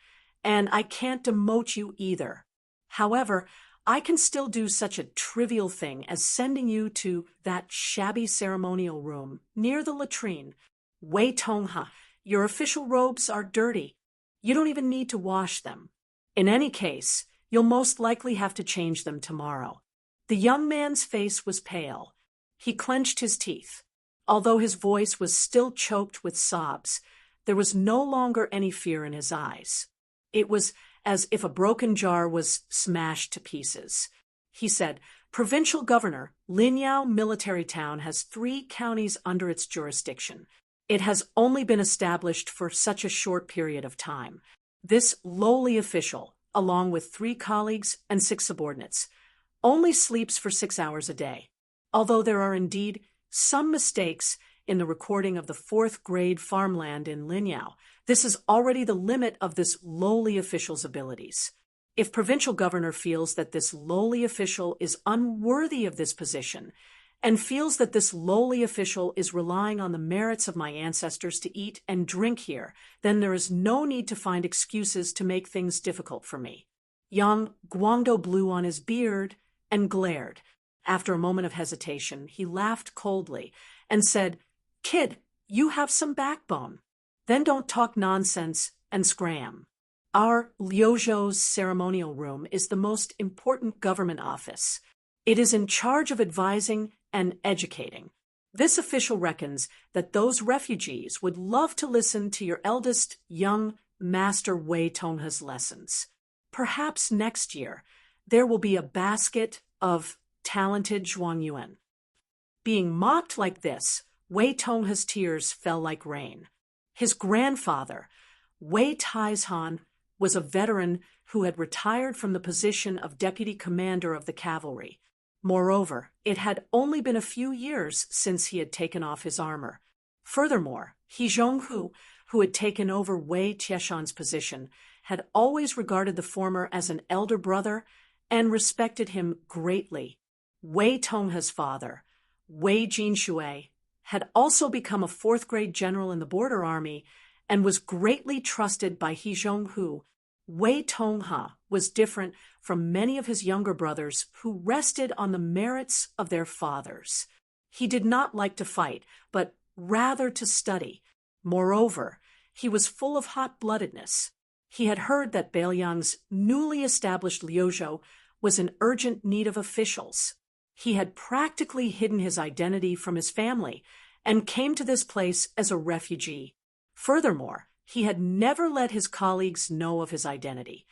and I can't demote you either. However, I can still do such a trivial thing as sending you to that shabby ceremonial room near the latrine. Wei Tongha, your official robes are dirty. You don't even need to wash them. In any case, you'll most likely have to change them tomorrow." The young man's face was pale. He clenched his teeth. Although his voice was still choked with sobs, there was no longer any fear in his eyes. It was as if a broken jar was smashed to pieces. He said, "Provincial Governor, Linyao military town has 3 counties under its jurisdiction. It has only been established for such a short period of time. This lowly official, along with 3 colleagues and 6 subordinates, only sleeps for 6 hours a day. Although there are indeed some mistakes in the recording of the 4th grade farmland in Linyao, this is already the limit of this lowly official's abilities. If provincial governor feels that this lowly official is unworthy of this position, and feels that this lowly official is relying on the merits of my ancestors to eat and drink here, then there is no need to find excuses to make things difficult for me. Yang Guangdo blew on his beard and glared. After a moment of hesitation, he laughed coldly and said, "Kid, you have some backbone. Then don't talk nonsense and scram. Our Liuzhou's ceremonial room is the most important government office. It is in charge of advising and educating. This official reckons that those refugees would love to listen to your eldest young Master Wei Tongha's lessons. Perhaps next year there will be a basket of talented Zhuangyuan." Being mocked like this, Wei Tongha's tears fell like rain. His grandfather, Wei Taizhan, was a veteran who had retired from the position of deputy commander of the cavalry. Moreover, it had only been a few years since he had taken off his armor. Furthermore, He Zhonghu, who had taken over Wei Tieshan's position, had always regarded the former as an elder brother and respected him greatly. Wei Tongha's father, Wei Jinshui, had also become a 4th grade general in the border army and was greatly trusted by He Zhonghu. Wei Tongha was different from many of his younger brothers who rested on the merits of their fathers. He did not like to fight, but rather to study. Moreover, he was full of hot-bloodedness. He had heard that Beiliang's newly established Liuzhou was in urgent need of officials. He had practically hidden his identity from his family and came to this place as a refugee. Furthermore, he had never let his colleagues know of his identity.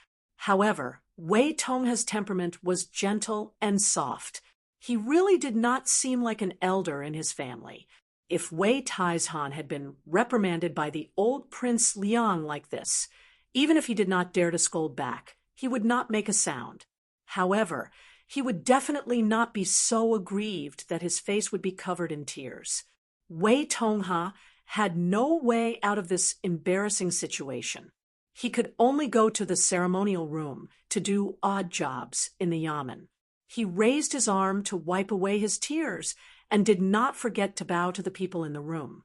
However, Wei Tongha's temperament was gentle and soft. He really did not seem like an elder in his family. If Wei Taizhan had been reprimanded by the old Prince Liang like this, even if he did not dare to scold back, he would not make a sound. However, he would definitely not be so aggrieved that his face would be covered in tears. Wei Tongha had no way out of this embarrassing situation. He could only go to the ceremonial room to do odd jobs in the yamen. He raised his arm to wipe away his tears and did not forget to bow to the people in the room.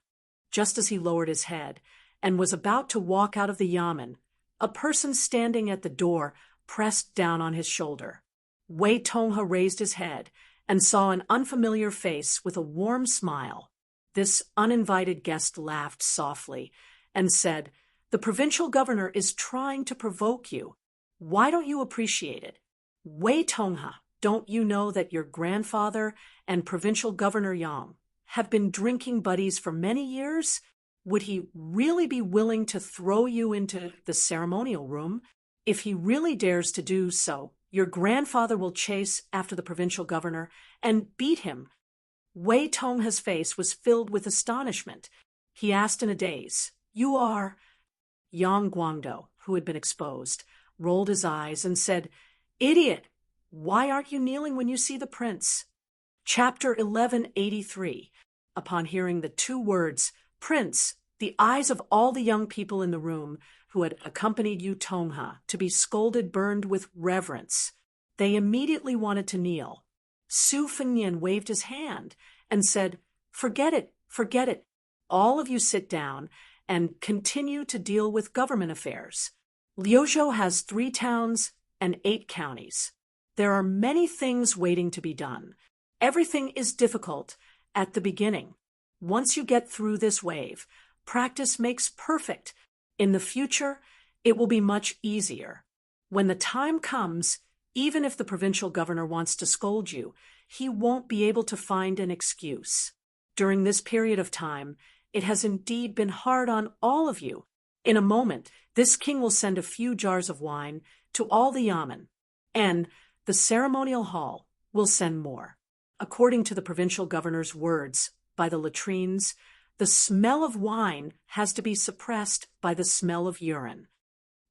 Just as he lowered his head and was about to walk out of the yamen, a person standing at the door pressed down on his shoulder. Wei Tongha raised his head and saw an unfamiliar face with a warm smile. This uninvited guest laughed softly and said, "The provincial governor is trying to provoke you. Why don't you appreciate it? Wei Tongha, don't you know that your grandfather and provincial governor Yang have been drinking buddies for many years? Would he really be willing to throw you into the ceremonial room? If he really dares to do so, your grandfather will chase after the provincial governor and beat him." Wei Tongha's face was filled with astonishment. He asked in a daze, "You are—" Yang Guangdo, who had been exposed, rolled his eyes and said, "Idiot! Why aren't you kneeling when you see the prince?" Chapter 1183. Upon hearing the 2 words, "Prince," the eyes of all the young people in the room who had accompanied Yu Tongha to be scolded burned with reverence. They immediately wanted to kneel. Su Fengnian waved his hand and said, "Forget it, forget it. All of you sit down and continue to deal with government affairs. Liuzhou has 3 towns and 8 counties. There are many things waiting to be done. Everything is difficult at the beginning. Once you get through this wave, practice makes perfect. In the future, it will be much easier. When the time comes, even if the provincial governor wants to scold you, he won't be able to find an excuse. During this period of time, it has indeed been hard on all of you. In a moment, this king will send a few jars of wine to all the yamen, and the ceremonial hall will send more. According to the provincial governor's words, by the latrines, The smell of wine has to be suppressed by the smell of urine.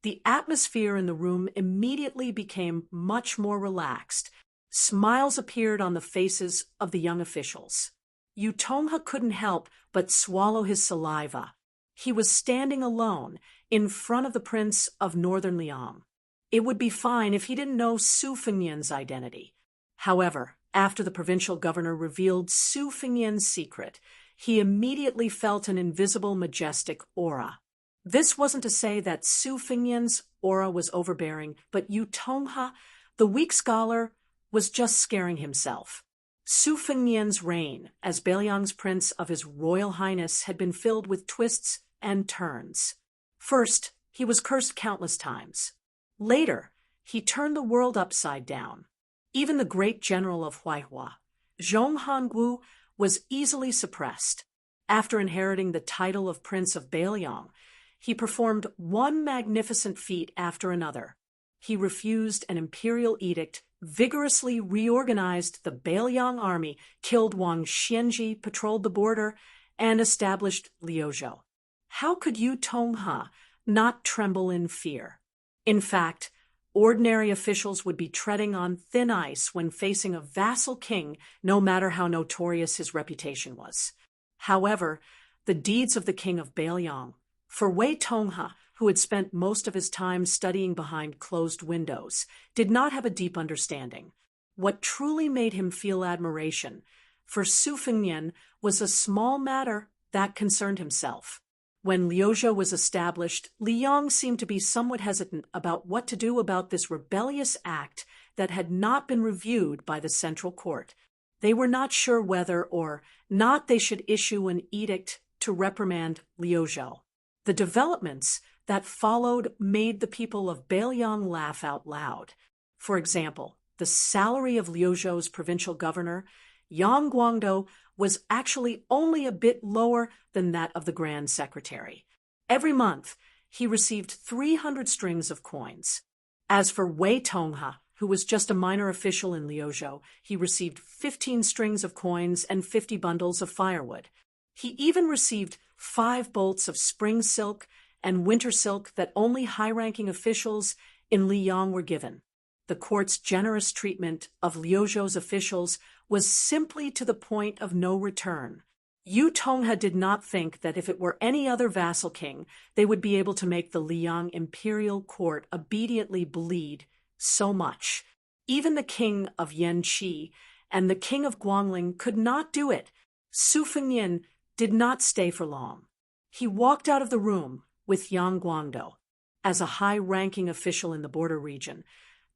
The atmosphere in the room immediately became much more relaxed. Smiles appeared on the faces of the young officials. Tongha couldn't help but swallow his saliva. He was standing alone in front of the Prince of Northern Liang. It would be fine if he didn't know Su Fengnian's identity. However, after the provincial governor revealed Su Fengnian's secret, he immediately felt an invisible, majestic aura. This wasn't to say that Su Fengnian's aura was overbearing, but Tongha, the weak scholar, was just scaring himself. Su Fengnian's reign as Beiliang's prince of His Royal Highness had been filled with twists and turns. First, he was cursed countless times. Later, he turned the world upside down. Even the great general of Huaihua, Zhong Hangu, was easily suppressed. After inheriting the title of Prince of Beiliang, he performed one magnificent feat after another. He refused an imperial edict, vigorously reorganized the Beiliang army, killed Wang Xianji, patrolled the border, and established Liuzhou. How could Tongha not tremble in fear? In fact, ordinary officials would be treading on thin ice when facing a vassal king, no matter how notorious his reputation was. However, the deeds of the king of Beiliang, for Wei Tongha, who had spent most of his time studying behind closed windows, did not have a deep understanding. What truly made him feel admiration for Su Fengnian was a small matter that concerned himself. When Liuzhou was established, Liang seemed to be somewhat hesitant about what to do about this rebellious act that had not been reviewed by the central court. They were not sure whether or not they should issue an edict to reprimand Liuzhou. The developments that followed made the people of Beiliang laugh out loud. For example, the salary of Liuzhou's provincial governor, Yang Guangdou, was actually only a bit lower than that of the Grand Secretary. Every month, he received 300 strings of coins. As for Wei Tongha, who was just a minor official in Liuzhou, he received 15 strings of coins and 50 bundles of firewood. He even received 5 bolts of spring silk and winter silk that only high-ranking officials in Liyang were given. The court's generous treatment of Liuzhou's officials was simply to the point of no return. Tongha did not think that if it were any other vassal king, they would be able to make the Liyang imperial court obediently bleed so much. Even the king of Yanqi and the king of Guangling could not do it. Su Fengnian did not stay for long. He walked out of the room with Yang Guangdou. As a high-ranking official in the border region,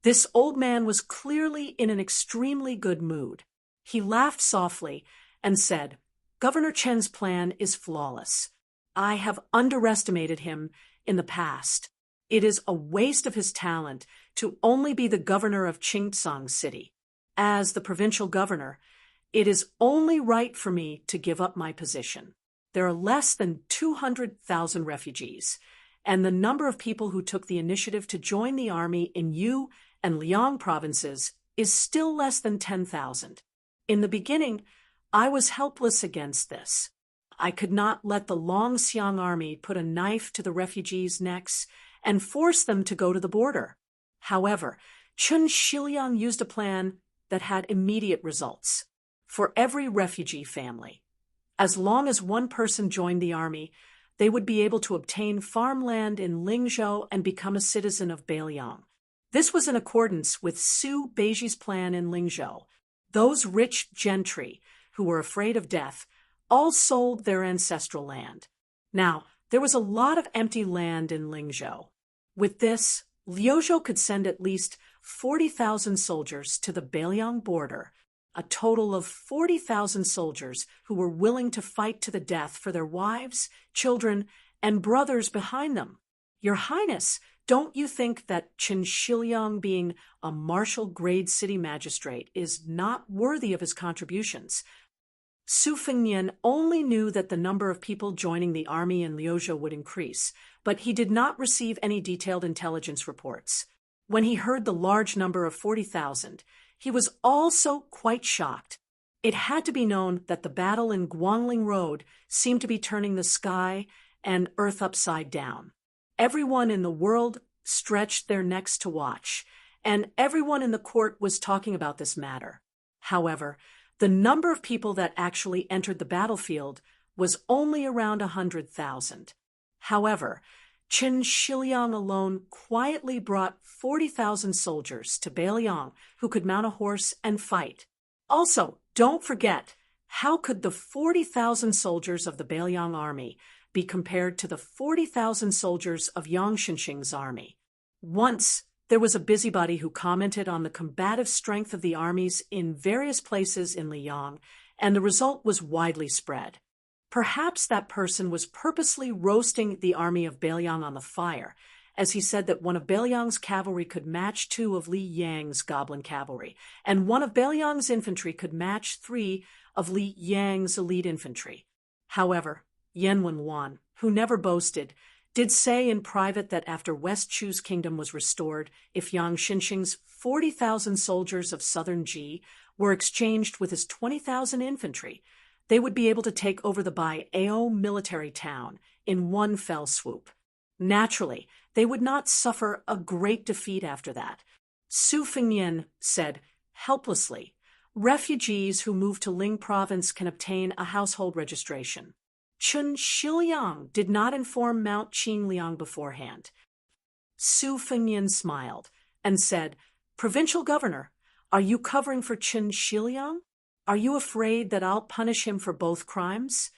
this old man was clearly in an extremely good mood. He laughed softly and said, "Governor Chen's plan is flawless. I have underestimated him in the past. It is a waste of his talent to only be the governor of Qingtsang City. As the provincial governor, it is only right for me to give up my position. There are less than 200,000 refugees, and the number of people who took the initiative to join the army in Yu and Liang provinces is still less than 10,000. In the beginning, I was helpless against this. I could not let the Longxiang army put a knife to the refugees' necks and force them to go to the border. However, Chun Shiliang used a plan that had immediate results. For every refugee family, as long as one person joined the army, they would be able to obtain farmland in Lingzhou and become a citizen of Beiliang. This was in accordance with Su Beiji's plan in Lingzhou. Those rich gentry who were afraid of death all sold their ancestral land. Now, there was a lot of empty land in Lingzhou. With this, Liuzhou could send at least 40,000 soldiers to the Beiliang border, a total of 40,000 soldiers who were willing to fight to the death for their wives, children, and brothers behind them. Your Highness, don't you think that Qin Shiliang, being a marshal-grade city magistrate, is not worthy of his contributions? Su Fengnian only knew that the number of people joining the army in Liuzhou would increase, but he did not receive any detailed intelligence reports. When he heard the large number of 40,000, he was also quite shocked. It had to be known that the battle in Guangling Road seemed to be turning the sky and earth upside down. Everyone in the world stretched their necks to watch, and everyone in the court was talking about this matter. However, the number of people that actually entered the battlefield was only around 100,000. However, Qin Shiliang alone quietly brought 40,000 soldiers to Beiliang who could mount a horse and fight. Also, don't forget, how could the 40,000 soldiers of the Beiliang army be compared to the 40,000 soldiers of Yang Xinxing's army? Once, there was a busybody who commented on the combative strength of the armies in various places in Liang, and the result was widely spread. Perhaps that person was purposely roasting the army of Beiliang on the fire, as he said that one of Beiliang's cavalry could match 2 of Li Yang's goblin cavalry, and one of Beiliang's infantry could match 3 of Li Yang's elite infantry. However, Yan Wenwan, who never boasted, did say in private that after West Chu's kingdom was restored, if Yang Xinxing's 40,000 soldiers of southern Ji were exchanged with his 20,000 infantry, they would be able to take over the Baiao military town in one fell swoop. Naturally, they would not suffer a great defeat after that. Su Fengnian said, helplessly, refugees who move to Ling province can obtain a household registration. Qin Shiliang did not inform Mount Qingliang beforehand. Su Fengnian smiled and said, Provincial Governor, are you covering for Qin Shiliang? Are you afraid that I'll punish him for both crimes?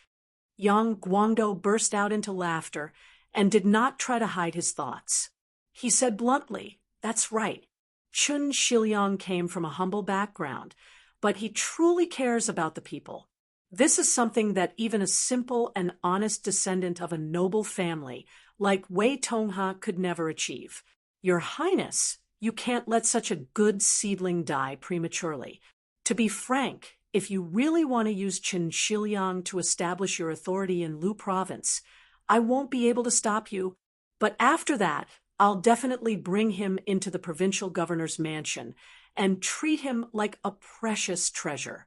Yang Guangdo burst out into laughter and did not try to hide his thoughts. He said bluntly, that's right. Qin Shiliang came from a humble background, but he truly cares about the people. This is something that even a simple and honest descendant of a noble family like Wei Tongha could never achieve. Your Highness, you can't let such a good seedling die prematurely. To be frank, if you really want to use Qin Shiliang to establish your authority in Lu province, I won't be able to stop you, but after that, I'll definitely bring him into the provincial governor's mansion and treat him like a precious treasure.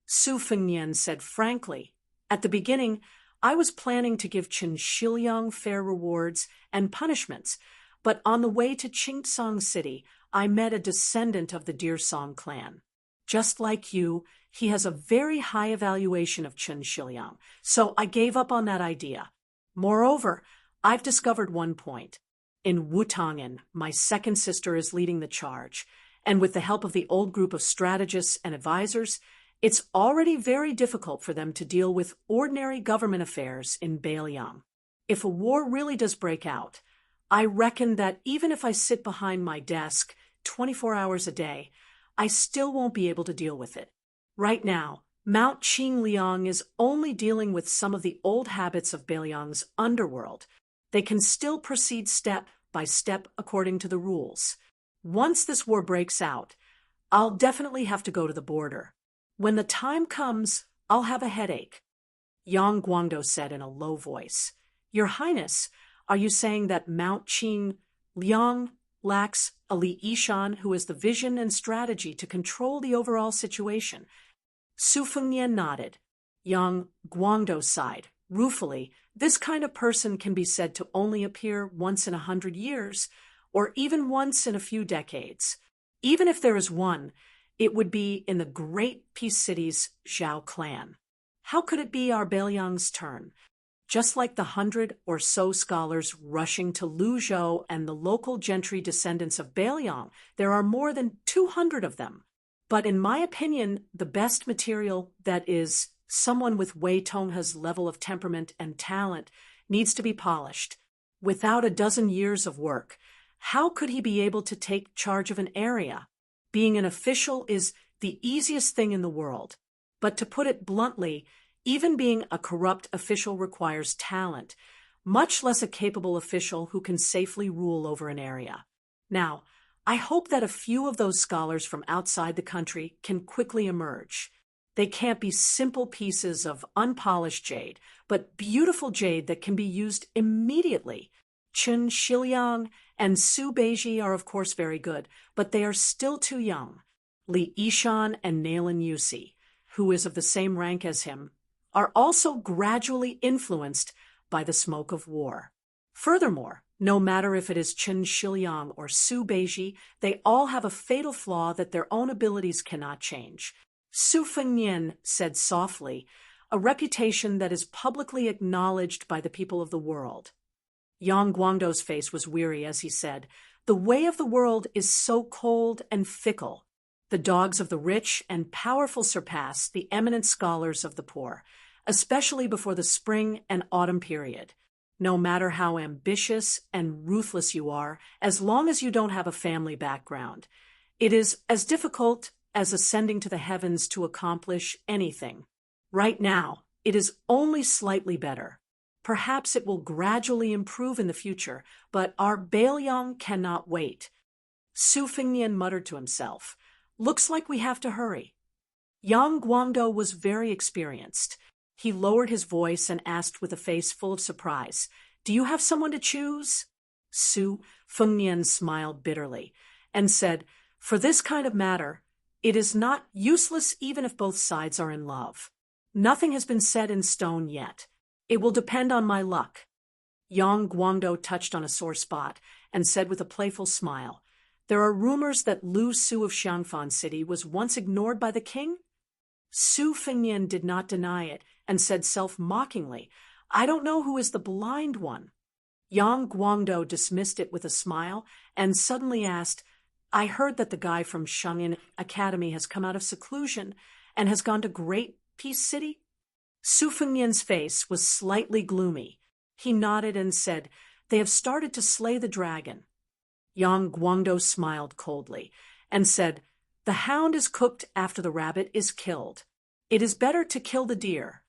Su Fengnian said frankly, at the beginning, I was planning to give Qin Shiliang fair rewards and punishments, but on the way to Qingsong City, I met a descendant of the Deersong clan. Just like you, he has a very high evaluation of Qin Shiliang, so I gave up on that idea. Moreover, I've discovered one point. In Wutong'an, my second sister is leading the charge, and with the help of the old group of strategists and advisors, it's already very difficult for them to deal with ordinary government affairs in Beiliang. If a war really does break out, I reckon that even if I sit behind my desk 24 hours a day, I still won't be able to deal with it. Right now, Mount Qingliang is only dealing with some of the old habits of Beiliang's underworld. They can still proceed step by step according to the rules. Once this war breaks out, I'll definitely have to go to the border. When the time comes, I'll have a headache. Yang Guangdo said in a low voice, Your Highness, are you saying that Mount Qingliang lacks a Li Yishan who has the vision and strategy to control the overall situation? Su Fengnian nodded. Yang Guangdo sighed. Ruefully, this kind of person can be said to only appear once in 100 years, or even once in a few decades. Even if there is one, it would be in the great peace city's Zhao clan. How could it be our Beiliang's turn? Just like the 100 or so scholars rushing to Luzhou and the local gentry descendants of Beiliang, there are more than 200 of them. But in my opinion, the best material, that is, someone with Wei Tongha's level of temperament and talent, needs to be polished. Without a dozen years of work, how could he be able to take charge of an area? Being an official is the easiest thing in the world. But to put it bluntly, even being a corrupt official requires talent, much less a capable official who can safely rule over an area. Now, I hope that a few of those scholars from outside the country can quickly emerge. They can't be simple pieces of unpolished jade, but beautiful jade that can be used immediately. Qin Shiliang and Su Beiji are of course very good, but they are still too young. Li Yishan and Nailan Yusi, who is of the same rank as him, are also gradually influenced by the smoke of war. Furthermore, no matter if it is Chen Shiliang or Su Beiji, they all have a fatal flaw that their own abilities cannot change. Su Fengnian said softly, a reputation that is publicly acknowledged by the people of the world. Yang Guangdou's face was weary as he said, "The way of the world is so cold and fickle. The dogs of the rich and powerful surpass the eminent scholars of the poor, especially before the spring and autumn period. No matter how ambitious and ruthless you are, as long as you don't have a family background, it is as difficult as ascending to the heavens to accomplish anything. Right now, it is only slightly better. Perhaps it will gradually improve in the future, but our Bailiang cannot wait." Su Fengnian muttered to himself, "Looks like we have to hurry." Yang Guangdou was very experienced. He lowered his voice and asked with a face full of surprise, "Do you have someone to choose?" Su Fengnian smiled bitterly and said, "For this kind of matter, it is not useless even if both sides are in love. Nothing has been set in stone yet. It will depend on my luck." Yang Guangdou touched on a sore spot and said with a playful smile, "There are rumors that Lu Su of Xiangfan City was once ignored by the king?" Su Fengnian did not deny it and said self-mockingly, "I don't know who is the blind one." Yang Guangdou dismissed it with a smile and suddenly asked, "I heard that the guy from Shangyin Academy has come out of seclusion and has gone to Great Peace City?" Su Fengnian's face was slightly gloomy. He nodded and said, "They have started to slay the dragon." Yang Guangdou smiled coldly and said, "The hound is cooked after the rabbit is killed. It is better to kill the deer."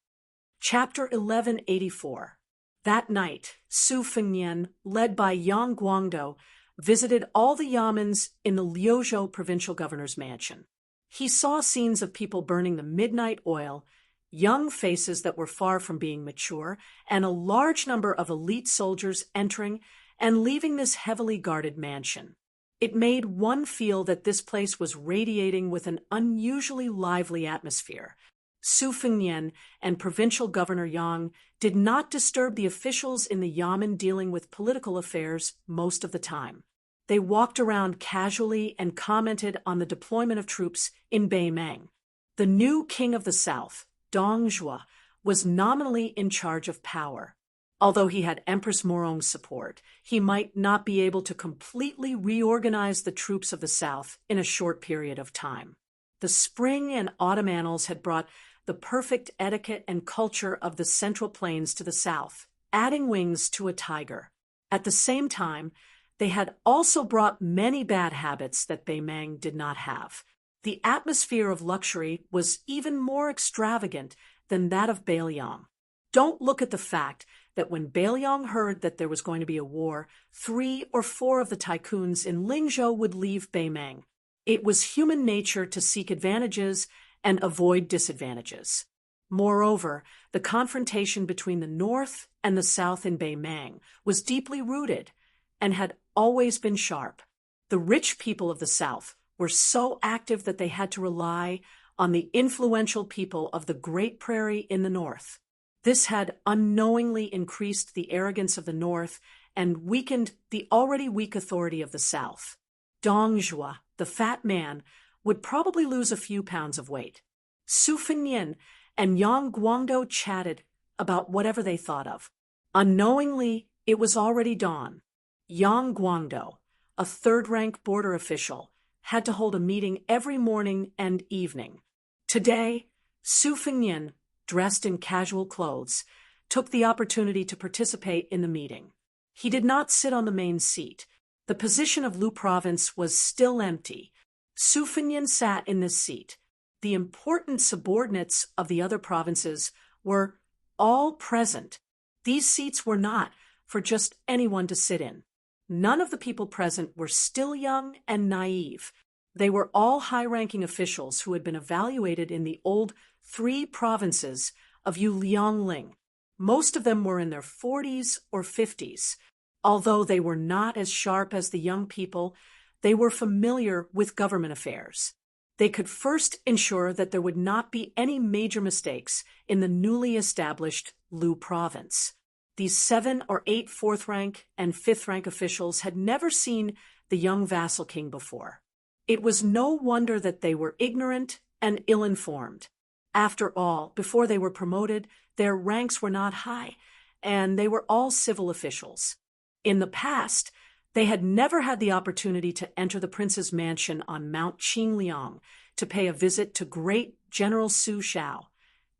Chapter 1184. That night, Su Fengnian, led by Yang Guangdou, visited all the yamens in the Liuzhou provincial governor's mansion. He saw scenes of people burning the midnight oil, young faces that were far from being mature, and a large number of elite soldiers entering and leaving this heavily guarded mansion. It made one feel that this place was radiating with an unusually lively atmosphere. Su Fengnian and Provincial Governor Yang did not disturb the officials in the yamen dealing with political affairs most of the time. They walked around casually and commented on the deployment of troops in Beimeng. The new king of the south, Dong Zhuo, was nominally in charge of power. Although he had Empress Morong's support, he might not be able to completely reorganize the troops of the south in a short period of time. The spring and autumn annals had brought the perfect etiquette and culture of the Central Plains to the south, adding wings to a tiger. At the same time, they had also brought many bad habits that Beimeng did not have. The atmosphere of luxury was even more extravagant than that of Bailiang. Don't look at the fact that when Bailiang heard that there was going to be a war, 3 or 4 of the tycoons in Lingzhou would leave Beimeng. It was human nature to seek advantages and avoid disadvantages. Moreover, the confrontation between the north and the south in Beimeng was deeply rooted and had always been sharp. The rich people of the south were so active that they had to rely on the influential people of the Great Prairie in the north. This had unknowingly increased the arrogance of the north and weakened the already weak authority of the south. Dong Zhuo, the fat man, would probably lose a few pounds of weight. Su Fengnian and Yang Guangdou chatted about whatever they thought of. Unknowingly, it was already dawn. Yang Guangdou, a third-rank border official, had to hold a meeting every morning and evening. Today, Su Fengnian, dressed in casual clothes, took the opportunity to participate in the meeting. He did not sit on the main seat. The position of Lu Province was still empty. Su Fengnian sat in this seat. The important subordinates of the other provinces were all present. These seats were not for just anyone to sit in. None of the people present were still young and naive. They were all high-ranking officials who had been evaluated in the old 3 provinces of Yuliangling. Most of them were in their 40s or 50s. Although they were not as sharp as the young people, they were familiar with government affairs. They could first ensure that there would not be any major mistakes in the newly established Lu province. These 7 or 8 fourth-rank and fifth-rank officials had never seen the young vassal king before. It was no wonder that they were ignorant and ill-informed. After all, before they were promoted, their ranks were not high, and they were all civil officials. In the past, they had never had the opportunity to enter the prince's mansion on Mount Qingliang to pay a visit to great General Su Shao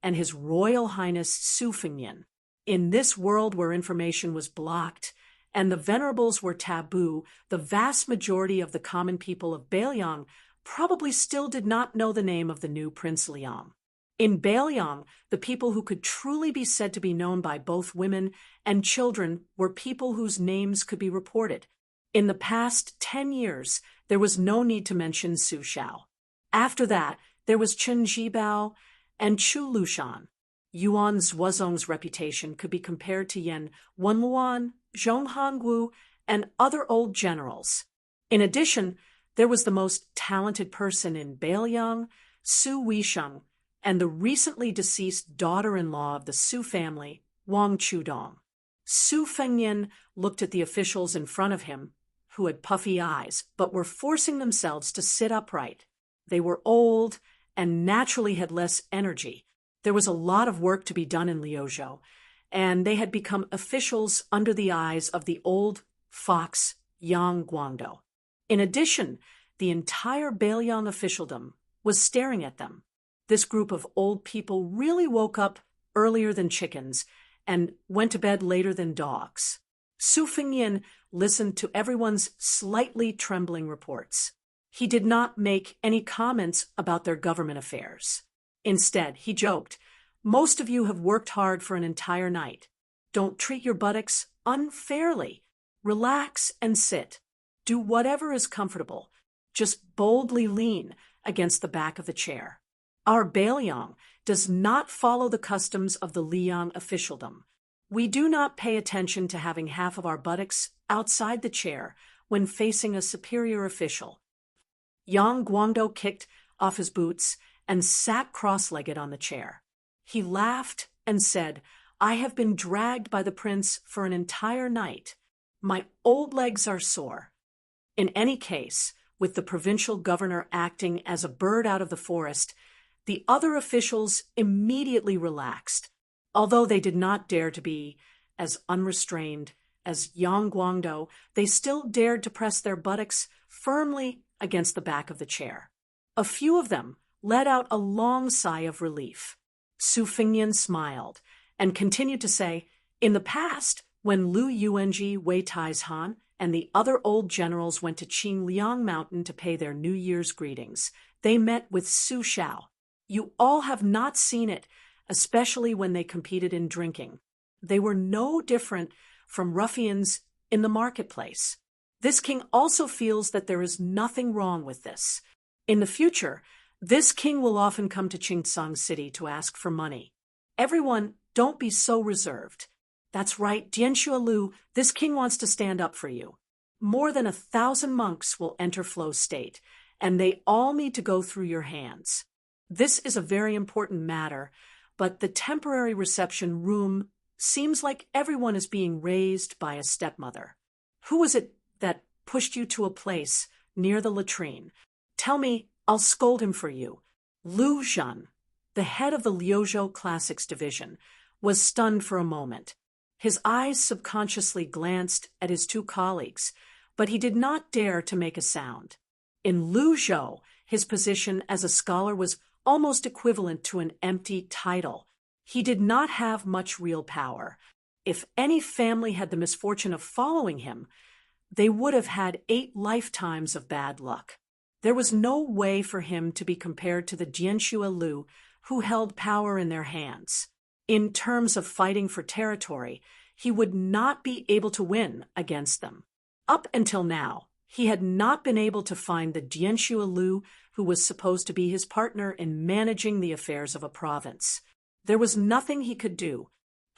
and His Royal Highness Su Fengnian. In this world where information was blocked and the venerables were taboo, the vast majority of the common people of Beiliang probably still did not know the name of the new Prince Liang. In Beiliang, the people who could truly be said to be known by both women and children were people whose names could be reported. In the past 10 years, there was no need to mention Su Shao. After that, there was Chen Jibao and Chu Lushan. Yuan Zuozong's reputation could be compared to Yan Wenluan, Zhong Hongwu, and other old generals. In addition, there was the most talented person in Beiliang, Su Weisheng, and the recently deceased daughter-in-law of the Su family, Wang Chudong. Su Fengnian looked at the officials in front of him, who had puffy eyes but were forcing themselves to sit upright. They were old and naturally had less energy. There was a lot of work to be done in Liuzhou, and they had become officials under the eyes of the old fox Yang Guangdou. In addition, the entire Beiliang officialdom was staring at them. This group of old people really woke up earlier than chickens and went to bed later than dogs. Su Fengnian listened to everyone's slightly trembling reports. He did not make any comments about their government affairs. Instead, he joked, "Most of you have worked hard for an entire night. Don't treat your buttocks unfairly. Relax and sit. Do whatever is comfortable. Just boldly lean against the back of the chair. Our Beiliang does not follow the customs of the Liang officialdom. We do not pay attention to having half of our buttocks outside the chair when facing a superior official." Yang Guangdou kicked off his boots and sat cross-legged on the chair. He laughed and said, "I have been dragged by the prince for an entire night. My old legs are sore." In any case, with the provincial governor acting as a bird out of the forest, the other officials immediately relaxed. Although they did not dare to be as unrestrained as Yang Guangdou, they still dared to press their buttocks firmly against the back of the chair. A few of them let out a long sigh of relief. Su Fengnian smiled and continued to say, "In the past, when Lu Yuanji, Wei Taizhan, and the other old generals went to Qingliang Mountain to pay their New Year's greetings, they met with Su Shao. You all have not seen it, especially when they competed in drinking. They were no different from ruffians in the marketplace. This king also feels that there is nothing wrong with this. In the future, this king will often come to Qingsang City to ask for money. Everyone, don't be so reserved. That's right, Dianxue Lu, this king wants to stand up for you. More than 1,000 monks will enter flow state, and they all need to go through your hands. This is a very important matter, but the temporary reception room seems like everyone is being raised by a stepmother. Who was it that pushed you to a place near the latrine? Tell me, I'll scold him for you." Lu Zhan, the head of the Liuzhou Classics division, was stunned for a moment. His eyes subconsciously glanced at his 2 colleagues, but he did not dare to make a sound. In Luzhou, his position as a scholar was almost equivalent to an empty title. He did not have much real power. If any family had the misfortune of following him, they would have had 8 lifetimes of bad luck. There was no way for him to be compared to the Dianxue Lu, who held power in their hands. In terms of fighting for territory, he would not be able to win against them. Up until now, he had not been able to find the Dianxue Lu who was supposed to be his partner in managing the affairs of a province. There was nothing he could do.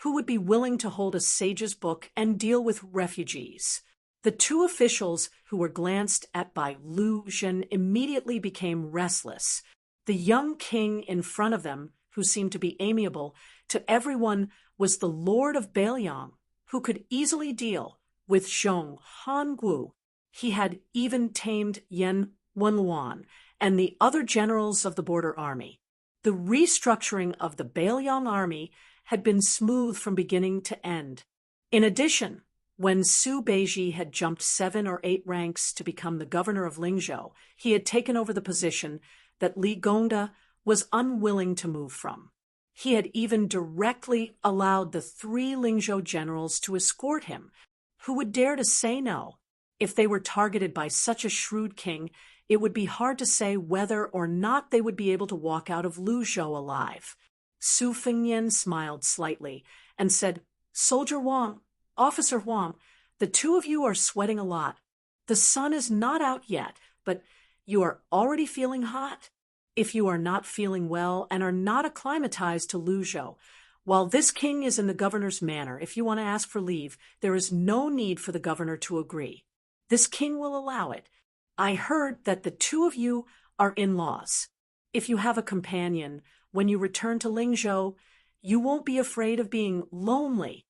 Who would be willing to hold a sage's book and deal with refugees? The two officials who were glanced at by Lu Zhen immediately became restless. The young king in front of them, who seemed to be amiable to everyone, was the Lord of Bailiang, who could easily deal with Zhong Hanguo. He had even tamed Yan Wenluan and the other generals of the border army. The restructuring of the Bailiang army had been smooth from beginning to end. In addition, when Su Beiji had jumped 7 or 8 ranks to become the governor of Lingzhou, he had taken over the position that Li Gongda was unwilling to move from. He had even directly allowed the 3 Lingzhou generals to escort him. Who would dare to say no? If they were targeted by such a shrewd king, it would be hard to say whether or not they would be able to walk out of Luzhou alive. Su Fengnian smiled slightly and said, "Soldier Wang, Officer Huang, the two of you are sweating a lot. The sun is not out yet, but you are already feeling hot. If you are not feeling well and are not acclimatized to Luzhou, while this king is in the governor's manor, if you want to ask for leave, there is no need for the governor to agree. This king will allow it. I heard that the two of you are in-laws. If you have a companion, when you return to Lingzhou, you won't be afraid of being lonely."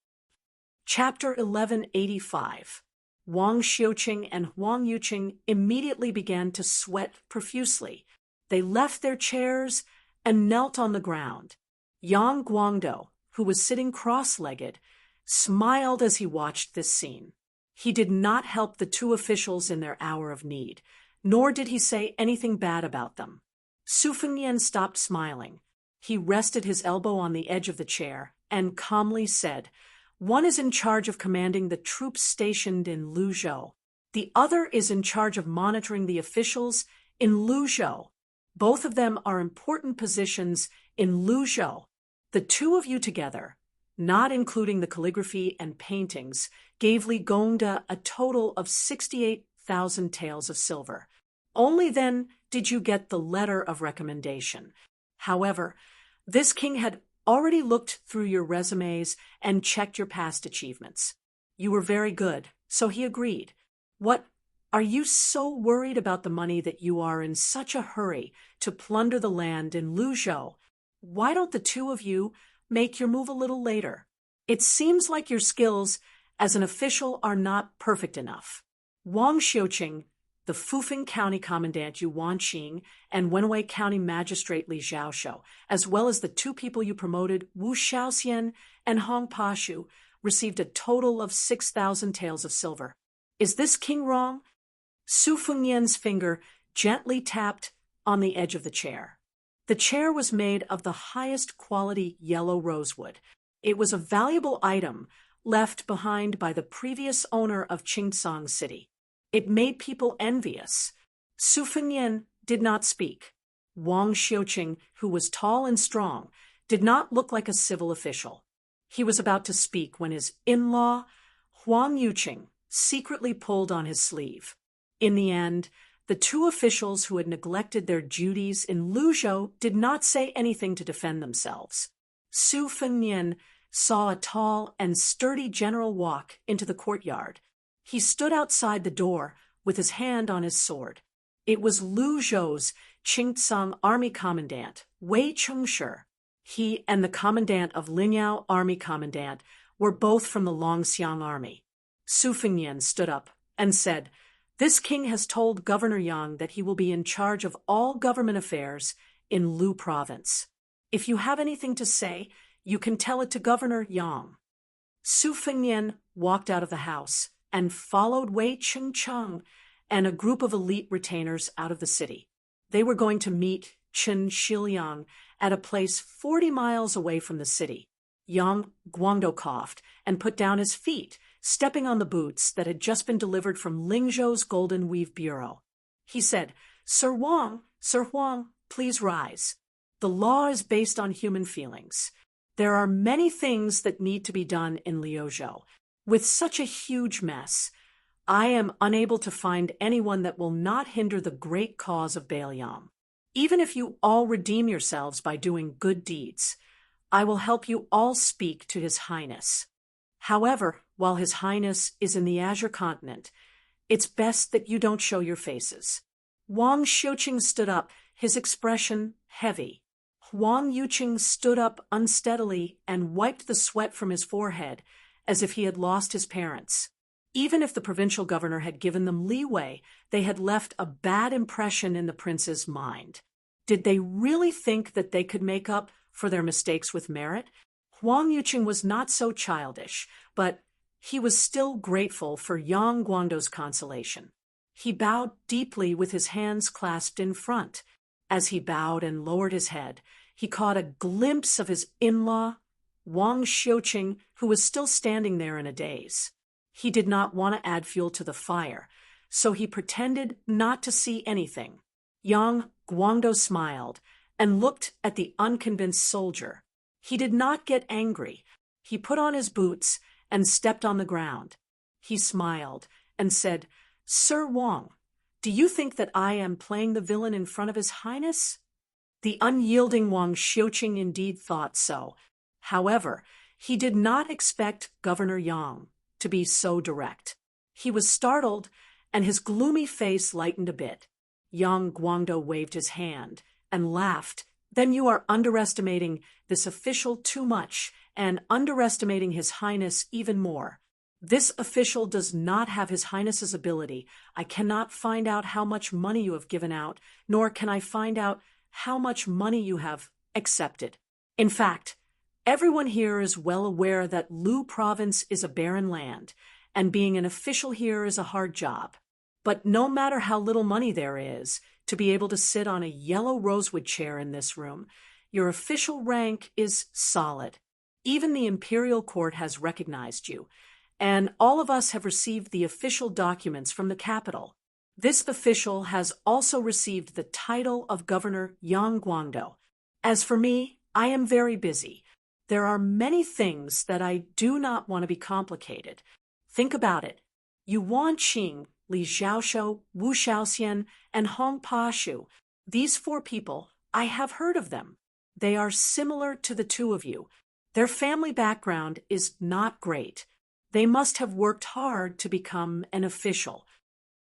Chapter 1185. Wang Xiuqing and Huang Yuqing immediately began to sweat profusely. They left their chairs and knelt on the ground. Yang Guangdou, who was sitting cross-legged, smiled as he watched this scene. He did not help the two officials in their hour of need, nor did he say anything bad about them. Su Fengnian stopped smiling. He rested his elbow on the edge of the chair and calmly said, "One is in charge of commanding the troops stationed in Luzhou. The other is in charge of monitoring the officials in Luzhou. Both of them are important positions in Luzhou. The two of you together, not including the calligraphy and paintings, gave Li Gongda a total of 68,000 taels of silver. Only then did you get the letter of recommendation. However, this king had already looked through your resumes and checked your past achievements. You were very good, so he agreed. What, are you so worried about the money that you are in such a hurry to plunder the land in Luzhou? Why don't the two of you make your move a little later? It seems like your skills as an official are not perfect enough." Wang Xiuqing, the Fufeng County Commandant Yu Wanqing, and Wenwei County Magistrate Li Zhaoshou, as well as the two people you promoted, Wu Xiaoxian and Hong Pashu, received a total of 6,000 taels of silver. Is this king wrong? Su Fengnian's finger gently tapped on the edge of the chair. The chair was made of the highest quality yellow rosewood. It was a valuable item left behind by the previous owner of Qingsong City. It made people envious. Su Fengnian did not speak. Wang Xiuqing, who was tall and strong, did not look like a civil official. He was about to speak when his in-law, Huang Yuqing, secretly pulled on his sleeve. In the end, the two officials who had neglected their duties in Luzhou did not say anything to defend themselves. Su Fengnian saw a tall and sturdy general walk into the courtyard. He stood outside the door with his hand on his sword. It was Luzhou's Qingsong Army Commandant, Wei Chengshi. He and the Commandant of Linyao Army Commandant were both from the Longxiang Army. Su Fengnian stood up and said, "This king has told Governor Yang that he will be in charge of all government affairs in Lu Province. If you have anything to say, you can tell it to Governor Yang." Su Fengnian walked out of the house and followed Wei Chengcheng and a group of elite retainers out of the city. They were going to meet Chen Shiliang at a place 40 miles away from the city. Yang Guangdou coughed and put down his feet, stepping on the boots that had just been delivered from Lingzhou's Golden Weave Bureau. He said, Sir Huang, please rise. The law is based on human feelings. There are many things that need to be done in Liuzhou. With such a huge mess, I am unable to find anyone that will not hinder the great cause of Bailiang. Even if you all redeem yourselves by doing good deeds, I will help you all speak to His Highness. However, while His Highness is in the Azure Continent. It's best that you don't show your faces." Wang Xiuqing stood up, his expression heavy. Huang Yuqing stood up unsteadily and wiped the sweat from his forehead, as if he had lost his parents. Even if the provincial governor had given them leeway, they had left a bad impression in the prince's mind. Did they really think that they could make up for their mistakes with merit? Huang Yuqing was not so childish, but he was still grateful for Yang Guangdou's consolation. He bowed deeply with his hands clasped in front. As he bowed and lowered his head, he caught a glimpse of his in-law, Wang Xiuqing, who was still standing there in a daze. He did not want to add fuel to the fire, so he pretended not to see anything. Yang Guangdou smiled and looked at the unconvinced soldier. He did not get angry. He put on his boots and stepped on the ground. He smiled and said, "Sir Wang, do you think that I am playing the villain in front of His Highness?" The unyielding Wang Xiuqing indeed thought so. However, he did not expect Governor Yang to be so direct. He was startled, and his gloomy face lightened a bit. Yang Guangdou waved his hand and laughed. "Then you are underestimating this official too much and underestimating His Highness even more. This official does not have His Highness's ability. I cannot find out how much money you have given out, nor can I find out how much money you have accepted. In fact, everyone here is well aware that Lu Province is a barren land, and being an official here is a hard job. But no matter how little money there is, to be able to sit on a yellow rosewood chair in this room, your official rank is solid. Even the imperial court has recognized you, and all of us have received the official documents from the capital. This official has also received the title of Governor Yang Guangdou. As for me, I am very busy. There are many things that I do not want to be complicated. Think about it. Yuan Qing, Li Xiaoshou, Wu Xiaoxian, and Hong Pashu. These 4 people, I have heard of them. They are similar to the 2 of you. Their family background is not great. They must have worked hard to become an official."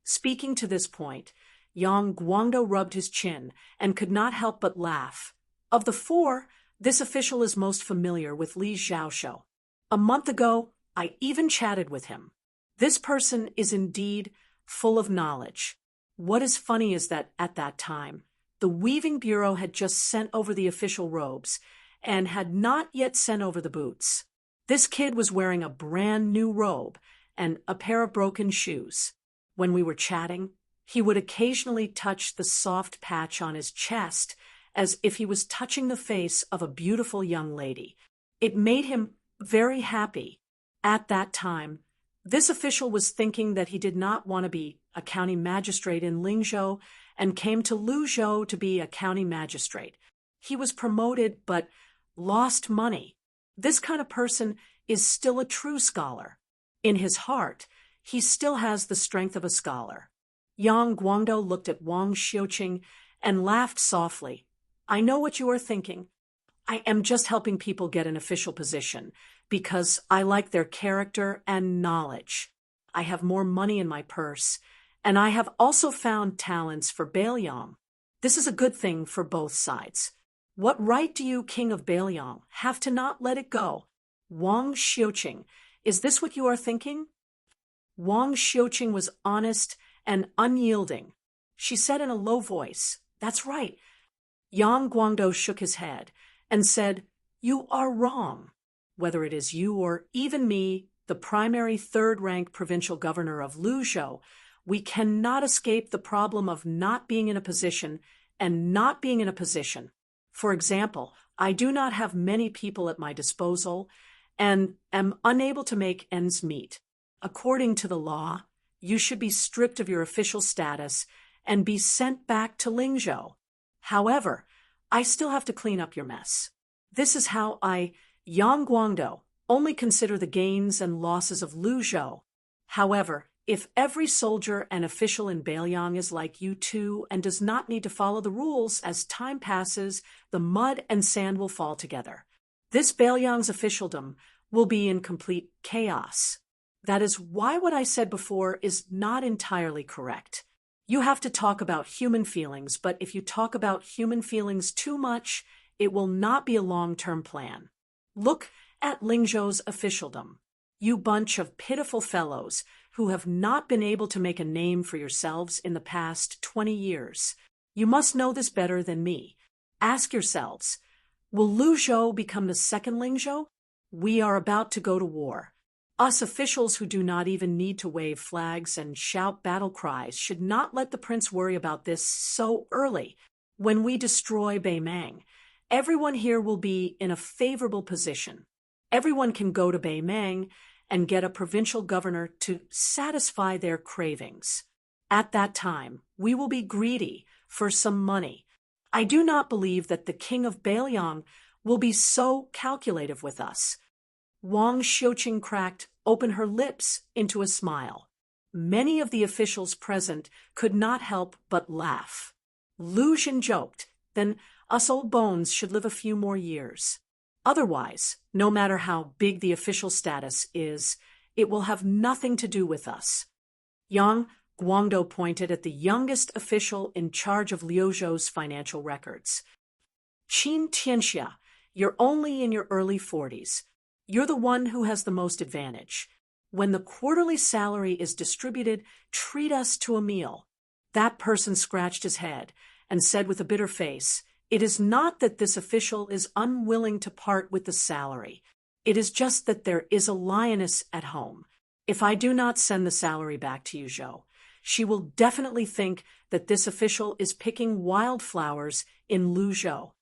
Speaking to this point, Yang Guangdou rubbed his chin and could not help but laugh. Of the 4, this official is most familiar with Li Xiaoshou. A month ago, I even chatted with him. This person is indeed full of knowledge. What is funny is that at that time, the Weaving Bureau had just sent over the official robes and had not yet sent over the boots. This kid was wearing a brand new robe and a pair of broken shoes. When we were chatting, he would occasionally touch the soft patch on his chest as if he was touching the face of a beautiful young lady. It made him very happy. At that time, this official was thinking that he did not want to be a county magistrate in Lingzhou and came to Luzhou to be a county magistrate. He was promoted but lost money. This kind of person is still a true scholar. In his heart, he still has the strength of a scholar. Yang Guangdou looked at Wang Xiuqing and laughed softly. "I know what you are thinking. I am just helping people get an official position because I like their character and knowledge. I have more money in my purse, and I have also found talents for Bailiang. This is a good thing for both sides. What right do you, King of Bailiang, have to not let it go?" Wang Xiuqing, is this what you are thinking? Wang Xiuqing was honest and unyielding. She said in a low voice, "That's right." Yang Guangdou shook his head and said, "You are wrong. Whether it is you or even me, the primary 3rd-rank provincial governor of Luzhou, we cannot escape the problem of not being in a position and not being in a position. For example, I do not have many people at my disposal and am unable to make ends meet. According to the law, you should be stripped of your official status and be sent back to Lingzhou. However, I still have to clean up your mess. This is how I, Yang Guangdou, only consider the gains and losses of Luzhou. However, if every soldier and official in Bailiang is like you too and does not need to follow the rules, as time passes, the mud and sand will fall together. This Bailiang's officialdom will be in complete chaos. That is why what I said before is not entirely correct. You have to talk about human feelings, but if you talk about human feelings too much, it will not be a long-term plan. Look at Lingzhou's officialdom. You bunch of pitiful fellows who have not been able to make a name for yourselves in the past 20 years. You must know this better than me. Ask yourselves, will Lu Zhou become the second Lingzhou? We are about to go to war. Us officials who do not even need to wave flags and shout battle cries should not let the prince worry about this so early. When we destroy Beimang, everyone here will be in a favorable position. Everyone can go to Beimang and get a provincial governor to satisfy their cravings. At that time, we will be greedy for some money. I do not believe that the king of Beiliang will be so calculative with us. Wang Xiuqing cracked open her lips into a smile. Many of the officials present could not help but laugh. Lu Zhen joked, then us old bones should live a few more years. Otherwise, no matter how big the official status is, it will have nothing to do with us. Yang Guangdou pointed at the youngest official in charge of Liu Zhou's financial records. Qin Tianxia, you're only in your early 40s. You're the one who has the most advantage. When the quarterly salary is distributed, treat us to a meal. That person scratched his head and said with a bitter face, "It is not that this official is unwilling to part with the salary. It is just that there is a lioness at home. If I do not send the salary back to you, Zhou, she will definitely think that this official is picking wildflowers in Luzhou.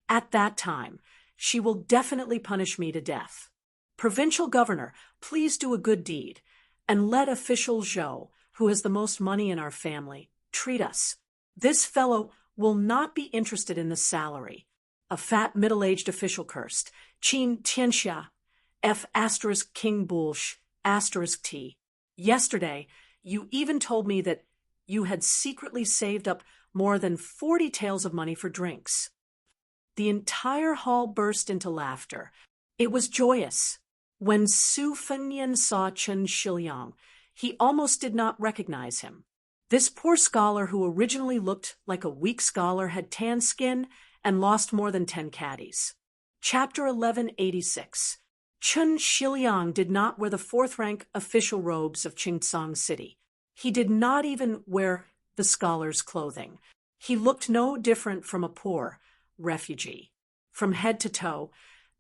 At that time, she will definitely punish me to death. Provincial governor, please do a good deed, and let official Zhou, who has the most money in our family, treat us. This fellow will not be interested in the salary." A fat middle-aged official cursed. Qin Tianxia, F * King Bulsh * T. Yesterday, you even told me that you had secretly saved up more than 40 taels of money for drinks. The entire hall burst into laughter. It was joyous. When Su Fenyan saw Chen Shiliang, he almost did not recognize him. This poor scholar who originally looked like a weak scholar had tan skin and lost more than 10 caddies. Chapter 1186. Chen Shiliang did not wear the 4th-rank official robes of Qingsong City. He did not even wear the scholar's clothing. He looked no different from a poor refugee. From head to toe,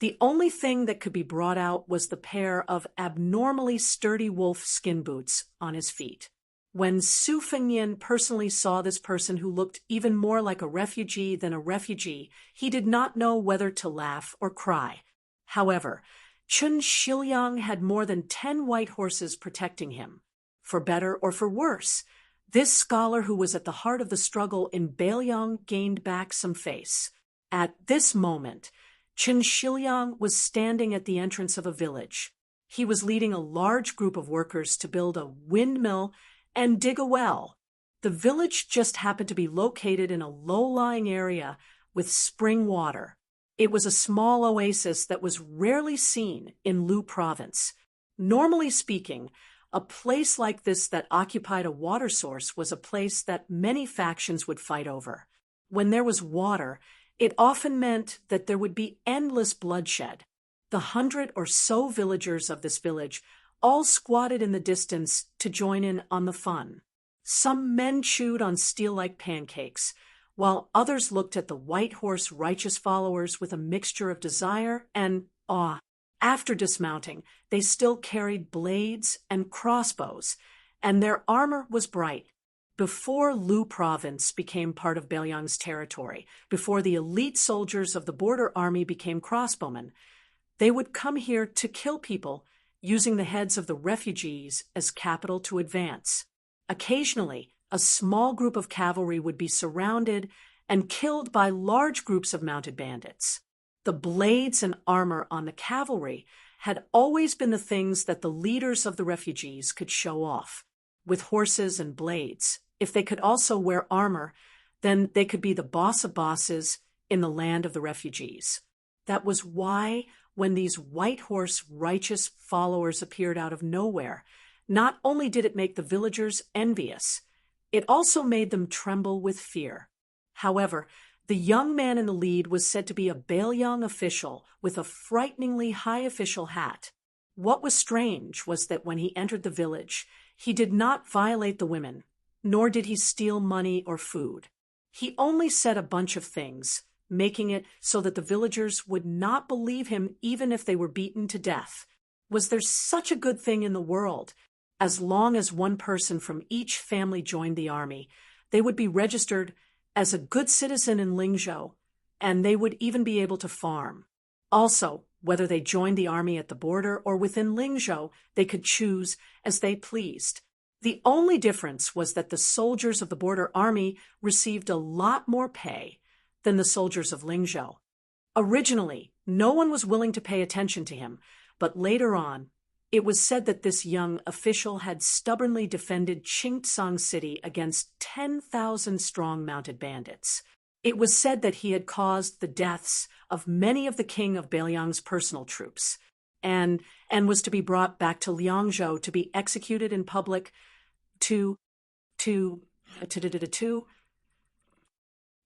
the only thing that could be brought out was the pair of abnormally sturdy wolf skin boots on his feet. When Su Fengyan personally saw this person who looked even more like a refugee than a refugee, he did not know whether to laugh or cry. However, Chen Shiliang had more than 10 white horses protecting him. For better or for worse, this scholar who was at the heart of the struggle in Beiliang gained back some face. At this moment, Chen Shiliang was standing at the entrance of a village. He was leading a large group of workers to build a windmill and dig a well. The village just happened to be located in a low-lying area with spring water. It was a small oasis that was rarely seen in Lu province. Normally speaking, a place like this that occupied a water source was a place that many factions would fight over. When there was water, it often meant that there would be endless bloodshed. The 100 or so villagers of this village all squatted in the distance to join in on the fun. Some men chewed on steel-like pancakes, while others looked at the white horse righteous followers with a mixture of desire and awe. After dismounting, they still carried blades and crossbows, and their armor was bright. Before Lu province became part of Beiliang's territory, before the elite soldiers of the border army became crossbowmen, they would come here to kill people using the heads of the refugees as capital to advance. Occasionally, a small group of cavalry would be surrounded and killed by large groups of mounted bandits. The blades and armor on the cavalry had always been the things that the leaders of the refugees could show off. With horses and blades, if they could also wear armor, then they could be the boss of bosses in the land of the refugees. That was why when these white horse righteous followers appeared out of nowhere, not only did it make the villagers envious, it also made them tremble with fear. However, the young man in the lead was said to be a Baelyang official with a frighteningly high official hat. What was strange was that when he entered the village, he did not violate the women, nor did he steal money or food. He only said a bunch of things, making it so that the villagers would not believe him even if they were beaten to death. Was there such a good thing in the world? As long as one person from each family joined the army, they would be registered as a good citizen in Lingzhou, and they would even be able to farm. Also, whether they joined the army at the border or within Lingzhou, they could choose as they pleased. The only difference was that the soldiers of the border army received a lot more pay than the soldiers of Lingzhou. Originally, no one was willing to pay attention to him, but later on, it was said that this young official had stubbornly defended Qingtsang City against 10,000 strong mounted bandits. It was said that he had caused the deaths of many of the king of Baelyang's personal troops, and was to be brought back to Liangzhou to be executed in public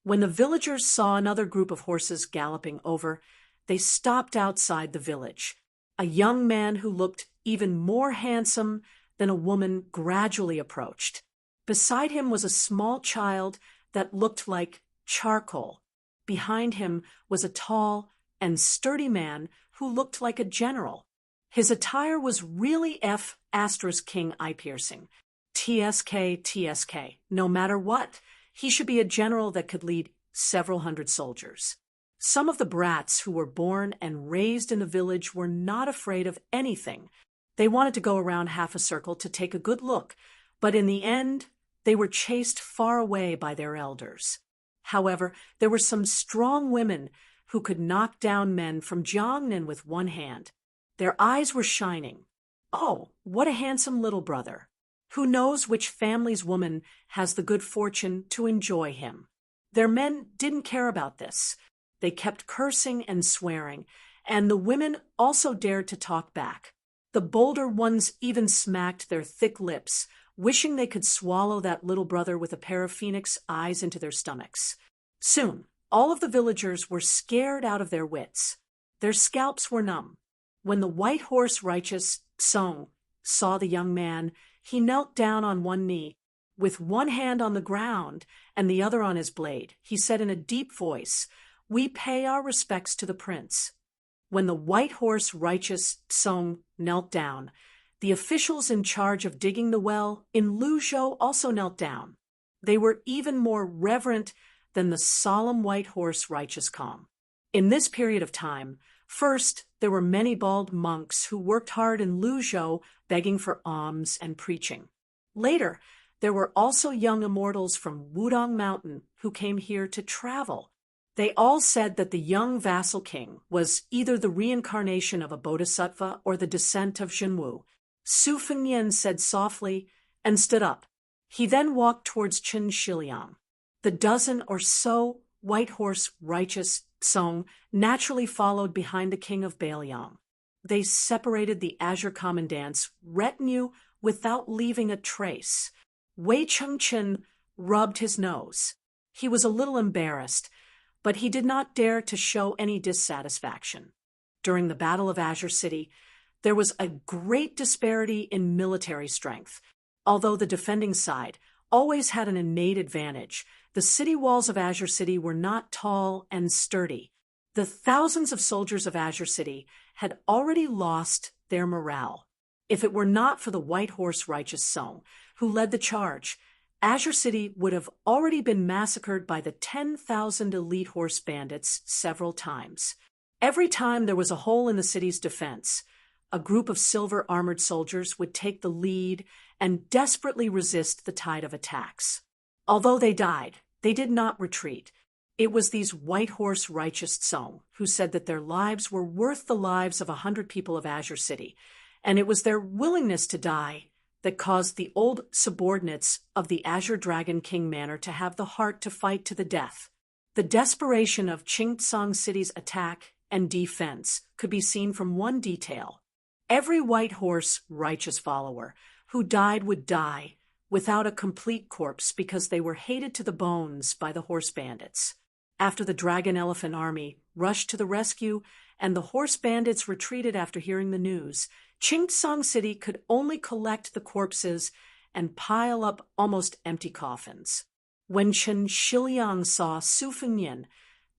When the villagers saw another group of horses galloping over, they stopped outside the village. A young man who looked even more handsome than a woman gradually approached. Beside him was a small child that looked like charcoal. Behind him was a tall and sturdy man who looked like a general. His attire was really King eye-piercing. TSK. No matter what, he should be a general that could lead several hundred soldiers. Some of the brats who were born and raised in the village were not afraid of anything. They wanted to go around half a circle to take a good look, but in the end, they were chased far away by their elders. However, there were some strong women who could knock down men from Jiangnan with one hand. Their eyes were shining. Oh, what a handsome little brother! Who knows which family's woman has the good fortune to enjoy him? Their men didn't care about this. They kept cursing and swearing, and the women also dared to talk back. The bolder ones even smacked their thick lips, wishing they could swallow that little brother with a pair of phoenix eyes into their stomachs. Soon, all of the villagers were scared out of their wits. Their scalps were numb. When the white horse righteous Song saw the young man, he knelt down on one knee, with one hand on the ground and the other on his blade. He said in a deep voice, "We pay our respects to the prince." When the white horse righteous Song knelt down, the officials in charge of digging the well in Luzhou also knelt down. They were even more reverent than the solemn white horse righteous calm. In this period of time, first, there were many bald monks who worked hard in Luzhou begging for alms and preaching. Later, there were also young immortals from Wudong Mountain who came here to travel. They all said that the young vassal king was either the reincarnation of a bodhisattva or the descent of Zhenwu. Su Fengnian said softly and stood up. He then walked towards Qin Shiliang. The dozen or so white horse righteous Song naturally followed behind the king of Baelyang. They separated the Azure Commandant's retinue without leaving a trace. Wei Chengqin rubbed his nose. He was a little embarrassed, but he did not dare to show any dissatisfaction. During the Battle of Azure City, there was a great disparity in military strength. Although the defending side always had an innate advantage, the city walls of Azure City were not tall and sturdy. The thousands of soldiers of Azure City had already lost their morale. If it were not for the white horse righteous Song, who led the charge, Azure City would have already been massacred by the 10,000 elite horse bandits several times. Every time there was a hole in the city's defense, a group of silver-armored soldiers would take the lead and desperately resist the tide of attacks. Although they died, they did not retreat. It was these white horse righteous Song who said that their lives were worth the lives of 100 people of Azure City, and it was their willingness to die that caused the old subordinates of the Azure Dragon King Manor to have the heart to fight to the death. The desperation of Qingtsang City's attack and defense could be seen from one detail. Every white horse righteous follower who died would die without a complete corpse because they were hated to the bones by the horse bandits. After the dragon elephant army rushed to the rescue and the horse bandits retreated after hearing the news, Chingsong City could only collect the corpses and pile up almost empty coffins. When Chen Shiliang saw Su Fengnian,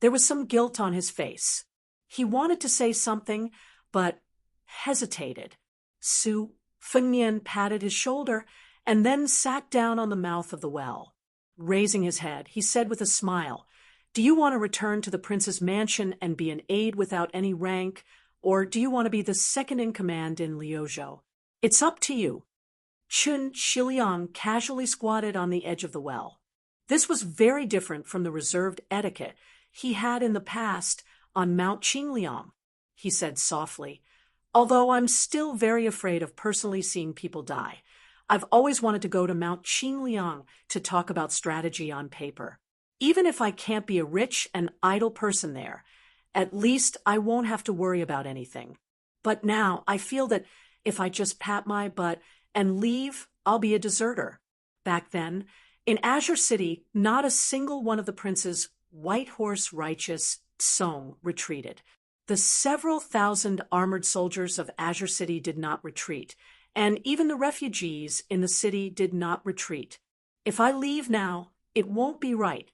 there was some guilt on his face. He wanted to say something, but hesitated. Su Fengnian patted his shoulder and then sat down on the mouth of the well. Raising his head, he said with a smile, "Do you want to return to the prince's mansion and be an aide without any rank, or do you want to be the second in command in Liuzhou? It's up to you." Chen Shiliang casually squatted on the edge of the well. This was very different from the reserved etiquette he had in the past on Mount Qingliang. He said softly, "Although I'm still very afraid of personally seeing people die, I've always wanted to go to Mount Qingliang to talk about strategy on paper. Even if I can't be a rich and idle person there, at least I won't have to worry about anything. But now I feel that if I just pat my butt and leave, I'll be a deserter." Back then, in Azure City, not a single one of the prince's white horse righteous Song retreated. The several thousand armored soldiers of Azure City did not retreat, and even the refugees in the city did not retreat. "If I leave now, it won't be right."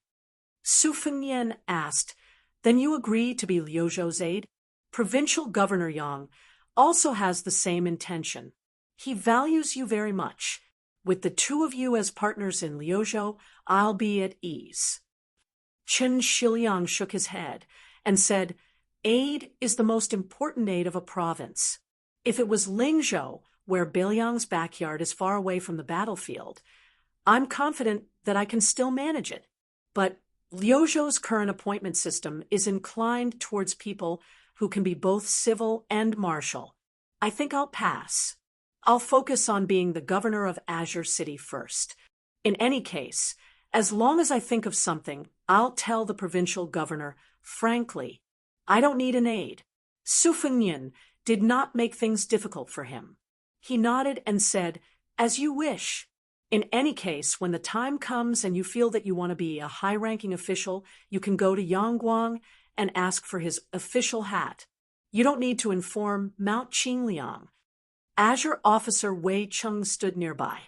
Su Fengnian asked, "Then you agree to be Liu Zhou's aide?" Provincial Governor Yang also has the same intention. He values you very much. With the two of you as partners in Liuzhou, I'll be at ease. Chen Shiliang shook his head and said, "Aid is the most important aid of a province. If it was Lingzhou, where Beiliang's backyard is far away from the battlefield, I'm confident that I can still manage it. But Liuzhou's current appointment system is inclined towards people who can be both civil and martial. I think I'll pass. I'll focus on being the governor of Azure City first. In any case, as long as I think of something, I'll tell the provincial governor frankly. I don't need an aide." Su Fengnian did not make things difficult for him. He nodded and said, "As you wish. In any case, when the time comes and you feel that you want to be a high-ranking official, you can go to Yangguang and ask for his official hat. You don't need to inform Mount Qingliang." Azure officer Wei Chung stood nearby.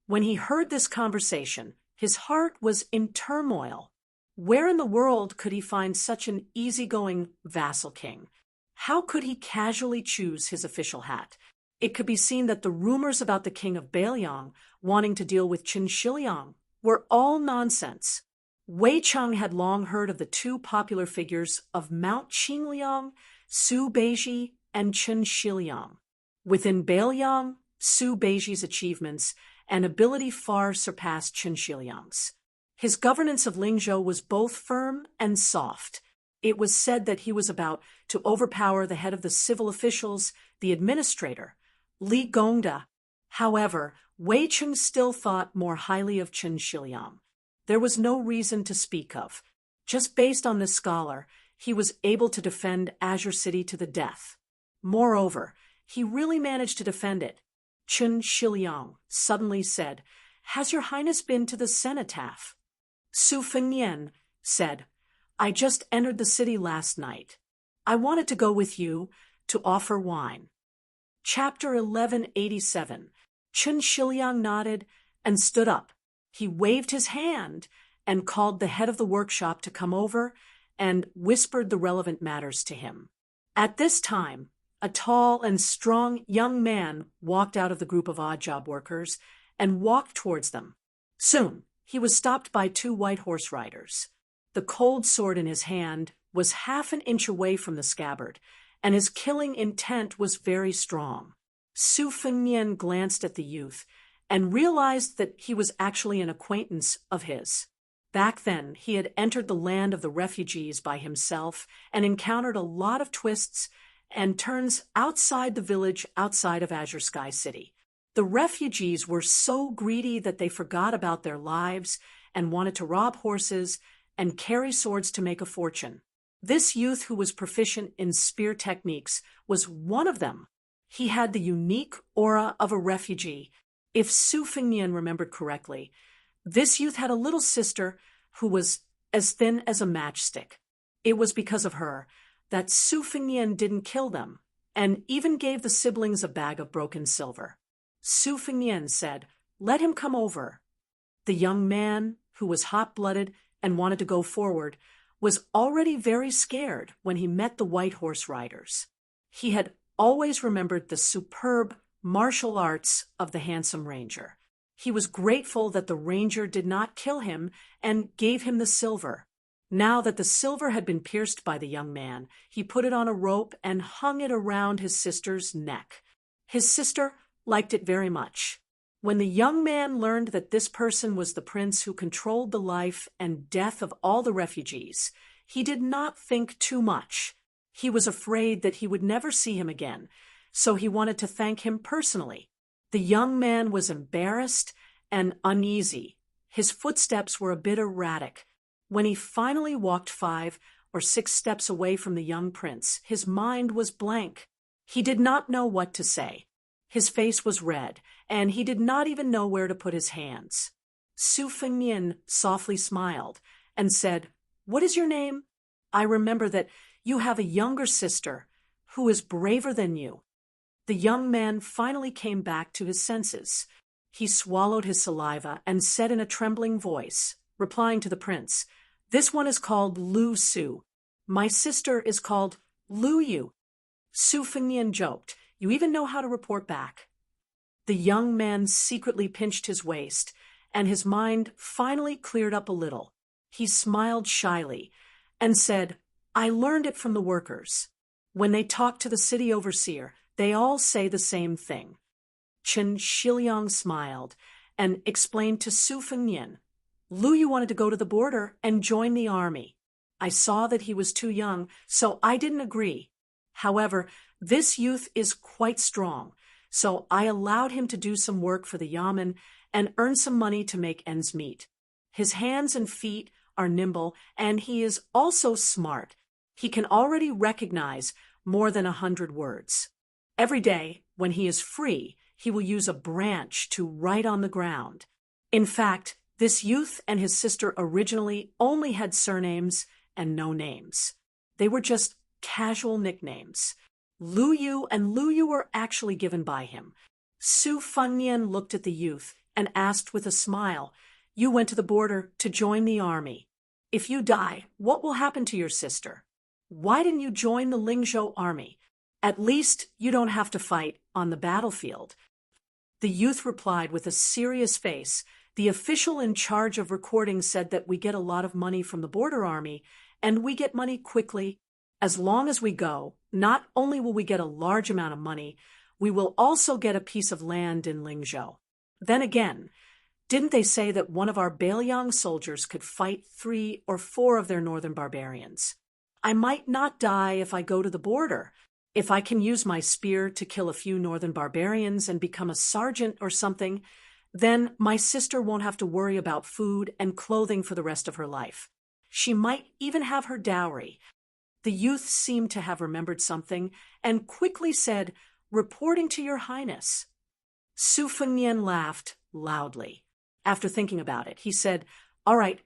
When he heard this conversation, his heart was in turmoil. Where in the world could he find such an easygoing vassal king? How could he casually choose his official hat? It could be seen that the rumors about the king of Beiliang wanting to deal with Chen Shiliang were all nonsense. Wei Chung had long heard of the two popular figures of Mount Qingliang, Su Beiji, and Chen Shiliang. Within Beiliang, Su Beiji's achievements and ability far surpassed Chen Shiliang's. His governance of Lingzhou was both firm and soft. It was said that he was about to overpower the head of the civil officials, the administrator, Li Gongda. However, Wei Chung still thought more highly of Chen Shiliang. There was no reason to speak of. Just based on this scholar, he was able to defend Azure City to the death. Moreover, he really managed to defend it. Chen Shiliang suddenly said, "Has your highness been to the cenotaph?" Su Fengnian said, "I just entered the city last night. I wanted to go with you to offer wine." Chapter 1187. Chen Shiliang nodded and stood up. He waved his hand and called the head of the workshop to come over and whispered the relevant matters to him. At this time, a tall and strong young man walked out of the group of odd job workers and walked towards them. Soon, he was stopped by two white horse riders. The cold sword in his hand was half an inch away from the scabbard, and his killing intent was very strong. Su Fengnian glanced at the youth and realized that he was actually an acquaintance of his. Back then, he had entered the land of the refugees by himself and encountered a lot of twists and turns outside the village outside of Azure Sky City. The refugees were so greedy that they forgot about their lives and wanted to rob horses and carry swords to make a fortune. This youth who was proficient in spear techniques was one of them. He had the unique aura of a refugee. If Su Fengnian remembered correctly, this youth had a little sister who was as thin as a matchstick. It was because of her that Su Fengnian didn't kill them, and even gave the siblings a bag of broken silver. Su Fengnian said, "Let him come over." The young man, who was hot-blooded and wanted to go forward, was already very scared when he met the white horse riders. He had always remembered the superb martial arts of the handsome ranger. He was grateful that the ranger did not kill him and gave him the silver. Now that the silver had been pierced by the young man, he put it on a rope and hung it around his sister's neck. His sister liked it very much. When the young man learned that this person was the prince who controlled the life and death of all the refugees, he did not think too much. He was afraid that he would never see him again, so he wanted to thank him personally. The young man was embarrassed and uneasy. His footsteps were a bit erratic. When he finally walked 5 or 6 steps away from the young prince, his mind was blank. He did not know what to say. His face was red, and he did not even know where to put his hands. Su Fengnian softly smiled and said, "What is your name? I remember that you have a younger sister who is braver than you." The young man finally came back to his senses. He swallowed his saliva and said in a trembling voice, replying to the prince, "This one is called Lu Su. My sister is called Lu Yu." Su Fengnian joked, "You even know how to report back." The young man secretly pinched his waist, and his mind finally cleared up a little. He smiled shyly and said, "I learned it from the workers. When they talk to the city overseer, they all say the same thing." Chen Shiliang smiled and explained to Su Fengnian, "Lu Yu wanted to go to the border and join the army. I saw that he was too young, so I didn't agree. However, this youth is quite strong, so I allowed him to do some work for the yamen and earn some money to make ends meet. His hands and feet are nimble, and he is also smart. He can already recognize more than 100 words. Every day, when he is free, he will use a branch to write on the ground. In fact, this youth and his sister originally only had surnames and no names. They were just casual nicknames. Lu Yu and Lu Yu were actually given by him." Su Fengnian looked at the youth and asked with a smile, "You went to the border to join the army. If you die, what will happen to your sister? Why didn't you join the Lingzhou army? At least you don't have to fight on the battlefield." The youth replied with a serious face, "The official in charge of recording said that we get a lot of money from the border army, and we get money quickly. As long as we go, not only will we get a large amount of money, we will also get a piece of land in Lingzhou. Then again, didn't they say that one of our Bailiang soldiers could fight 3 or 4 of their northern barbarians? I might not die if I go to the border. If I can use my spear to kill a few northern barbarians and become a sergeant or something, then my sister won't have to worry about food and clothing for the rest of her life. She might even have her dowry." The youth seemed to have remembered something and quickly said, "Reporting to your highness." Su Fengnian laughed loudly. After thinking about it, he said, "All right,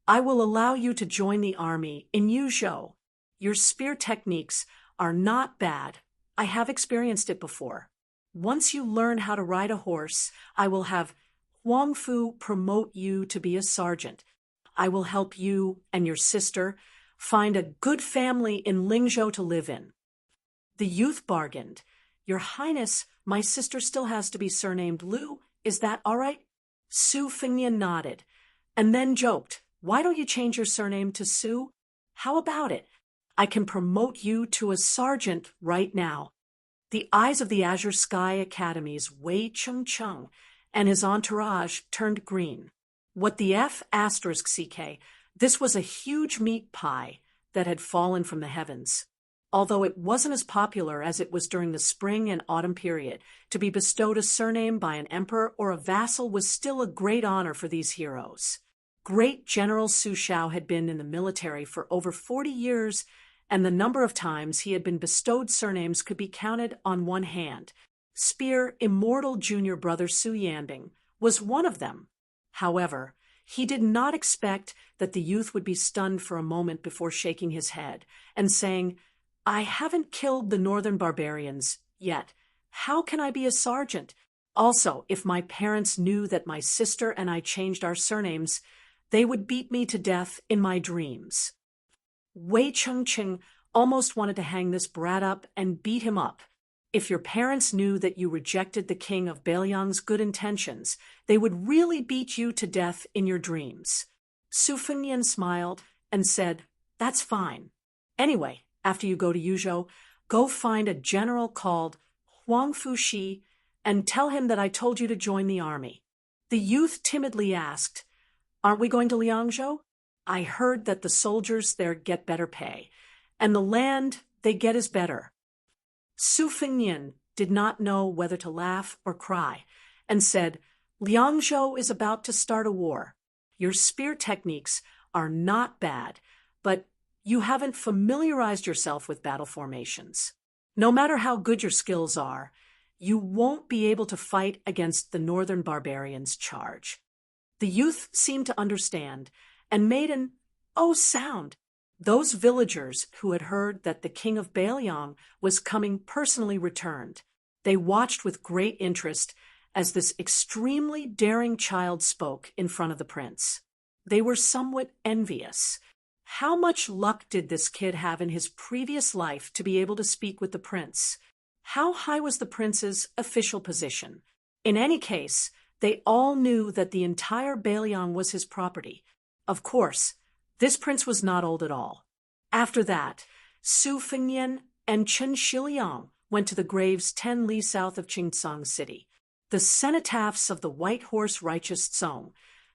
I will allow you to join the army in Yuzhou. Your spear techniques are not bad. I have experienced it before. Once you learn how to ride a horse, I will have Huang Fu promote you to be a sergeant. I will help you and your sister find a good family in Lingzhou to live in." The youth bargained, "Your Highness, my sister still has to be surnamed Lu. Is that all right?" Su Fengnian nodded, and then joked, "Why don't you change your surname to Su? How about it? I can promote you to a sergeant right now." The eyes of the Azure Sky Academy's Wei Cheng and his entourage turned green. What the F***CK, this was a huge meat pie that had fallen from the heavens. Although it wasn't as popular as it was during the spring and autumn period, to be bestowed a surname by an emperor or a vassal was still a great honor for these heroes. Great General Su Shao had been in the military for over 40 years, and the number of times he had been bestowed surnames could be counted on one hand. Spear Immortal Junior Brother Su Yanbing was one of them. However, he did not expect that the youth would be stunned for a moment before shaking his head and saying, "I haven't killed the northern barbarians yet. How can I be a sergeant? Also, if my parents knew that my sister and I changed our surnames, they would beat me to death in my dreams." Wei Chengqing almost wanted to hang this brat up and beat him up. If your parents knew that you rejected the king of Beiliang's good intentions, they would really beat you to death in your dreams. Su Fengnian smiled and said, "That's fine. Anyway, after you go to Yuzhou, go find a general called Huang Fuxi and tell him that I told you to join the army." The youth timidly asked, "Aren't we going to Liangzhou? I heard that the soldiers there get better pay, and the land they get is better." Su Fengnian did not know whether to laugh or cry, and said, "Liangzhou is about to start a war. Your spear techniques are not bad, but you haven't familiarized yourself with battle formations. No matter how good your skills are, you won't be able to fight against the northern barbarians' charge." The youth seemed to understand and made an "oh" sound. Those villagers who had heard that the king of Beiliang was coming personally returned. They watched with great interest as this extremely daring child spoke in front of the prince. They were somewhat envious. How much luck did this kid have in his previous life to be able to speak with the prince? How high was the prince's official position? In any case, they all knew that the entire Beiliang was his property. Of course, this prince was not old at all. After that, Su Fengnian and Chen Shiliang went to the graves 10 li south of Qingcang City. The cenotaphs of the White Horse Righteous Song,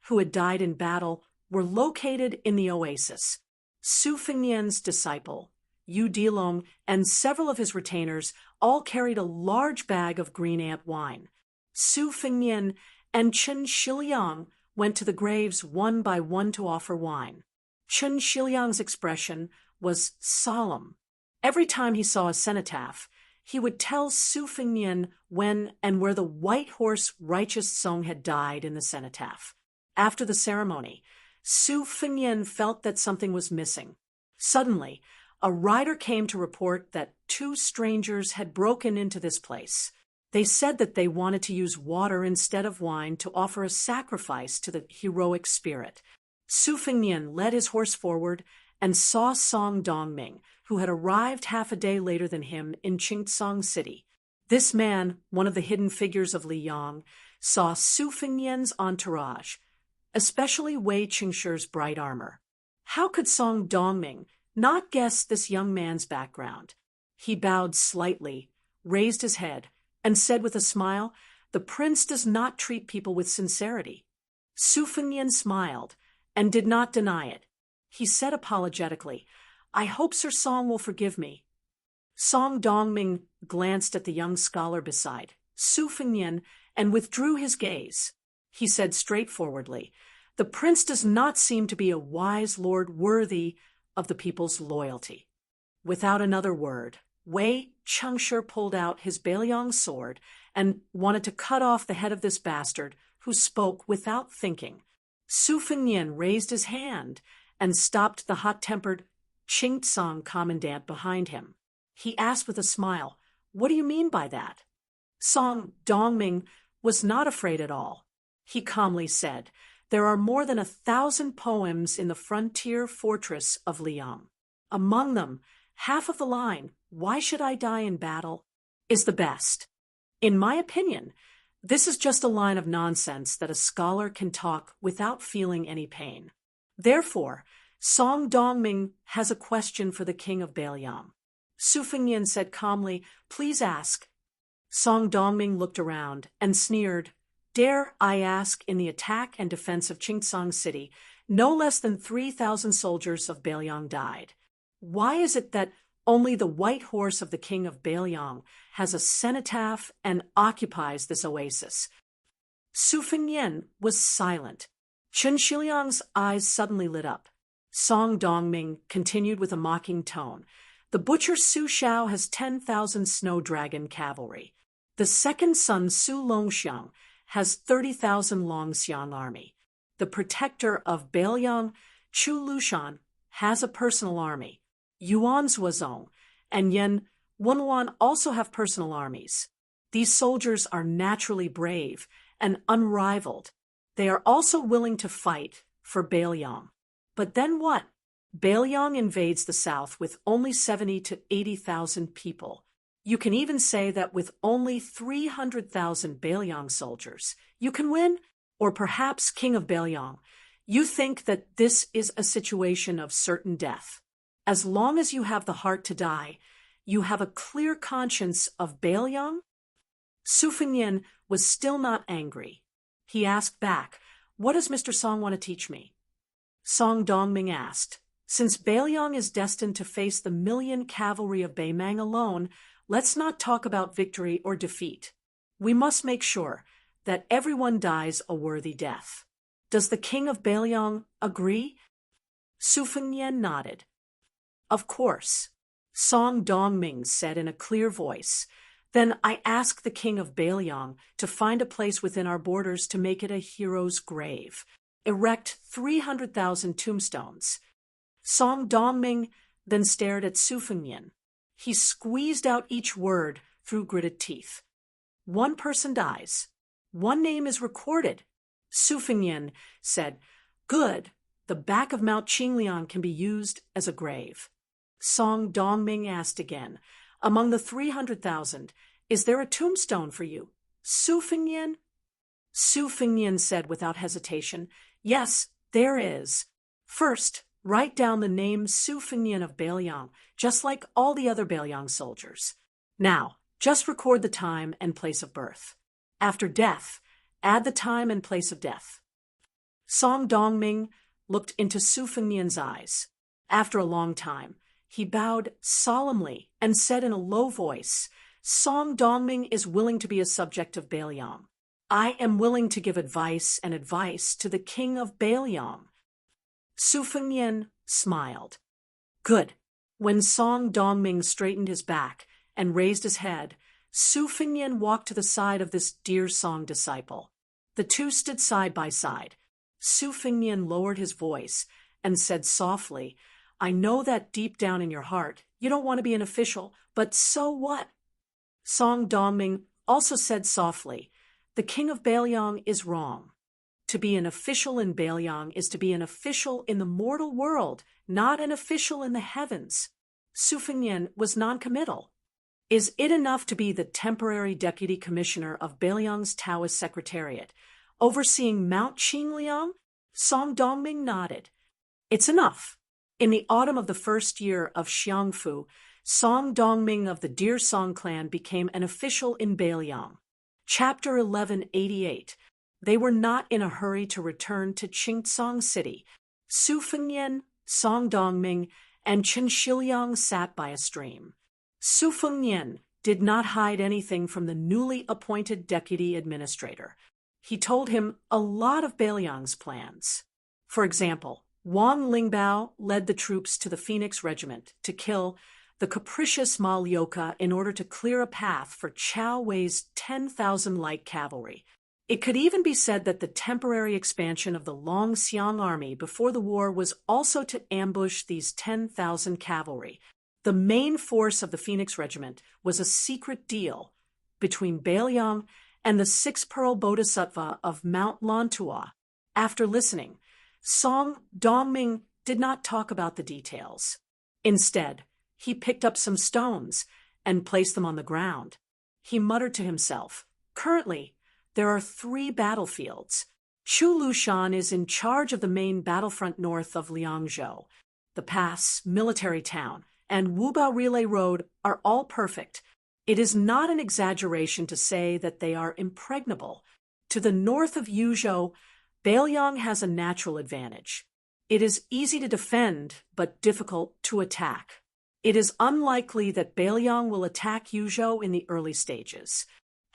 who had died in battle, were located in the oasis. Su Fengnian's disciple, Yu Dilong, and several of his retainers all carried a large bag of green ant wine. Su Fengnian and Chen Shiliang went to the graves one by one to offer wine. Chen Shiliang's expression was solemn. Every time he saw a cenotaph, he would tell Su Fengnian when and where the White Horse Righteous Song had died in the cenotaph. After the ceremony, Su Fengnian felt that something was missing. Suddenly, a rider came to report that 2 strangers had broken into this place. They said that they wanted to use water instead of wine to offer a sacrifice to the heroic spirit. Su Fengnian led his horse forward and saw Song Dongming, who had arrived half a day later than him in Qingcang City. This man, one of the hidden figures of Li Yang, saw Su Fengnian's entourage, especially Wei Qingshi's bright armor. How could Song Dongming not guess this young man's background? He bowed slightly, raised his head, and said with a smile, "The prince does not treat people with sincerity." Su Fengnian smiled and did not deny it. He said apologetically, "I hope Sir Song will forgive me." Song Dongming glanced at the young scholar beside Su Fengnian and withdrew his gaze. He said straightforwardly, "The prince does not seem to be a wise lord worthy of the people's loyalty." Without another word, Wei Chengshi pulled out his Beiliang sword and wanted to cut off the head of this bastard who spoke without thinking. Su Fengnian raised his hand and stopped the hot-tempered Qingcang commandant behind him. He asked with a smile, "What do you mean by that?" Song Dongming was not afraid at all. He calmly said, "There are more than 1,000 poems in the frontier fortress of Liang. Among them, half of the line, 'Why should I die in battle?' is the best. In my opinion, this is just a line of nonsense that a scholar can talk without feeling any pain. Therefore, Song Dongming has a question for the king of Beiliang." Su Fengnian said calmly, "Please ask." Song Dongming looked around and sneered, "Dare I ask, in the attack and defense of Qingcang City, no less than 3,000 soldiers of Beiliang died. Why is it that only the white horse of the king of Beiliang has a cenotaph and occupies this oasis?" Su Fengnian was silent. Chen Shiliang's eyes suddenly lit up. Song Dongming continued with a mocking tone. The butcher Su Xiao has 10,000 snow dragon cavalry. The second son Su Longxiang has 30,000 Longxiang army. The protector of Beiliang, Chu Lushan, has a personal army. Yuan Zuozong and Yan Wenwan also have personal armies. These soldiers are naturally brave and unrivaled. They are also willing to fight for Beiliang. But then what? Beiliang invades the south with only 70 to 80,000 people. You can even say that with only 300,000 Beiliang soldiers, you can win? Or perhaps King of Beiliang, you think that this is a situation of certain death. As long as you have the heart to die, you have a clear conscience of Beiliang? Su Fengnian was still not angry. He asked back, "What does Mr. Song want to teach me?" Song Dongming asked, "Since Beiliang is destined to face the 1,000,000 cavalry of Beimang alone, let's not talk about victory or defeat. We must make sure that everyone dies a worthy death. Does the king of Beiliang agree?" Su Fengnian nodded. "Of course," Song Dongming said in a clear voice. "Then I ask the king of Beiliang to find a place within our borders to make it a hero's grave. Erect 300,000 tombstones." Song Dongming then stared at Su Fengnian. He squeezed out each word through gritted teeth. "One person dies. One name is recorded." Su Fengnian said, "Good. The back of Mount Qingliang can be used as a grave." Song Dongming asked again, "Among the 300,000, is there a tombstone for you, Su Fengnian?" Su Fengnian said without hesitation, "Yes, there is. First, write down the name Su Fengnian of Beiliang, just like all the other Beiliang soldiers. Now, just record the time and place of birth. After death, add the time and place of death." Song Dongming looked into Su Fengnian's eyes. After a long time, he bowed solemnly and said in a low voice, "Song Dongming is willing to be a subject of Beiliang. I am willing to give advice to the king of Beiliang." Su Fengnian smiled. "Good." When Song Dongming straightened his back and raised his head, Su Fengnian walked to the side of this dear Song disciple. The two stood side by side. Su Fengnian lowered his voice and said softly, "I know that deep down in your heart you don't want to be an official, but so what?" Song Dongming also said softly, "The king of Beiliang is wrong. To be an official in Beiliang is to be an official in the mortal world, not an official in the heavens." Su Fengnian was noncommittal. "Is it enough to be the temporary deputy commissioner of Beiliang's Taoist secretariat, overseeing Mount Qingliang?" Song Dongming nodded. "It's enough." In the autumn of the first year of Xiangfu, Song Dongming of the Deer Song clan became an official in Beiliang. Chapter 1188. They were not in a hurry to return to Qingtsong City. Su Fengnian, Song Dongming, and Chen Shiliang sat by a stream. Su Fengnian did not hide anything from the newly appointed deputy administrator. He told him a lot of Beiliang's plans. For example, Wang Lingbao led the troops to the Phoenix Regiment to kill the capricious Ma Liuka in order to clear a path for Chao Wei's 10,000 light cavalry. It could even be said that the temporary expansion of the Longxiang army before the war was also to ambush these 10,000 cavalry. The main force of the Phoenix Regiment was a secret deal between Beiliang and the six-pearl bodhisattva of Mount Lantua. After listening, Song Dongming did not talk about the details. Instead, he picked up some stones and placed them on the ground. He muttered to himself, "Currently, there are 3 battlefields. Chu Lushan is in charge of the main battlefront north of Liangzhou. The pass, military town, and Wubao Relay Road are all perfect. It is not an exaggeration to say that they are impregnable. To the north of Yuzhou, Beiliang has a natural advantage. It is easy to defend, but difficult to attack. It is unlikely that Beiliang will attack Yuzhou in the early stages.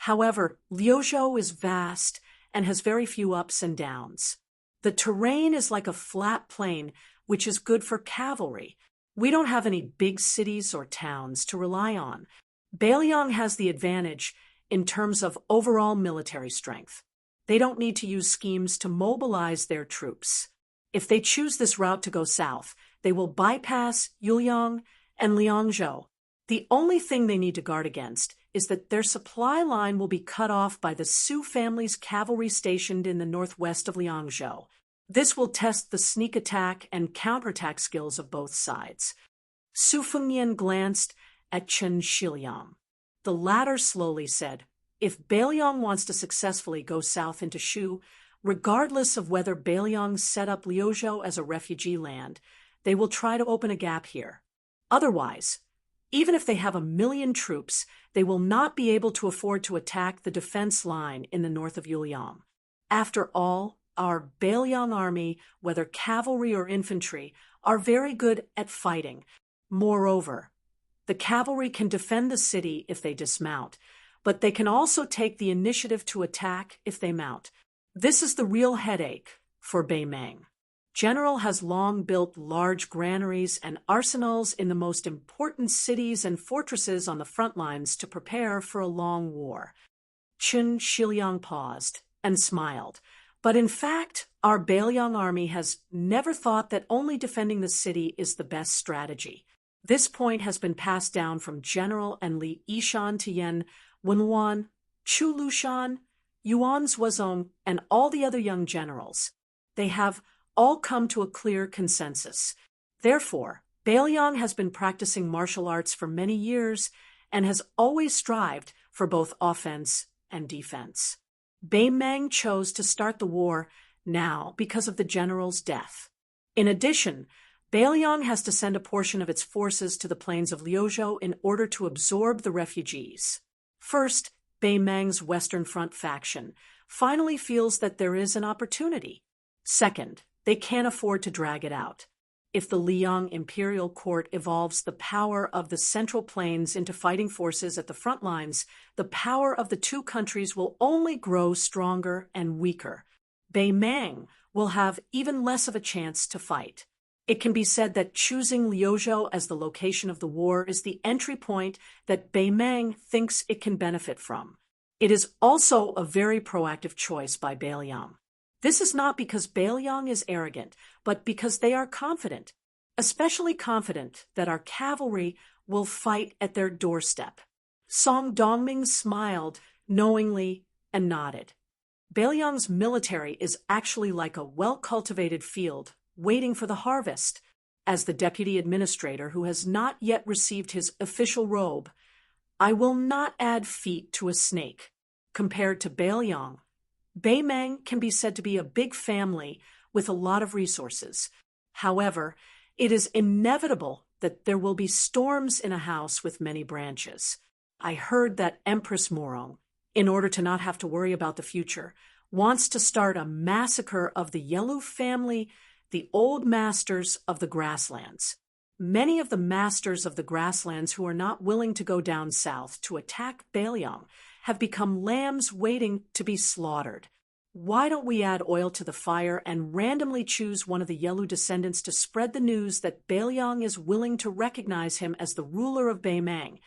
However, Liuzhou is vast and has very few ups and downs. The terrain is like a flat plain, which is good for cavalry. We don't have any big cities or towns to rely on. Bailiang has the advantage in terms of overall military strength. They don't need to use schemes to mobilize their troops. If they choose this route to go south, they will bypass Yuliang and Liangzhou. The only thing they need to guard against is that their supply line will be cut off by the Su family's cavalry stationed in the northwest of Liangzhou. This will test the sneak attack and counterattack skills of both sides. Su Fengnian glanced at Chen Shiliang. The latter slowly said, if Bailiang wants to successfully go south into Shu, regardless of whether Bailiang set up Liuzhou as a refugee land, they will try to open a gap here. Otherwise, even if they have 1,000,000 troops, they will not be able to afford to attack the defense line in the north of Yuliang. After all, our Bailiang army, whether cavalry or infantry, are very good at fighting. Moreover, the cavalry can defend the city if they dismount, but they can also take the initiative to attack if they mount. This is the real headache for Baimeng. General has long built large granaries and arsenals in the most important cities and fortresses on the front lines to prepare for a long war. Chen Shiliang paused and smiled. But in fact, our Bailiang army has never thought that only defending the city is the best strategy. This point has been passed down from General and Li Yishan to Yan Wenwan, Chu Lushan, Yuan Zuozong, and all the other young generals. They have all come to a clear consensus. Therefore, Bailiang has been practicing martial arts for many years and has always strived for both offense and defense. Baimeng chose to start the war now because of the general's death. In addition, Bailiang has to send a portion of its forces to the plains of Liuzhou in order to absorb the refugees. First, Baimeng's Western Front faction finally feels that there is an opportunity. Second, they can't afford to drag it out. If the Liang imperial court evolves the power of the Central Plains into fighting forces at the front lines, the power of the two countries will only grow stronger and weaker. Baimeng will have even less of a chance to fight. It can be said that choosing Liuzhou as the location of the war is the entry point that Baimeng thinks it can benefit from. It is also a very proactive choice by Bailiang. This is not because Bailiang is arrogant, but because they are confident, especially confident that our cavalry will fight at their doorstep. Song Dongming smiled knowingly and nodded. Bailiang's military is actually like a well-cultivated field waiting for the harvest. As the deputy administrator who has not yet received his official robe, I will not add feet to a snake. Compared to Bailiang, Baimeng can be said to be a big family with a lot of resources. However, it is inevitable that there will be storms in a house with many branches. I heard that Empress Morong, in order to not have to worry about the future, wants to start a massacre of the Yelu family, the old masters of the grasslands. Many of the masters of the grasslands who are not willing to go down south to attack Bailiang have become lambs waiting to be slaughtered. Why don't we add oil to the fire and randomly choose one of the Yelu descendants to spread the news that Bailiang is willing to recognize him as the ruler of Baimeng,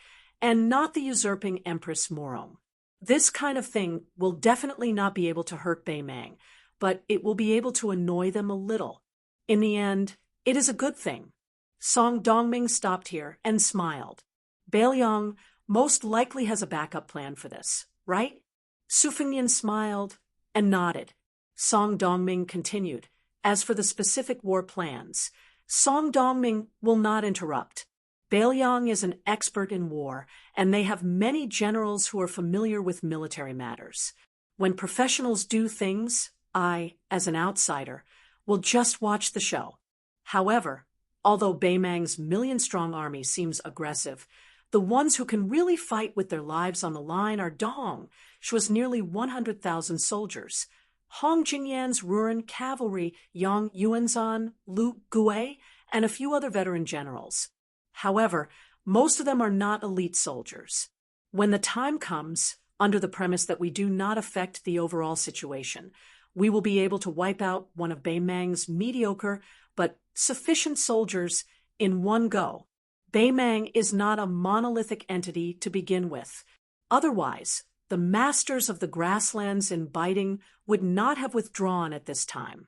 and not the usurping Empress Morong? This kind of thing will definitely not be able to hurt Baimeng, but it will be able to annoy them a little. In the end, it is a good thing. Song Dongming stopped here and smiled. Bailiang most likely has a backup plan for this, right? Su Fengnian smiled and nodded. Song Dongming continued. As for the specific war plans, Song Dongming will not interrupt. Bailiang is an expert in war, and they have many generals who are familiar with military matters. When professionals do things, I, as an outsider, will just watch the show. However, although Baimeng's 1,000,000-strong army seems aggressive, the ones who can really fight with their lives on the line are Dong, which was nearly 100,000 soldiers, Hong Jingyan's Ruren cavalry, Yang Yuanzhan, Lu Gui, and a few other veteran generals. However, most of them are not elite soldiers. When the time comes, under the premise that we do not affect the overall situation, We will be able to wipe out one of Beimang's mediocre but sufficient soldiers in one go. Beimang is not a monolithic entity to begin with. Otherwise, the masters of the grasslands in Baiting would not have withdrawn at this time.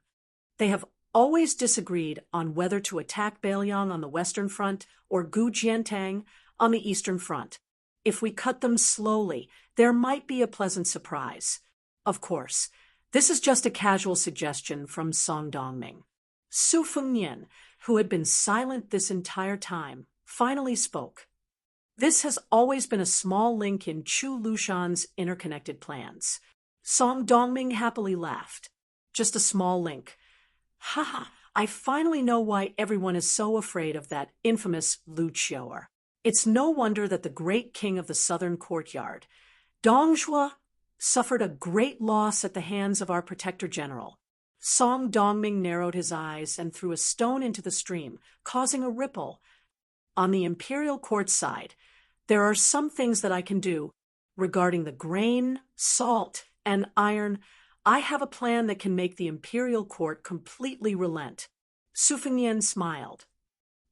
They have always disagreed on whether to attack Beiliang on the western front or Gu Jiantang on the eastern front. If we cut them slowly, there might be a pleasant surprise. Of course, this is just a casual suggestion from Song Dongming. Su Fengnian, who had been silent this entire time, finally spoke. This has always been a small link in Chu Lushan's interconnected plans. Song Dongming happily laughed. Just a small link. Haha, I finally know why everyone is so afraid of that infamous Lu Qiuer. It's no wonder that the great king of the southern courtyard, Dongzhuo, suffered a great loss at the hands of our protector general. Song Dongming narrowed his eyes and threw a stone into the stream, causing a ripple. On the imperial court side, there are some things that I can do. Regarding the grain, salt, and iron, I have a plan that can make the imperial court completely relent. Su Fengnian smiled.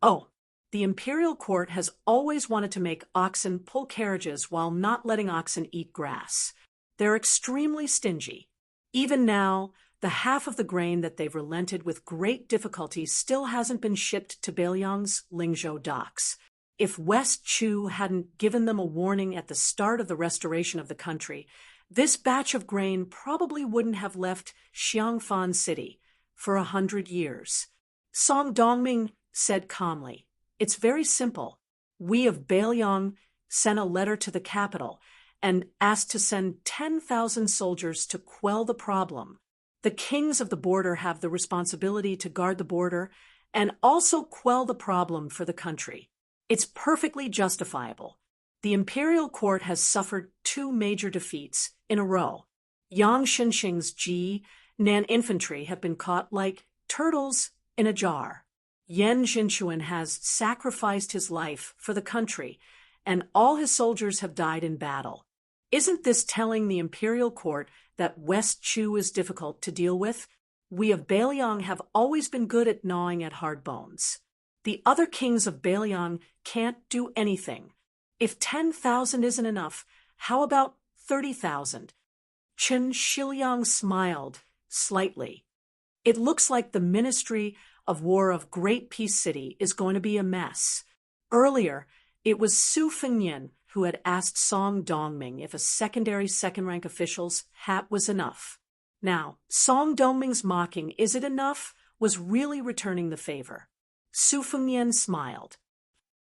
Oh, the imperial court has always wanted to make oxen pull carriages while not letting oxen eat grass. They're extremely stingy. Even now, the half of the grain that they've relented with great difficulty still hasn't been shipped to Beiliang's Lingzhou docks. If West Chu hadn't given them a warning at the start of the restoration of the country, this batch of grain probably wouldn't have left Xiangfan City for 100 years. Song Dongming said calmly, "It's very simple. We of Beiliang sent a letter to the capital and asked to send 10,000 soldiers to quell the problem. The kings of the border have the responsibility to guard the border and also quell the problem for the country. It's perfectly justifiable. The imperial court has suffered 2 major defeats in a row. Yang Shenxing's Nan infantry have been caught like turtles in a jar. Yan Jinchuan has sacrificed his life for the country, and all his soldiers have died in battle. Isn't this telling the imperial court that West Chu is difficult to deal with? We of Beiliang have always been good at gnawing at hard bones. The other kings of Beiliang can't do anything. If 10,000 isn't enough, how about 30,000? Chen Shiliang smiled slightly. It looks like the Ministry of War of Great Peace City is going to be a mess. Earlier, it was Su Fengnian who had asked Song Dongming if a secondary second-rank official's hat was enough. Now, Song Dongming's mocking, "Is it enough?" was really returning the favor. Su Fengnian smiled.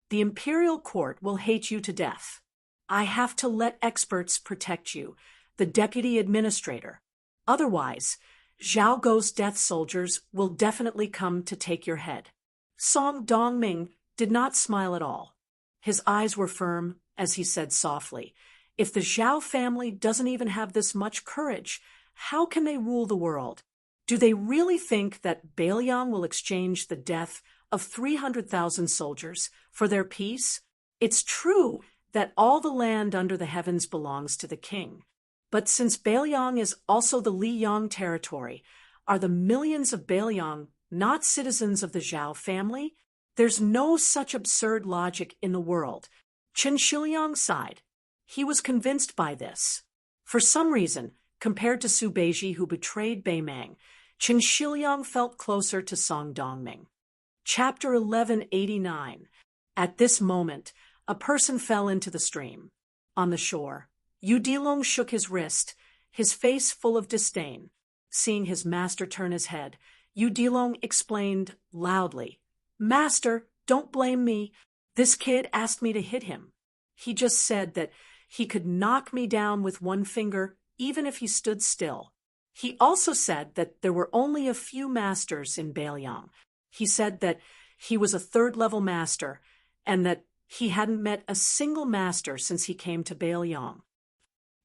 "The imperial court will hate you to death. I have to let experts protect you, the deputy administrator. Otherwise, Zhao Gou's death soldiers will definitely come to take your head." Song Dongming did not smile at all. His eyes were firm as he said softly, "If the Zhao family doesn't even have this much courage, how can they rule the world? Do they really think that Beiliang will exchange the death of 300,000 soldiers for their peace? It's true that all the land under the heavens belongs to the king. But since Beiliang is also the Liyang territory, are the millions of Beiliang not citizens of the Zhao family? There's no such absurd logic in the world." Chen Shiliang sighed. He was convinced by this. For some reason, compared to Su Beiji, who betrayed Beimang, Chen Shiliang felt closer to Song Dongming. Chapter 1189. At this moment, a person fell into the stream. On the shore, Yu Dilong shook his wrist, his face full of disdain. Seeing his master turn his head, Yu Dilong explained loudly, "Master, don't blame me. This kid asked me to hit him. He just said that he could knock me down with one finger even if he stood still. He also said that there were only a few masters in Beiliang. He said that he was a 3rd-level master and that he hadn't met a single master since he came to Beiliang."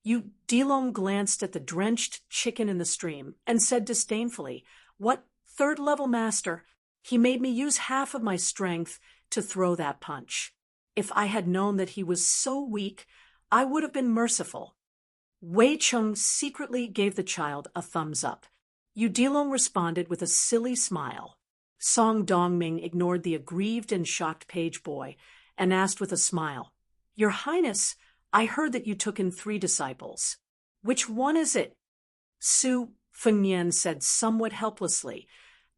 Yu Dilong glanced at the drenched chicken in the stream and said disdainfully, "What 3rd-level master? He made me use half of my strength to throw that punch. If I had known that he was so weak, I would have been merciful." Wei Cheng secretly gave the child a thumbs up. Udilong responded with a silly smile. Song Dongming ignored the aggrieved and shocked page boy and asked with a smile, "Your Highness, I heard that you took in 3 disciples. Which one is it?" Su Fengnian said somewhat helplessly,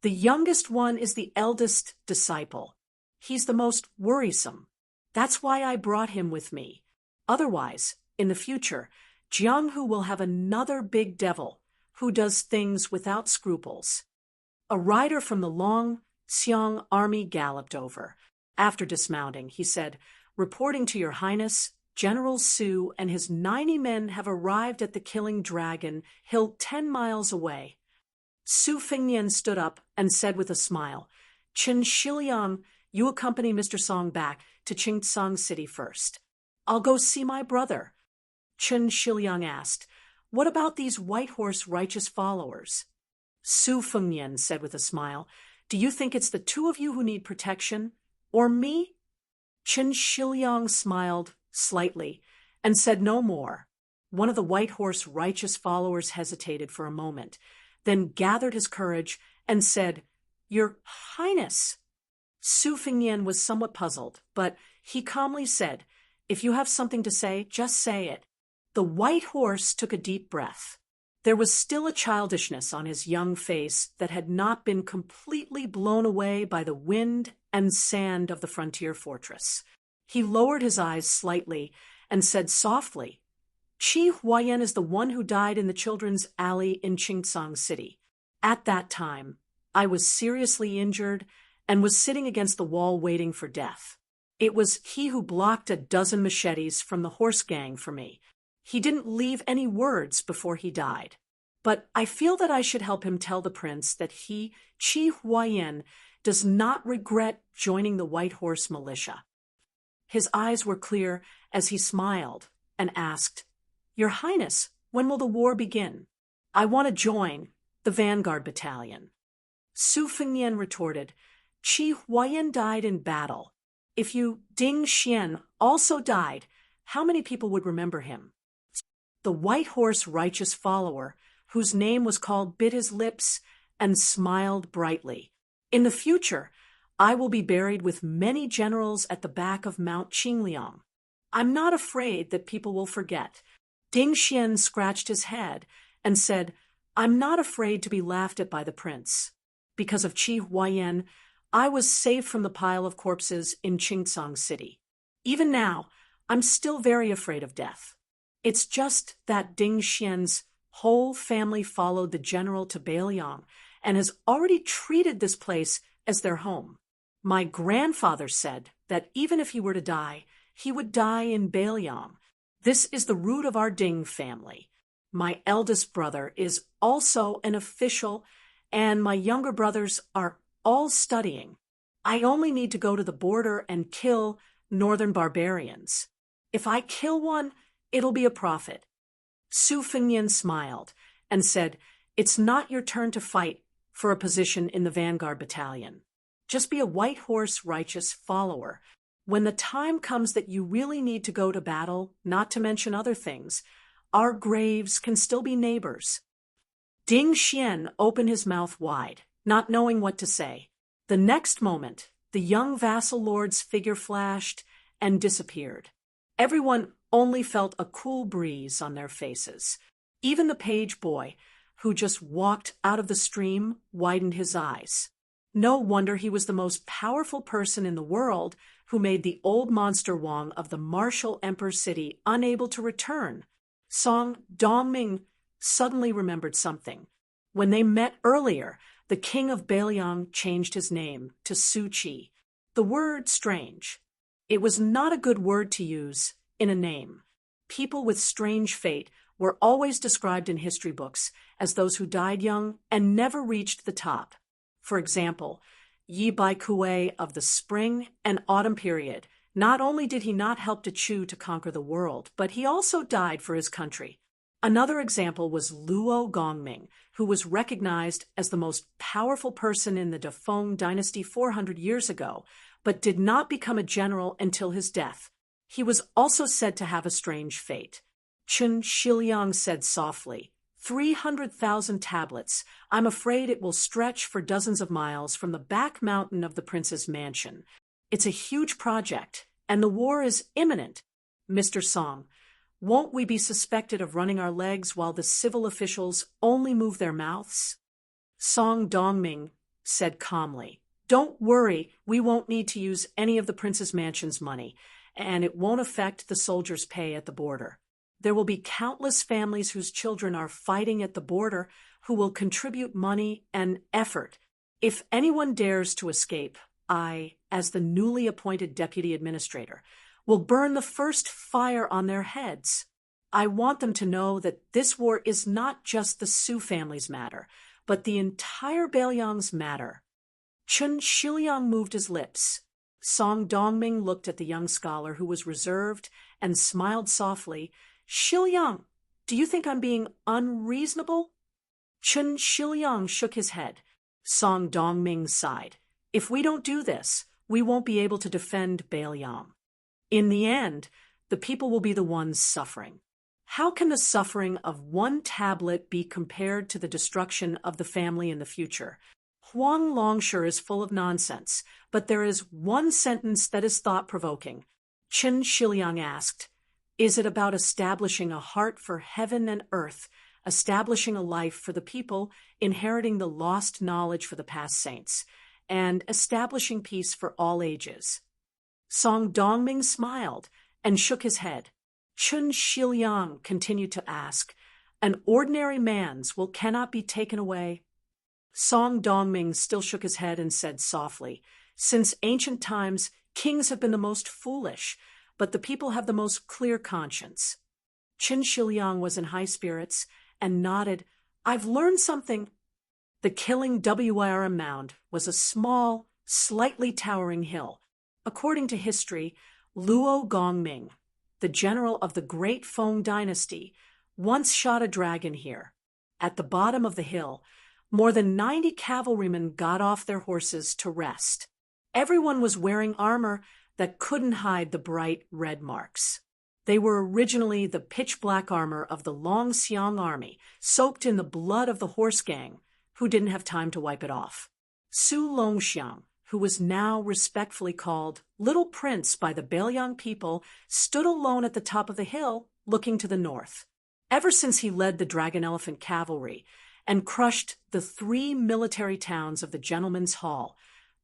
"The youngest one is the eldest disciple. He's the most worrisome. That's why I brought him with me. Otherwise, in the future, Jianghu will have another big devil who does things without scruples." A rider from the Long Xiong army galloped over. After dismounting, he said, "Reporting to Your Highness, General Su and his 90 men have arrived at the Killing Dragon Hill 10 miles away." Su Fengnian stood up and said with a smile, "Chen Shiliang, you accompany Mr. Song back to Qingsang City first. I'll go see my brother." Chen Shiliang asked, "What about these White Horse righteous followers?" Su Fengnian said with a smile, "Do you think it's the 2 of you who need protection? Or me?" Chen Shiliang smiled slightly and said no more. One of the White Horse righteous followers hesitated for a moment, then gathered his courage and said, "Your Highness." Su Fengnian was somewhat puzzled, but he calmly said, "If you have something to say, just say it." The White Horse took a deep breath. There was still a childishness on his young face that had not been completely blown away by the wind and sand of the frontier fortress. He lowered his eyes slightly and said softly, "Qi Huayan is the one who died in the Children's Alley in Qingsang City. At that time, I was seriously injured and was sitting against the wall waiting for death. It was he who blocked a dozen machetes from the horse gang for me. He didn't leave any words before he died. But I feel that I should help him tell the prince that he, Qi Huayan, does not regret joining the White Horse militia." His eyes were clear as he smiled and asked, "Your Highness, when will the war begin? I want to join the Vanguard Battalion." Su Fengnian retorted, "Qi Huayan died in battle. If you, Ding Xian, also died, how many people would remember him?" The White Horse righteous follower, whose name was called, bit his lips and smiled brightly. "In the future, I will be buried with many generals at the back of Mount Qingliang. I'm not afraid that people will forget." Ding Xian scratched his head and said, "I'm not afraid to be laughed at by the prince. Because of Qi Huayan, I was saved from the pile of corpses in Qingsang City. Even now, I'm still very afraid of death. It's just that Ding Xian's whole family followed the general to Beiliang and has already treated this place as their home. My grandfather said that even if he were to die, he would die in Beiliang. This is the root of our Ding family. My eldest brother is also an official, and my younger brothers are all studying. I only need to go to the border and kill northern barbarians. If I kill one, it'll be a profit." Su Fengnian smiled and said, "It's not your turn to fight for a position in the Vanguard Battalion. Just be a White Horse righteous follower. When the time comes that you really need to go to battle, not to mention other things, our graves can still be neighbors." Ding Xian opened his mouth wide, not knowing what to say. The next moment, the young vassal lord's figure flashed and disappeared. Everyone only felt a cool breeze on their faces. Even the page boy, who just walked out of the stream, widened his eyes. No wonder he was the most powerful person in the world who made the old monster Wang of the martial Emperor City unable to return. Song Dongming suddenly remembered something. When they met earlier, the king of Beiliang changed his name to Su Qi. The word strange. It was not a good word to use in a name. People with strange fate were always described in history books as those who died young and never reached the top. For example, Yi Baikue of the spring and autumn period. Not only did he not help to Chu to conquer the world, but he also died for his country. Another example was Luo Gongming, who was recognized as the most powerful person in the Defeng dynasty 400 years ago, but did not become a general until his death. He was also said to have a strange fate. Chen Shiliang said softly, 300,000 tablets. I'm afraid it will stretch for dozens of miles from the back mountain of the prince's mansion. It's a huge project, and the war is imminent. Mr. Song, won't we be suspected of running our legs while the civil officials only move their mouths? Song Dongming said calmly, "Don't worry, we won't need to use any of the prince's mansion's money, and it won't affect the soldiers' pay at the border. There will be countless families whose children are fighting at the border who will contribute money and effort. If anyone dares to escape, I, as the newly appointed deputy administrator, will burn the first fire on their heads. I want them to know that this war is not just the Su family's matter, but the entire Bailiang's matter." Chun Shiliang moved his lips. Song Dongming looked at the young scholar, who was reserved, and smiled softly. "Shiliang, do you think I'm being unreasonable?" Chun Shiliang shook his head. Song Dongming sighed. "If we don't do this, we won't be able to defend Bailiang. In the end, the people will be the ones suffering. How can the suffering of one tablet be compared to the destruction of the family in the future? Huang Longsher is full of nonsense, but there is one sentence that is thought-provoking." Qin Shiliang asked, "Is it about establishing a heart for heaven and earth, establishing a life for the people, inheriting the lost knowledge for the past saints, and establishing peace for all ages?" Song Dongming smiled and shook his head. Chun Shiliang continued to ask, "An ordinary man's will cannot be taken away?" Song Dongming still shook his head and said softly, "Since ancient times, kings have been the most foolish, but the people have the most clear conscience." Qin Shiliang was in high spirits and nodded, "I've learned something." The Killing WIRM mound was a small, slightly towering hill. According to history, Luo Gongming, the general of the Great Feng dynasty, once shot a dragon here. At the bottom of the hill, more than 90 cavalrymen got off their horses to rest. Everyone was wearing armor that couldn't hide the bright red marks. They were originally the pitch-black armor of the Longxiang army, soaked in the blood of the horse gang, who didn't have time to wipe it off. Su Longxiang, who was now respectfully called Little Prince by the Bailiang people, stood alone at the top of the hill, looking to the north. Ever since he led the Dragon Elephant Cavalry and crushed the 3 military towns of the Gentleman's Hall,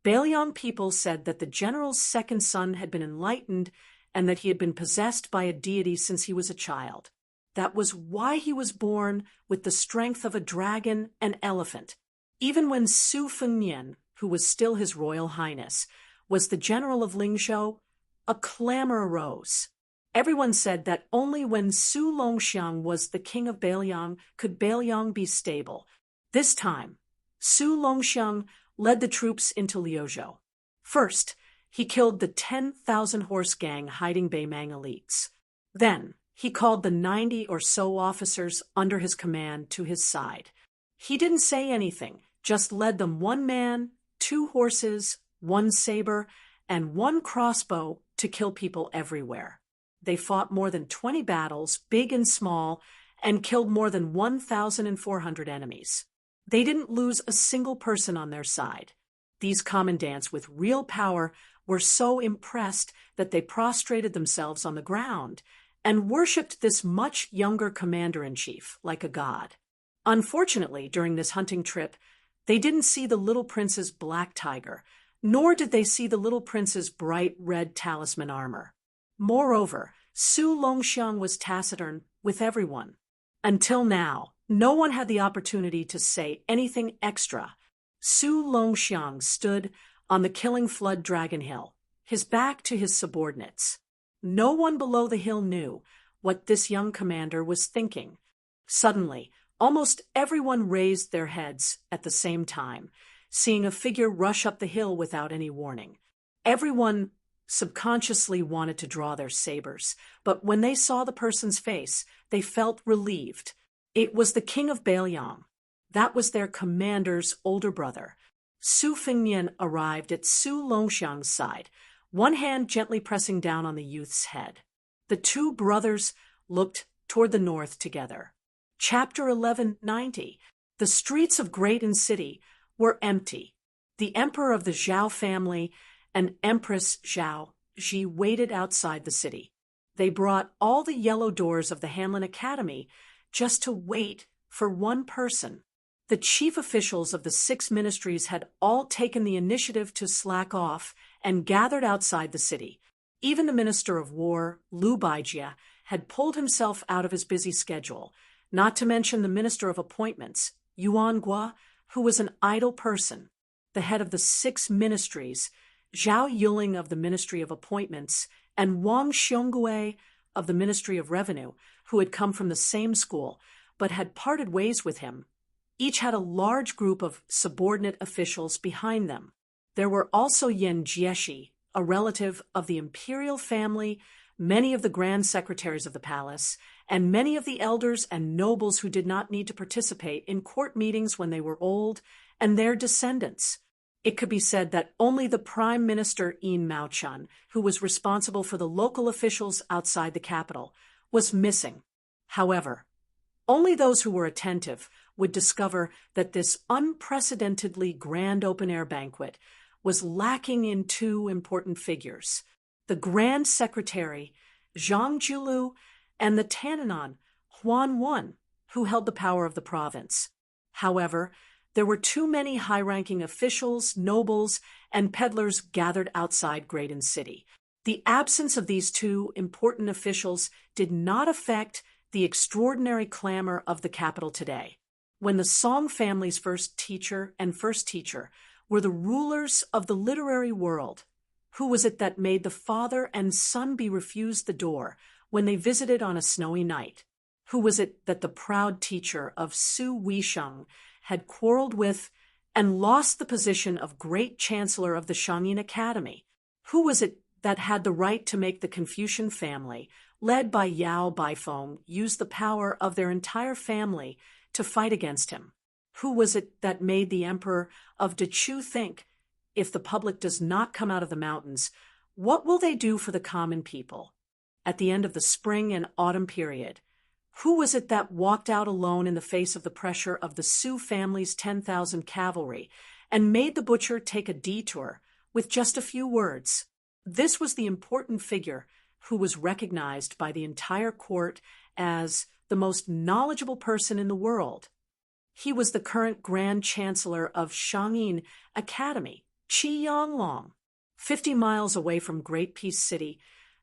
Bailiang people said that the general's second son had been enlightened and that he had been possessed by a deity since he was a child. That was why he was born with the strength of a dragon and elephant. Even when Su Fengnian, who was still His Royal Highness, was the general of Lingzhou, a clamor arose. Everyone said that only when Su Longxiang was the king of Bailiang could Bailiang be stable. This time, Su Longxiang led the troops into Liuzhou. First, he killed the 10,000 horse gang hiding Beimang elites. Then, he called the 90 or so officers under his command to his side. He didn't say anything, just led them 1 man, 2 horses, 1 saber, and 1 crossbow to kill people everywhere. They fought more than 20 battles, big and small, and killed more than 1,400 enemies. They didn't lose a single person on their side. These commandants with real power were so impressed that they prostrated themselves on the ground and worshipped this much younger commander-in-chief like a god. Unfortunately, during this hunting trip, they didn't see the little prince's black tiger, nor did they see the little prince's bright red talisman armor. Moreover, Su Longxiang was taciturn with everyone. Until now, no one had the opportunity to say anything extra. Su Longxiang stood on the Killing Flood Dragon Hill, his back to his subordinates. No one below the hill knew what this young commander was thinking. Suddenly, almost everyone raised their heads at the same time, seeing a figure rush up the hill without any warning. Everyone subconsciously wanted to draw their sabers, but when they saw the person's face, they felt relieved. It was the king of Bailiang. That was their commander's older brother. Su Fengnian arrived at Su Longxiang's side, one hand gently pressing down on the youth's head. The 2 brothers looked toward the north together. Chapter 1190. The streets of Great City were empty. The emperor of the Zhao family and Empress Zhao Ji waited outside the city. They brought all the yellow doors of the Hanlin Academy just to wait for one person. The chief officials of the 6 ministries had all taken the initiative to slack off and gathered outside the city. Even the Minister of War, Liu Baijia, had pulled himself out of his busy schedule, not to mention the Minister of Appointments, Yuan Gua, who was an idle person. The head of the 6 ministries, Zhao Yuling of the Ministry of Appointments, and Wang Xiongui of the Ministry of Revenue, who had come from the same school, but had parted ways with him, each had a large group of subordinate officials behind them. There were also Yen Jieshi, a relative of the imperial family, many of the grand secretaries of the palace, and many of the elders and nobles who did not need to participate in court meetings when they were old, and their descendants. It could be said that only the Prime Minister Yin Maochun, who was responsible for the local officials outside the capital, was missing. However, only those who were attentive would discover that this unprecedentedly grand open-air banquet was lacking in 2 important figures: the Grand Secretary, Zhang Julu, and the Tananan, Huan Wen, who held the power of the province. However, there were too many high-ranking officials, nobles, and peddlers gathered outside Great City. The absence of these 2 important officials did not affect the extraordinary clamor of the capital today. When the Song family's first teacher were the rulers of the literary world, who was it that made the father and son be refused the door when they visited on a snowy night? Who was it that the proud teacher of Su Weisheng had quarreled with and lost the position of Great Chancellor of the Shangyin Academy? Who was it that had the right to make the Confucian family, led by Yao Baifeng, use the power of their entire family to fight against him? Who was it that made the emperor of Dechu think, if the public does not come out of the mountains, what will they do for the common people? At the end of the spring and autumn period, who was it that walked out alone in the face of the pressure of the Su family's 10,000 cavalry and made the butcher take a detour with just a few words? This was the important figure who was recognized by the entire court as the most knowledgeable person in the world. He was the current Grand Chancellor of Shangyin Academy, Qi Yanglong. 50 miles away from Great Peace City,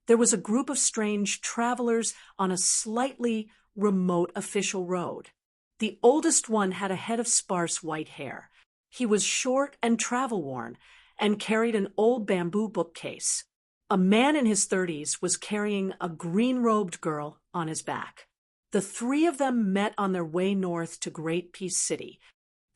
there was a group of strange travelers on a slightly remote official road. The oldest one had a head of sparse white hair. He was short and travel-worn and carried an old bamboo bookcase. A man in his 30s was carrying a green-robed girl on his back. The 3 of them met on their way north to Great Peace City.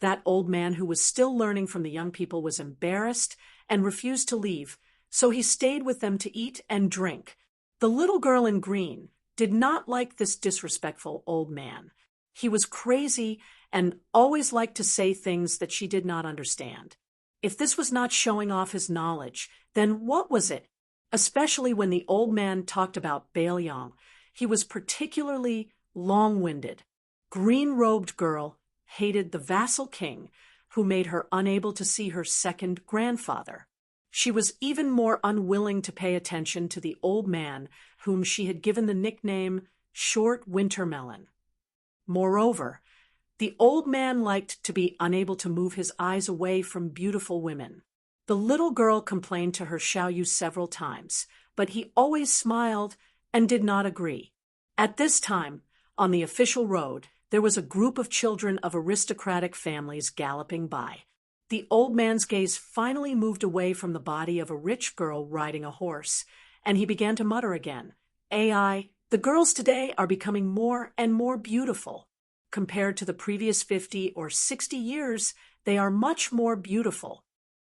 That old man who was still learning from the young people was embarrassed and refused to leave, so he stayed with them to eat and drink. The little girl in green did not like this disrespectful old man. He was crazy and always liked to say things that she did not understand. If this was not showing off his knowledge, then what was it? Especially when the old man talked about Bailiang, he was particularly long-winded. Green-robed girl hated the vassal king, who made her unable to see her second grandfather. She was even more unwilling to pay attention to the old man, whom she had given the nickname Short Wintermelon. Moreover, the old man liked to be unable to move his eyes away from beautiful women. The little girl complained to her Xiaoyu several times, but he always smiled and did not agree. At this time, on the official road, there was a group of children of aristocratic families galloping by. The old man's gaze finally moved away from the body of a rich girl riding a horse, and he began to mutter again, "AI, the girls today are becoming more and more beautiful. Compared to the previous 50 or 60 years, they are much more beautiful."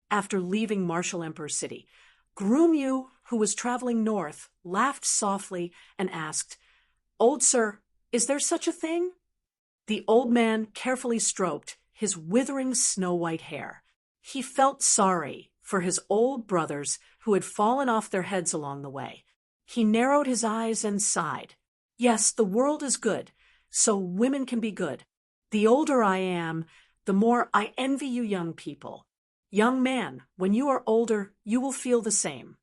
After leaving Martial Emperor City, Groom Yu, who was traveling north, laughed softly and asked, "Old sir, is there such a thing?" The old man carefully stroked his withering snow-white hair. He felt sorry for his old brothers who had fallen off their heads along the way. He narrowed his eyes and sighed. "Yes, the world is good, so women can be good. The older I am, the more I envy you young people. Young man, when you are older, you will feel the same.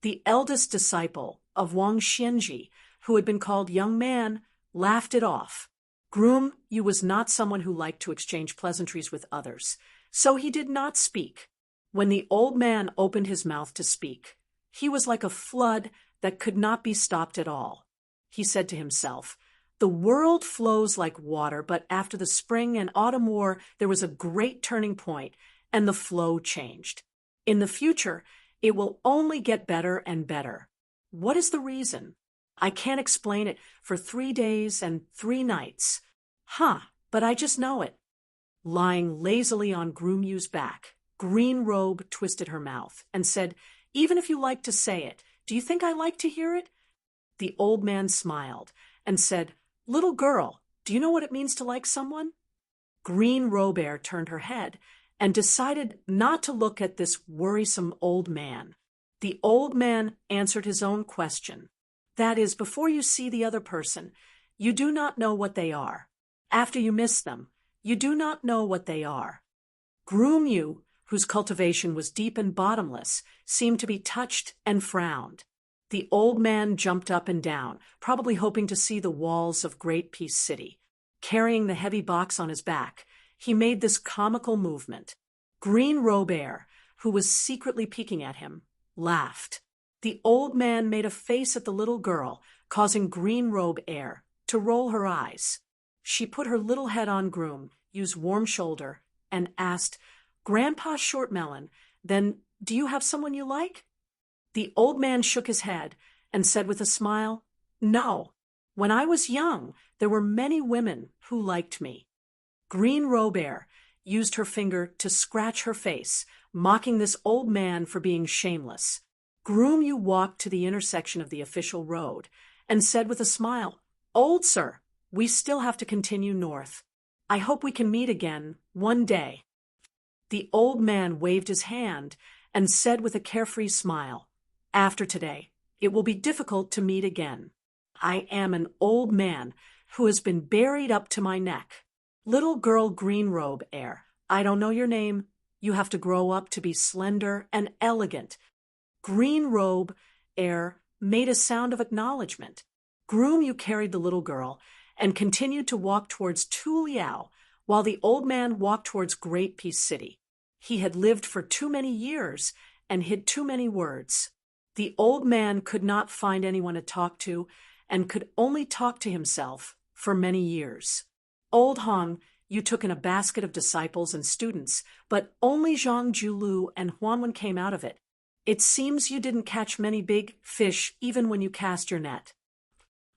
The eldest disciple of Wang Xianji, who had been called young man, laughed it off. Groom Yu was not someone who liked to exchange pleasantries with others, so he did not speak. When the old man opened his mouth to speak, he was like a flood that could not be stopped at all. He said to himself, "The world flows like water, but after the spring and autumn war, there was a great turning point, and the flow changed. In the future, it will only get better and better. What is the reason? I can't explain it for 3 days and 3 nights. But I just know it." Lying lazily on Groom Yu's back, Green Robe twisted her mouth and said, "Even if you like to say it, do you think I like to hear it?" The old man smiled and said, "Little girl, do you know what it means to like someone?" Green Robe turned her head and decided not to look at this worrisome old man. The old man answered his own question. That is, before you see the other person, you do not know what they are. After you miss them, you do not know what they are. Groom Yu, whose cultivation was deep and bottomless, seemed to be touched and frowned. The old man jumped up and down, probably hoping to see the walls of Great Peace City. Carrying the heavy box on his back, he made this comical movement. Green Robe, who was secretly peeking at him, laughed. The old man made a face at the little girl, causing Green Robe to roll her eyes. She put her little head on Groom Yu's warm shoulder and asked, "Grandpa Shortmelon, then do you have someone you like?" The old man shook his head and said with a smile, "No. When I was young, there were many women who liked me." Green Robe used her finger to scratch her face, mocking this old man for being shameless. Groom Yu walked to the intersection of the official road and said with a smile, "Old sir, we still have to continue north. I hope we can meet again one day." The old man waved his hand and said with a carefree smile, "After today, it will be difficult to meet again. I am an old man who has been buried up to my neck. Little girl Green Robe, I don't know your name. You have to grow up to be slender and elegant." Green Robe, made a sound of acknowledgement. Groom Yu carried the little girl and continued to walk towards Tuliao, while the old man walked towards Great Peace City. He had lived for too many years and hid too many words. The old man could not find anyone to talk to and could only talk to himself for many years. "Old Hong, you took in a basket of disciples and students, but only Zhang Julu and Huanwen came out of it. It seems you didn't catch many big fish even when you cast your net.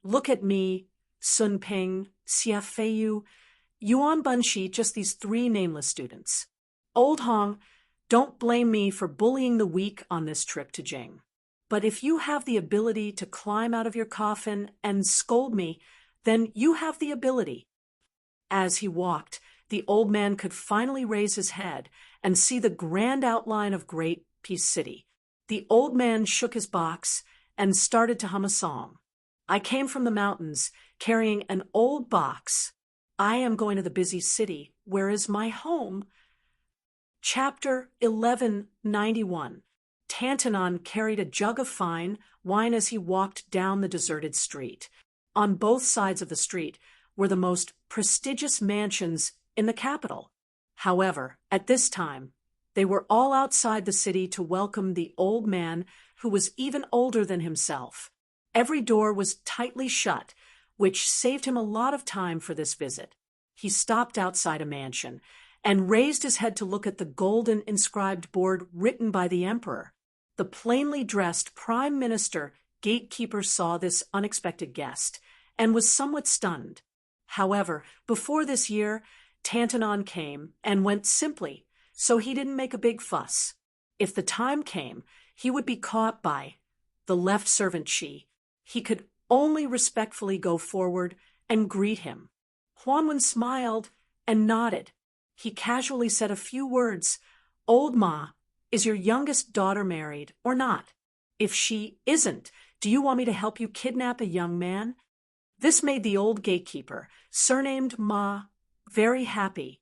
Look at me, Sun Ping, Xia Feiyu, Yuan Bunshi, just these 3 nameless students. Old Hong, don't blame me for bullying the weak on this trip to Jing. But if you have the ability to climb out of your coffin and scold me, then you have the ability." As he walked, the old man could finally raise his head and see the grand outline of Great Peace City. The old man shook his box and started to hum a song. "I came from the mountains carrying an old box. I am going to the busy city. Where is my home?" Chapter 1191. Tantanon carried a jug of fine wine as he walked down the deserted street. On both sides of the street were the most prestigious mansions in the capital. However, at this time, they were all outside the city to welcome the old man who was even older than himself. Every door was tightly shut, which saved him a lot of time for this visit. He stopped outside a mansion and raised his head to look at the golden inscribed board written by the emperor. The plainly dressed prime minister gatekeeper saw this unexpected guest and was somewhat stunned. However, before this year, Tantanon came and went simply, so he didn't make a big fuss. If the time came, he would be caught by the left servant Shi. He could only respectfully go forward and greet him. Huanwen smiled and nodded. He casually said a few words. "Old Ma, is your youngest daughter married or not? If she isn't, do you want me to help you kidnap a young man?" This made the old gatekeeper, surnamed Ma, very happy.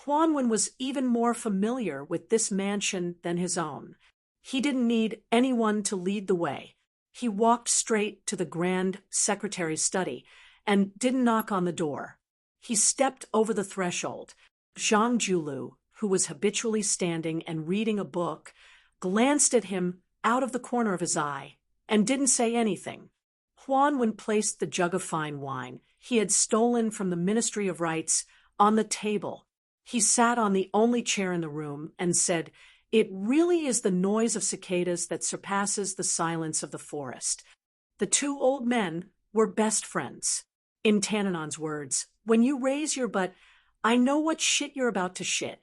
Huanwen was even more familiar with this mansion than his own. He didn't need anyone to lead the way. He walked straight to the Grand Secretary's study and didn't knock on the door. He stepped over the threshold. Zhang Julu, who was habitually standing and reading a book, glanced at him out of the corner of his eye and didn't say anything. Huanwen placed the jug of fine wine he had stolen from the Ministry of Rights on the table. He sat on the only chair in the room and said, "It really is the noise of cicadas that surpasses the silence of the forest." The two old men were best friends. In Tannenon's words, "When you raise your butt, I know what shit you're about to shit."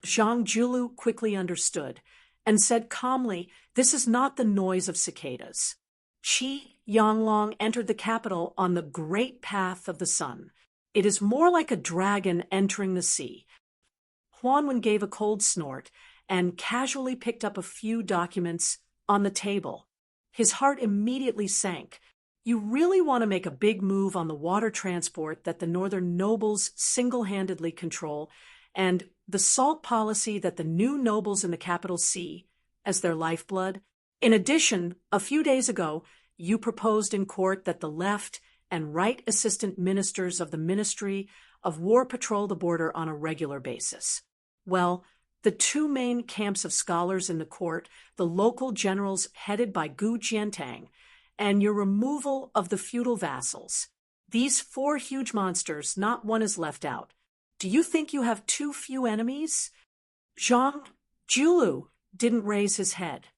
Zhang Julu quickly understood and said calmly, "This is not the noise of cicadas." Qi Yanglong entered the capital on the great path of the sun. It is more like a dragon entering the sea. Huanwen gave a cold snort and casually picked up a few documents on the table. His heart immediately sank. You really want to make a big move on the water transport that the northern nobles single-handedly control, and the salt policy that the new nobles in the capital see as their lifeblood. In addition, a few days ago, you proposed in court that the left and right assistant ministers of the Ministry of War patrol the border on a regular basis. Well, the two main camps of scholars in the court, the local generals headed by Gu Jiantang, and your removal of the feudal vassals. These four huge monsters, not one is left out. Do you think you have too few enemies? Zhang Julu didn't raise his head.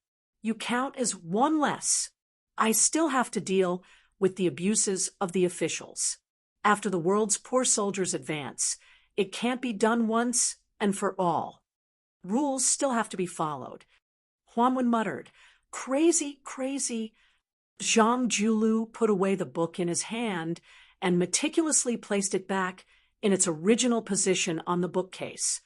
You count as one less. I still have to deal with the abuses of the officials. After the world's poor soldiers advance, it can't be done once and for all. Rules still have to be followed. Huanwen muttered, "Crazy, crazy." Zhang Julu put away the book in his hand and meticulously placed it back in its original position on the bookcase.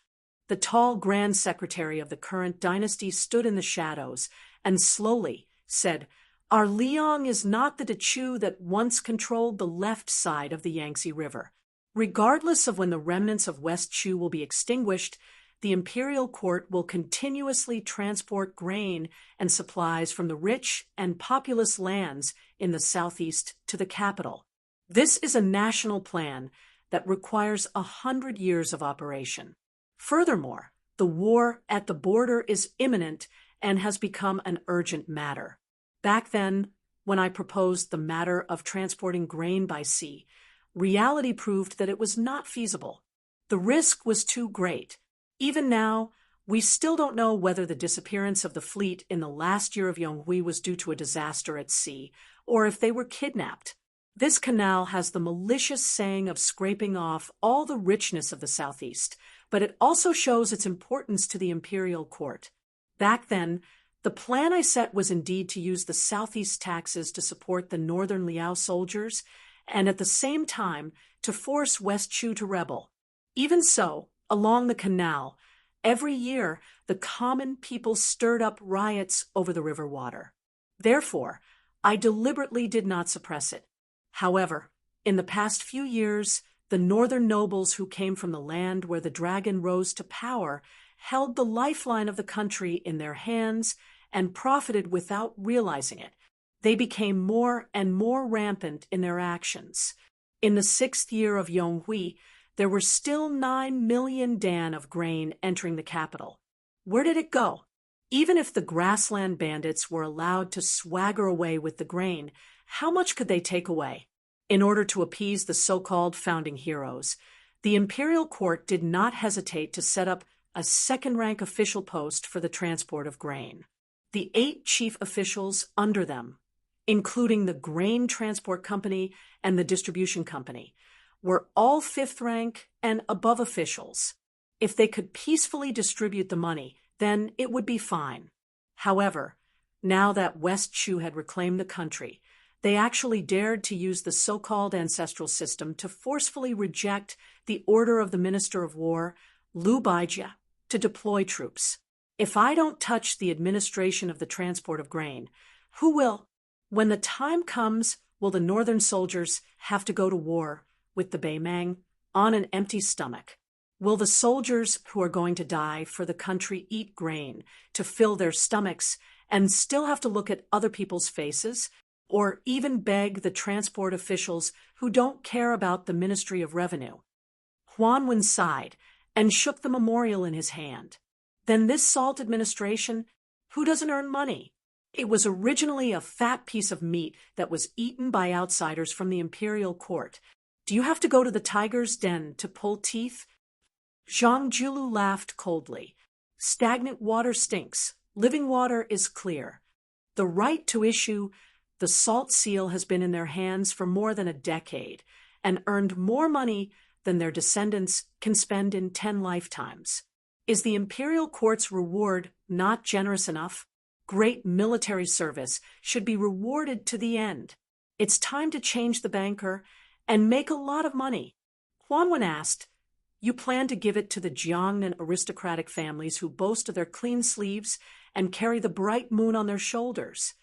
The tall Grand Secretary of the current dynasty stood in the shadows and slowly said, "Our Liang is not the Dechu that once controlled the left side of the Yangtze River. Regardless of when the remnants of West Chu will be extinguished, the imperial court will continuously transport grain and supplies from the rich and populous lands in the southeast to the capital. This is a national plan that requires 100 years of operation. Furthermore, the war at the border is imminent and has become an urgent matter. Back then, when I proposed the matter of transporting grain by sea, reality proved that it was not feasible. The risk was too great. Even now, we still don't know whether the disappearance of the fleet in the last year of Yonghui was due to a disaster at sea, or if they were kidnapped. This canal has the malicious saying of scraping off all the richness of the southeast, but it also shows its importance to the imperial court. Back then, the plan I set was indeed to use the southeast taxes to support the northern Liao soldiers, and at the same time to force West Chu to rebel. Even so, along the canal, every year the common people stirred up riots over the river water. Therefore, I deliberately did not suppress it. However, in the past few years, the northern nobles who came from the land where the dragon rose to power held the lifeline of the country in their hands and profited without realizing it. They became more and more rampant in their actions. In the 6th year of Yonghui, there were still 9 million dan of grain entering the capital. Where did it go? Even if the grassland bandits were allowed to swagger away with the grain, how much could they take away? In order to appease the so-called founding heroes, the imperial court did not hesitate to set up a second-rank official post for the transport of grain. The 8 chief officials under them, including the grain transport company and the distribution company, were all 5th rank and above officials. If they could peacefully distribute the money, then it would be fine. However, now that West Chu had reclaimed the country, they actually dared to use the so-called ancestral system to forcefully reject the order of the Minister of War, Liu Baijia, to deploy troops. If I don't touch the administration of the transport of grain, who will? When the time comes, will the northern soldiers have to go to war with the Baimang on an empty stomach? Will the soldiers who are going to die for the country eat grain to fill their stomachs and still have to look at other people's faces, or even beg the transport officials who don't care about the Ministry of Revenue? Huan sighed and shook the memorial in his hand. Then this salt administration, who doesn't earn money? It was originally a fat piece of meat that was eaten by outsiders from the imperial court. Do you have to go to the tiger's den to pull teeth? Zhang Julu laughed coldly. Stagnant water stinks. Living water is clear. The right to issue the salt seal has been in their hands for more than a decade and earned more money than their descendants can spend in 10 lifetimes. Is the imperial court's reward not generous enough? Great military service should be rewarded to the end. It's time to change the banker and make a lot of money. Huan asked, you plan to give it to the Jiangnan aristocratic families who boast of their clean sleeves and carry the bright moon on their shoulders?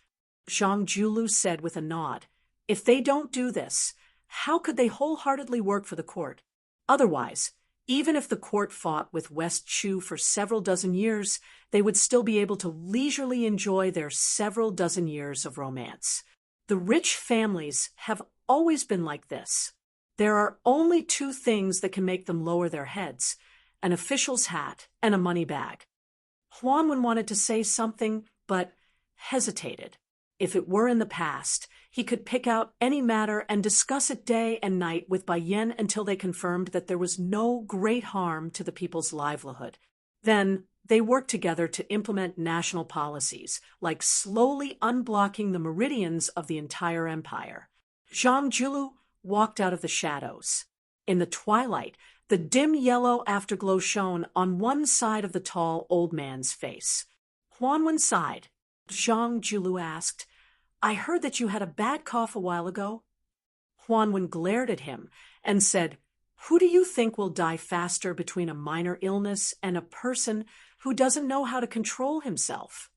Zhang Julu said with a nod. If they don't do this, how could they wholeheartedly work for the court? Otherwise, even if the court fought with West Chu for several dozen years, they would still be able to leisurely enjoy their several dozen years of romance. The rich families have always been like this. There are only two things that can make them lower their heads: an official's hat and a money bag. Huan wanted to say something, but hesitated. If it were in the past, he could pick out any matter and discuss it day and night with Bai Yan until they confirmed that there was no great harm to the people's livelihood. Then they worked together to implement national policies, like slowly unblocking the meridians of the entire empire. Zhang Julu walked out of the shadows. In the twilight, the dim yellow afterglow shone on one side of the tall old man's face. Huan sighed. Zhang Julu asked, I heard that you had a bad cough a while ago. Huan glared at him and said, who do you think will die faster between a minor illness and a person who doesn't know how to control himself?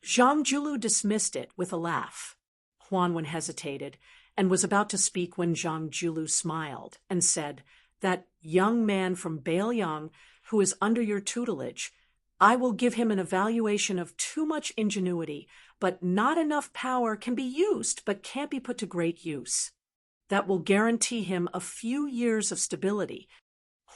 Zhang Julu dismissed it with a laugh. Huan hesitated and was about to speak when Zhang Julu smiled and said, that young man from Bailiang who is under your tutelage, I will give him an evaluation of too much ingenuity, but not enough power can be used but can't be put to great use. That will guarantee him a few years of stability.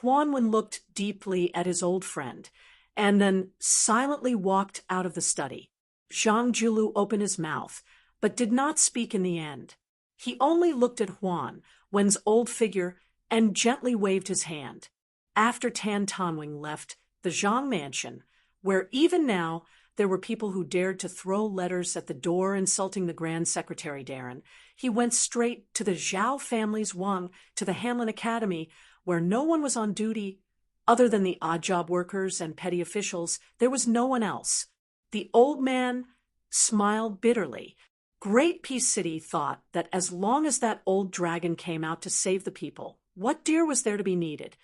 Huan looked deeply at his old friend and then silently walked out of the study. Zhang Julu opened his mouth, but did not speak in the end. He only looked at Huan's old figure and gently waved his hand. After Tan Tanwing left the Zhang mansion, where even now there were people who dared to throw letters at the door insulting the Grand Secretary Darren, he went straight to the Zhao family's Wang, to the Hanlin Academy, where no one was on duty. Other than the odd job workers and petty officials, there was no one else. The old man smiled bitterly. Great Peace City thought that as long as that old dragon came out to save the people, what deer was there to be needed?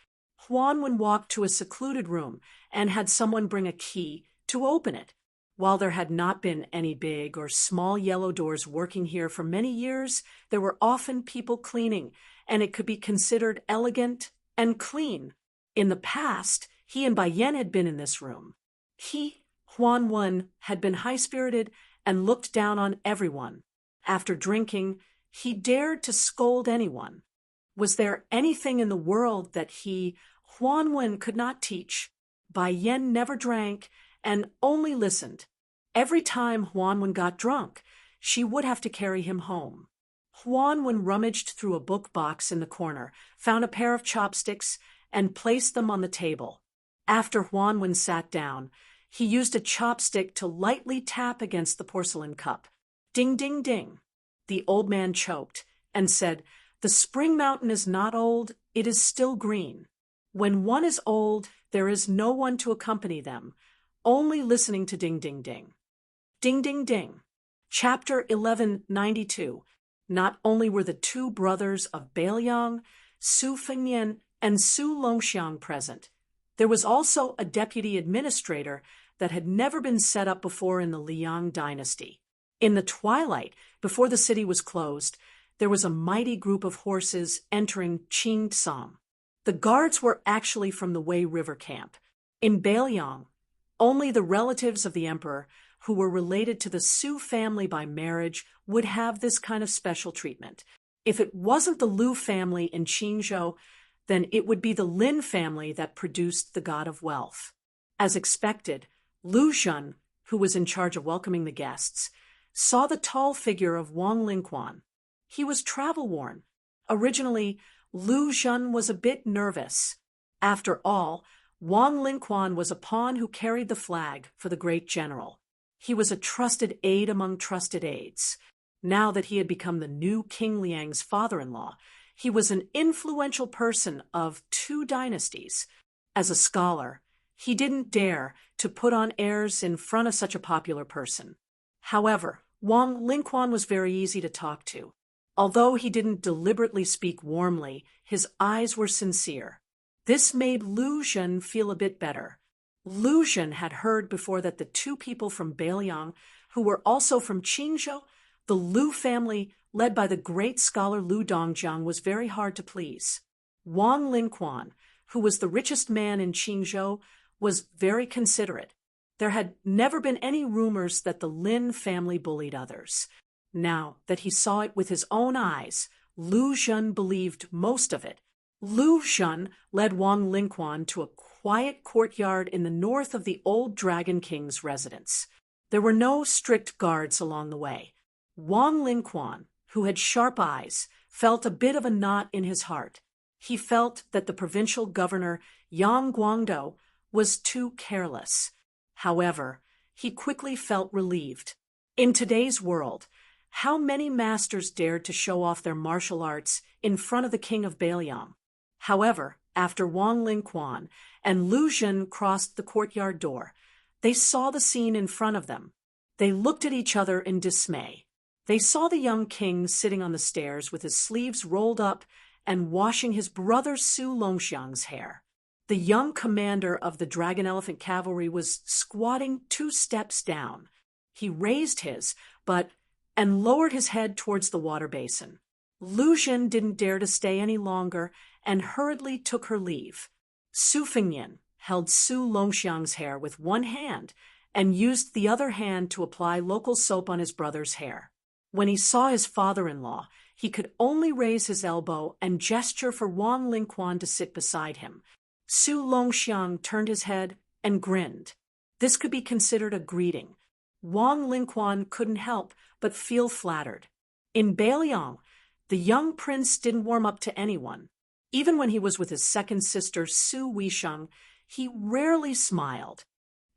Huan walked to a secluded room and had someone bring a key to open it. While there had not been any big or small yellow doors working here for many years, there were often people cleaning, and it could be considered elegant and clean. In the past, he and Bai Yan had been in this room. Huan, had been high-spirited and looked down on everyone. After drinking, he dared to scold anyone. Was there anything in the world that Huan could not teach? Bai Yan never drank and only listened. Every time Huan got drunk, she would have to carry him home. Huan rummaged through a book box in the corner, found a pair of chopsticks, and placed them on the table. After Huan sat down, he used a chopstick to lightly tap against the porcelain cup. Ding, ding, ding. The old man choked and said, the spring mountain is not old, it is still green. When one is old, there is no one to accompany them, only listening to ding, ding, ding. Ding, ding, ding. Chapter 1192. Not only were the two brothers of Bailiang, Su Fengnian and Su Longxiang present, there was also a deputy administrator that had never been set up before in the Liang dynasty. In the twilight, before the city was closed, there was a mighty group of horses entering Qingtsang. The guards were actually from the Wei River camp. In Beiliang, only the relatives of the emperor, who were related to the Su family by marriage, would have this kind of special treatment. If it wasn't the Lu family in Qingzhou, then it would be the Lin family that produced the god of wealth. As expected, Lu Zhen, who was in charge of welcoming the guests, saw the tall figure of Wang Lingquan. He was travel-worn. Originally, Lu Zhen was a bit nervous. After all, Wang Lingquan was a pawn who carried the flag for the great general. He was a trusted aide among trusted aides. Now that he had become the new King Liang's father-in-law, he was an influential person of 2 dynasties. As a scholar, he didn't dare to put on airs in front of such a popular person. However, Wang Lingquan was very easy to talk to. Although he didn't deliberately speak warmly, his eyes were sincere. This made Lu Zhen feel a bit better. Lu Zhen had heard before that the 2 people from Beiliang, who were also from Qingzhou, the Lu family, led by the great scholar Lu Dongjiang, was very hard to please. Wang Lingquan, who was the richest man in Qingzhou, was very considerate. There had never been any rumors that the Lin family bullied others. Now that he saw it with his own eyes, Lu Zhen believed most of it. Lu Zhen led Wang Lingquan to a quiet courtyard in the north of the old Dragon King's residence. There were no strict guards along the way. Wang Lingquan, who had sharp eyes, felt a bit of a knot in his heart. He felt that the provincial governor, Yang Guangdou, was too careless. However, he quickly felt relieved. In today's world, how many masters dared to show off their martial arts in front of the king of Beiliang? However, after Wang Lingquan and Lu Zhen crossed the courtyard door, they saw the scene in front of them. They looked at each other in dismay. They saw the young king sitting on the stairs with his sleeves rolled up and washing his brother Su Longxiang's hair. The young commander of the Dragon Elephant Cavalry was squatting 2 steps down. He raised his, and lowered his head towards the water basin. Lu Zhen didn't dare to stay any longer and hurriedly took her leave. Su Fengnian held Su Longxiang's hair with one hand and used the other hand to apply local soap on his brother's hair. When he saw his father-in-law, he could only raise his elbow and gesture for Wang Lingquan to sit beside him. Su Longxiang turned his head and grinned. This could be considered a greeting. Wang Lingquan couldn't help but feel flattered. In Beiliang, the young prince didn't warm up to anyone. Even when he was with his second sister, Su Weisheng, he rarely smiled.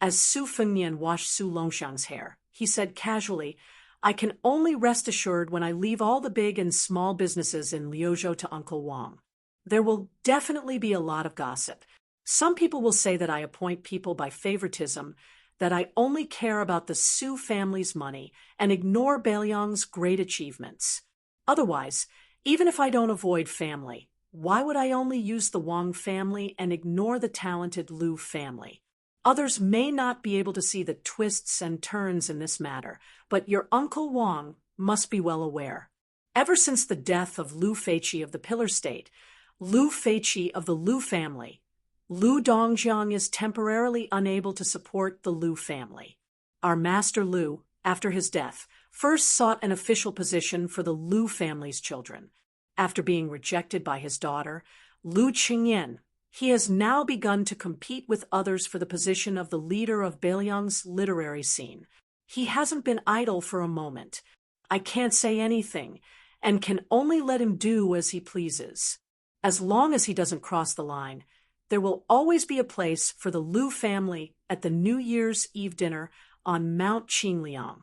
As Su Fengnian washed Su Longxiang's hair, he said casually, "I can only rest assured when I leave all the big and small businesses in Liuzhou to Uncle Wang. There will definitely be a lot of gossip. Some people will say that I appoint people by favoritism, that I only care about the Su family's money and ignore Beiliang's great achievements. Otherwise, even if I don't avoid family, why would I only use the Wang family and ignore the talented Lu family? Others may not be able to see the twists and turns in this matter, but your Uncle Wang must be well aware. Ever since the death of Lu Feiqi of the Pillar State, Lu Feiqi of the Lu family, Lu Dongjiang is temporarily unable to support the Lu family. Our master Lu, after his death, first sought an official position for the Lu family's children. After being rejected by his daughter, Lu Qingyan, he has now begun to compete with others for the position of the leader of Beiliang's literary scene. He hasn't been idle for a moment. I can't say anything, and can only let him do as he pleases. As long as he doesn't cross the line, there will always be a place for the Lu family at the New Year's Eve dinner on Mount Qingliang."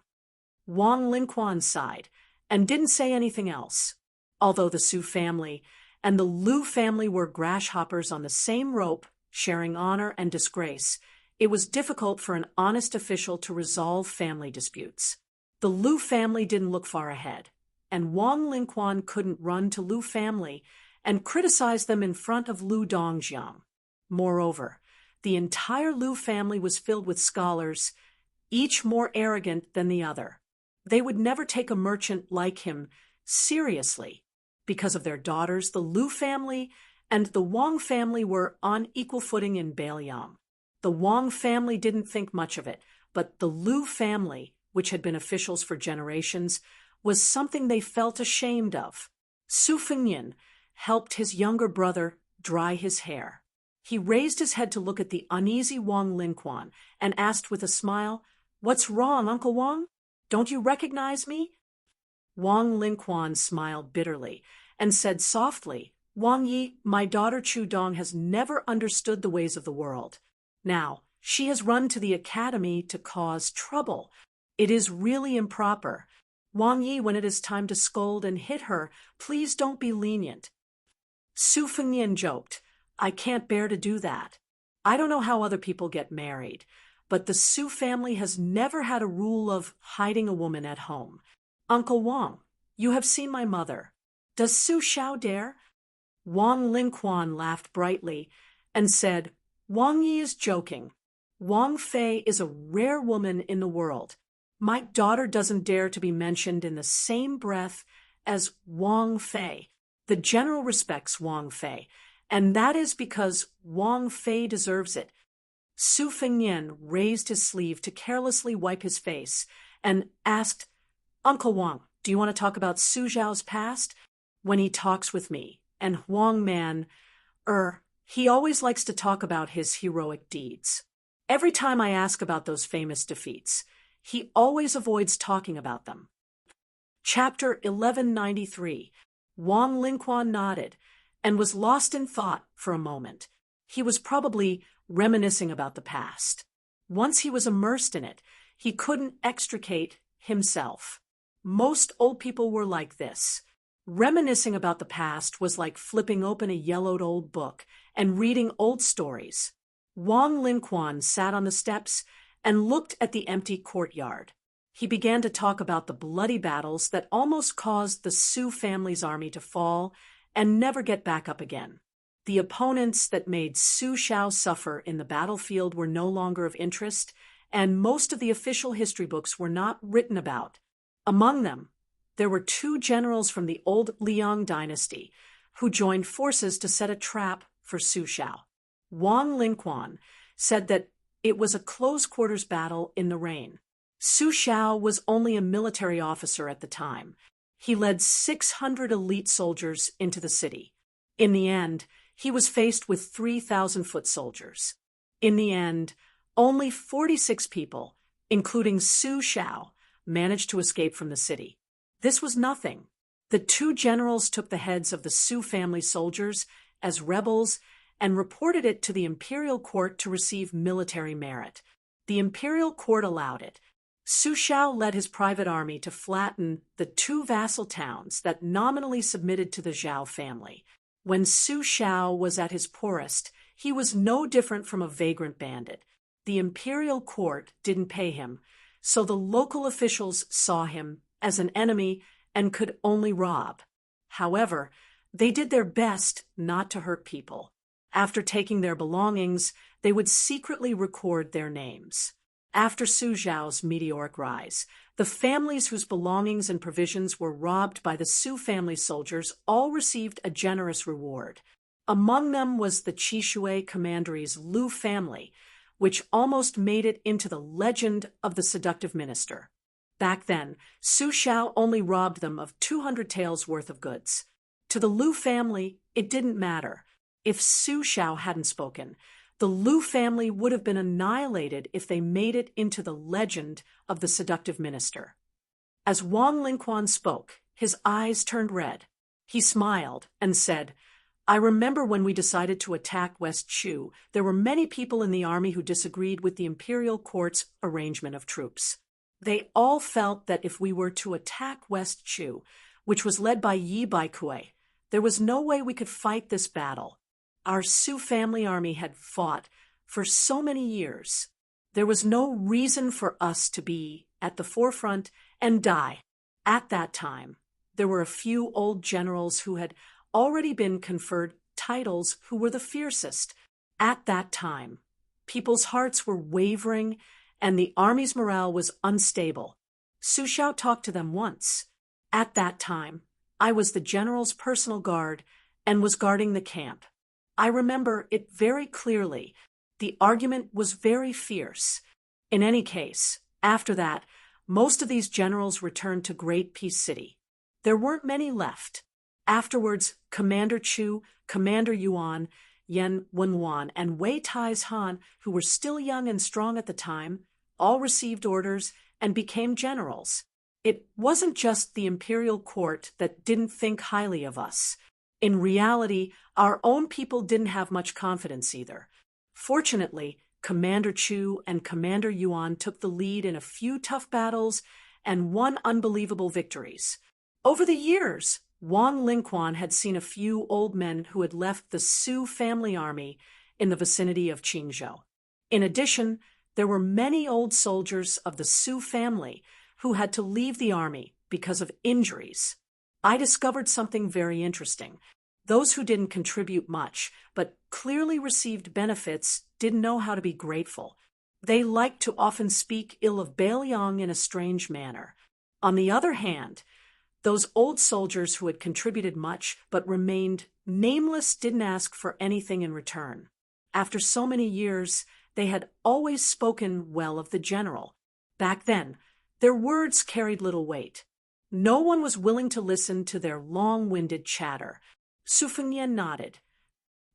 Wang Lingquan sighed and didn't say anything else. Although the Su family and the Lu family were grasshoppers on the same rope, sharing honor and disgrace, it was difficult for an honest official to resolve family disputes. The Lu family didn't look far ahead, and Wang Lingquan couldn't run to Lu family and criticize them in front of Lu Dongjiang. Moreover, the entire Lu family was filled with scholars, each more arrogant than the other. They would never take a merchant like him seriously. Because of their daughters, the Liu family and the Wang family were on equal footing in Beiliang. The Wang family didn't think much of it, but the Liu family, which had been officials for generations, was something they felt ashamed of. Su Fengnian helped his younger brother dry his hair. He raised his head to look at the uneasy Wang Lingquan and asked with a smile, "What's wrong, Uncle Wang? Don't you recognize me?" Wang Lingquan smiled bitterly and said softly, "Wang Yi, my daughter Chu Dong has never understood the ways of the world. Now, she has run to the academy to cause trouble. It is really improper. Wang Yi, when it is time to scold and hit her, please don't be lenient." Su Fengnian joked, "I can't bear to do that. I don't know how other people get married, but the Su family has never had a rule of hiding a woman at home. Uncle Wang, you have seen my mother. Does Su Xiao dare?" Wang Lingquan laughed brightly and said, "Wang Yi is joking. Wang Fei is a rare woman in the world. My daughter doesn't dare to be mentioned in the same breath as Wang Fei. The general respects Wang Fei, and that is because Wang Fei deserves it." Su Fengnian raised his sleeve to carelessly wipe his face and asked, "Uncle Wang, do you want to talk about Su Zhao's past? When he talks with me, and Huang Man, he always likes to talk about his heroic deeds. Every time I ask about those famous defeats, he always avoids talking about them." Chapter 1193. Wang Lingquan nodded and was lost in thought for a moment. He was probably reminiscing about the past. Once he was immersed in it, he couldn't extricate himself. Most old people were like this. Reminiscing about the past was like flipping open a yellowed old book and reading old stories. Wang Lingquan sat on the steps and looked at the empty courtyard. He began to talk about the bloody battles that almost caused the Su family's army to fall and never get back up again. The opponents that made Su Xiao suffer in the battlefield were no longer of interest, and most of the official history books were not written about. Among them, there were 2 generals from the old Liang dynasty who joined forces to set a trap for Su Xiao. Wang Lingquan said that it was a close-quarters battle in the rain. Su Xiao was only a military officer at the time. He led 600 elite soldiers into the city. In the end, he was faced with 3,000 foot soldiers. In the end, only 46 people, including Su Xiao, managed to escape from the city. This was nothing. The 2 generals took the heads of the Su family soldiers as rebels and reported it to the imperial court to receive military merit. The imperial court allowed it. Su Xiao led his private army to flatten the 2 vassal towns that nominally submitted to the Zhao family. When Su Xiao was at his poorest, he was no different from a vagrant bandit. The imperial court didn't pay him, so the local officials saw him as an enemy and could only rob. However, they did their best not to hurt people. After taking their belongings, they would secretly record their names. After Su Zhao's meteoric rise, the families whose belongings and provisions were robbed by the Su family soldiers all received a generous reward. Among them was the Qishui commandery's Liu family, which almost made it into the legend of the seductive minister. Back then, Su Xiao only robbed them of 200 taels worth of goods. To the Liu family, it didn't matter. If Su Xiao hadn't spoken, the Liu family would have been annihilated if they made it into the legend of the seductive minister. As Wang Lingquan spoke, his eyes turned red. He smiled and said, "I remember when we decided to attack West Chu, there were many people in the army who disagreed with the imperial court's arrangement of troops. They all felt that if we were to attack West Chu, which was led by Yi Baikui, there was no way we could fight this battle. Our Su family army had fought for so many years. There was no reason for us to be at the forefront and die. At that time, there were a few old generals who had already been conferred titles who were the fiercest. At that time, people's hearts were wavering and the army's morale was unstable. Su Xiao talked to them once. At that time, I was the general's personal guard and was guarding the camp. I remember it very clearly. The argument was very fierce. In any case, after that, most of these generals returned to Great Peace City. There weren't many left. Afterwards, Commander Chu, Commander Yuan, Yen Wenwan, and Wei Tai's Han, who were still young and strong at the time, all received orders and became generals. It wasn't just the imperial court that didn't think highly of us. In reality, our own people didn't have much confidence either. Fortunately, Commander Chu and Commander Yuan took the lead in a few tough battles and won unbelievable victories. Over the years, Wang Lingquan had seen a few old men who had left the Su family army in the vicinity of Qingzhou. In addition, there were many old soldiers of the Su family who had to leave the army because of injuries. I discovered something very interesting. Those who didn't contribute much, but clearly received benefits, didn't know how to be grateful. They liked to often speak ill of Bailiang in a strange manner. On the other hand, those old soldiers who had contributed much but remained nameless didn't ask for anything in return. After so many years, they had always spoken well of the general. Back then, their words carried little weight. No one was willing to listen to their long-winded chatter. Su Fengnian nodded.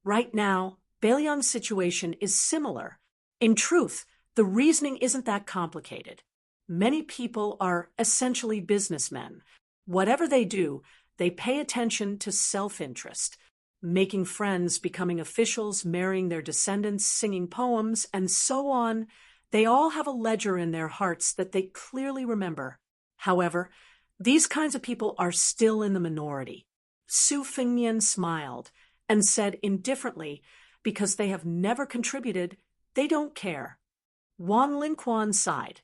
Right now, Bailiang's situation is similar. In truth, the reasoning isn't that complicated. Many people are essentially businessmen. Whatever they do, they pay attention to self-interest. Making friends, becoming officials, marrying their descendants, singing poems, and so on, they all have a ledger in their hearts that they clearly remember. However, these kinds of people are still in the minority. Su Fengnian smiled and said indifferently, because they have never contributed, they don't care. Wang Lingquan sighed.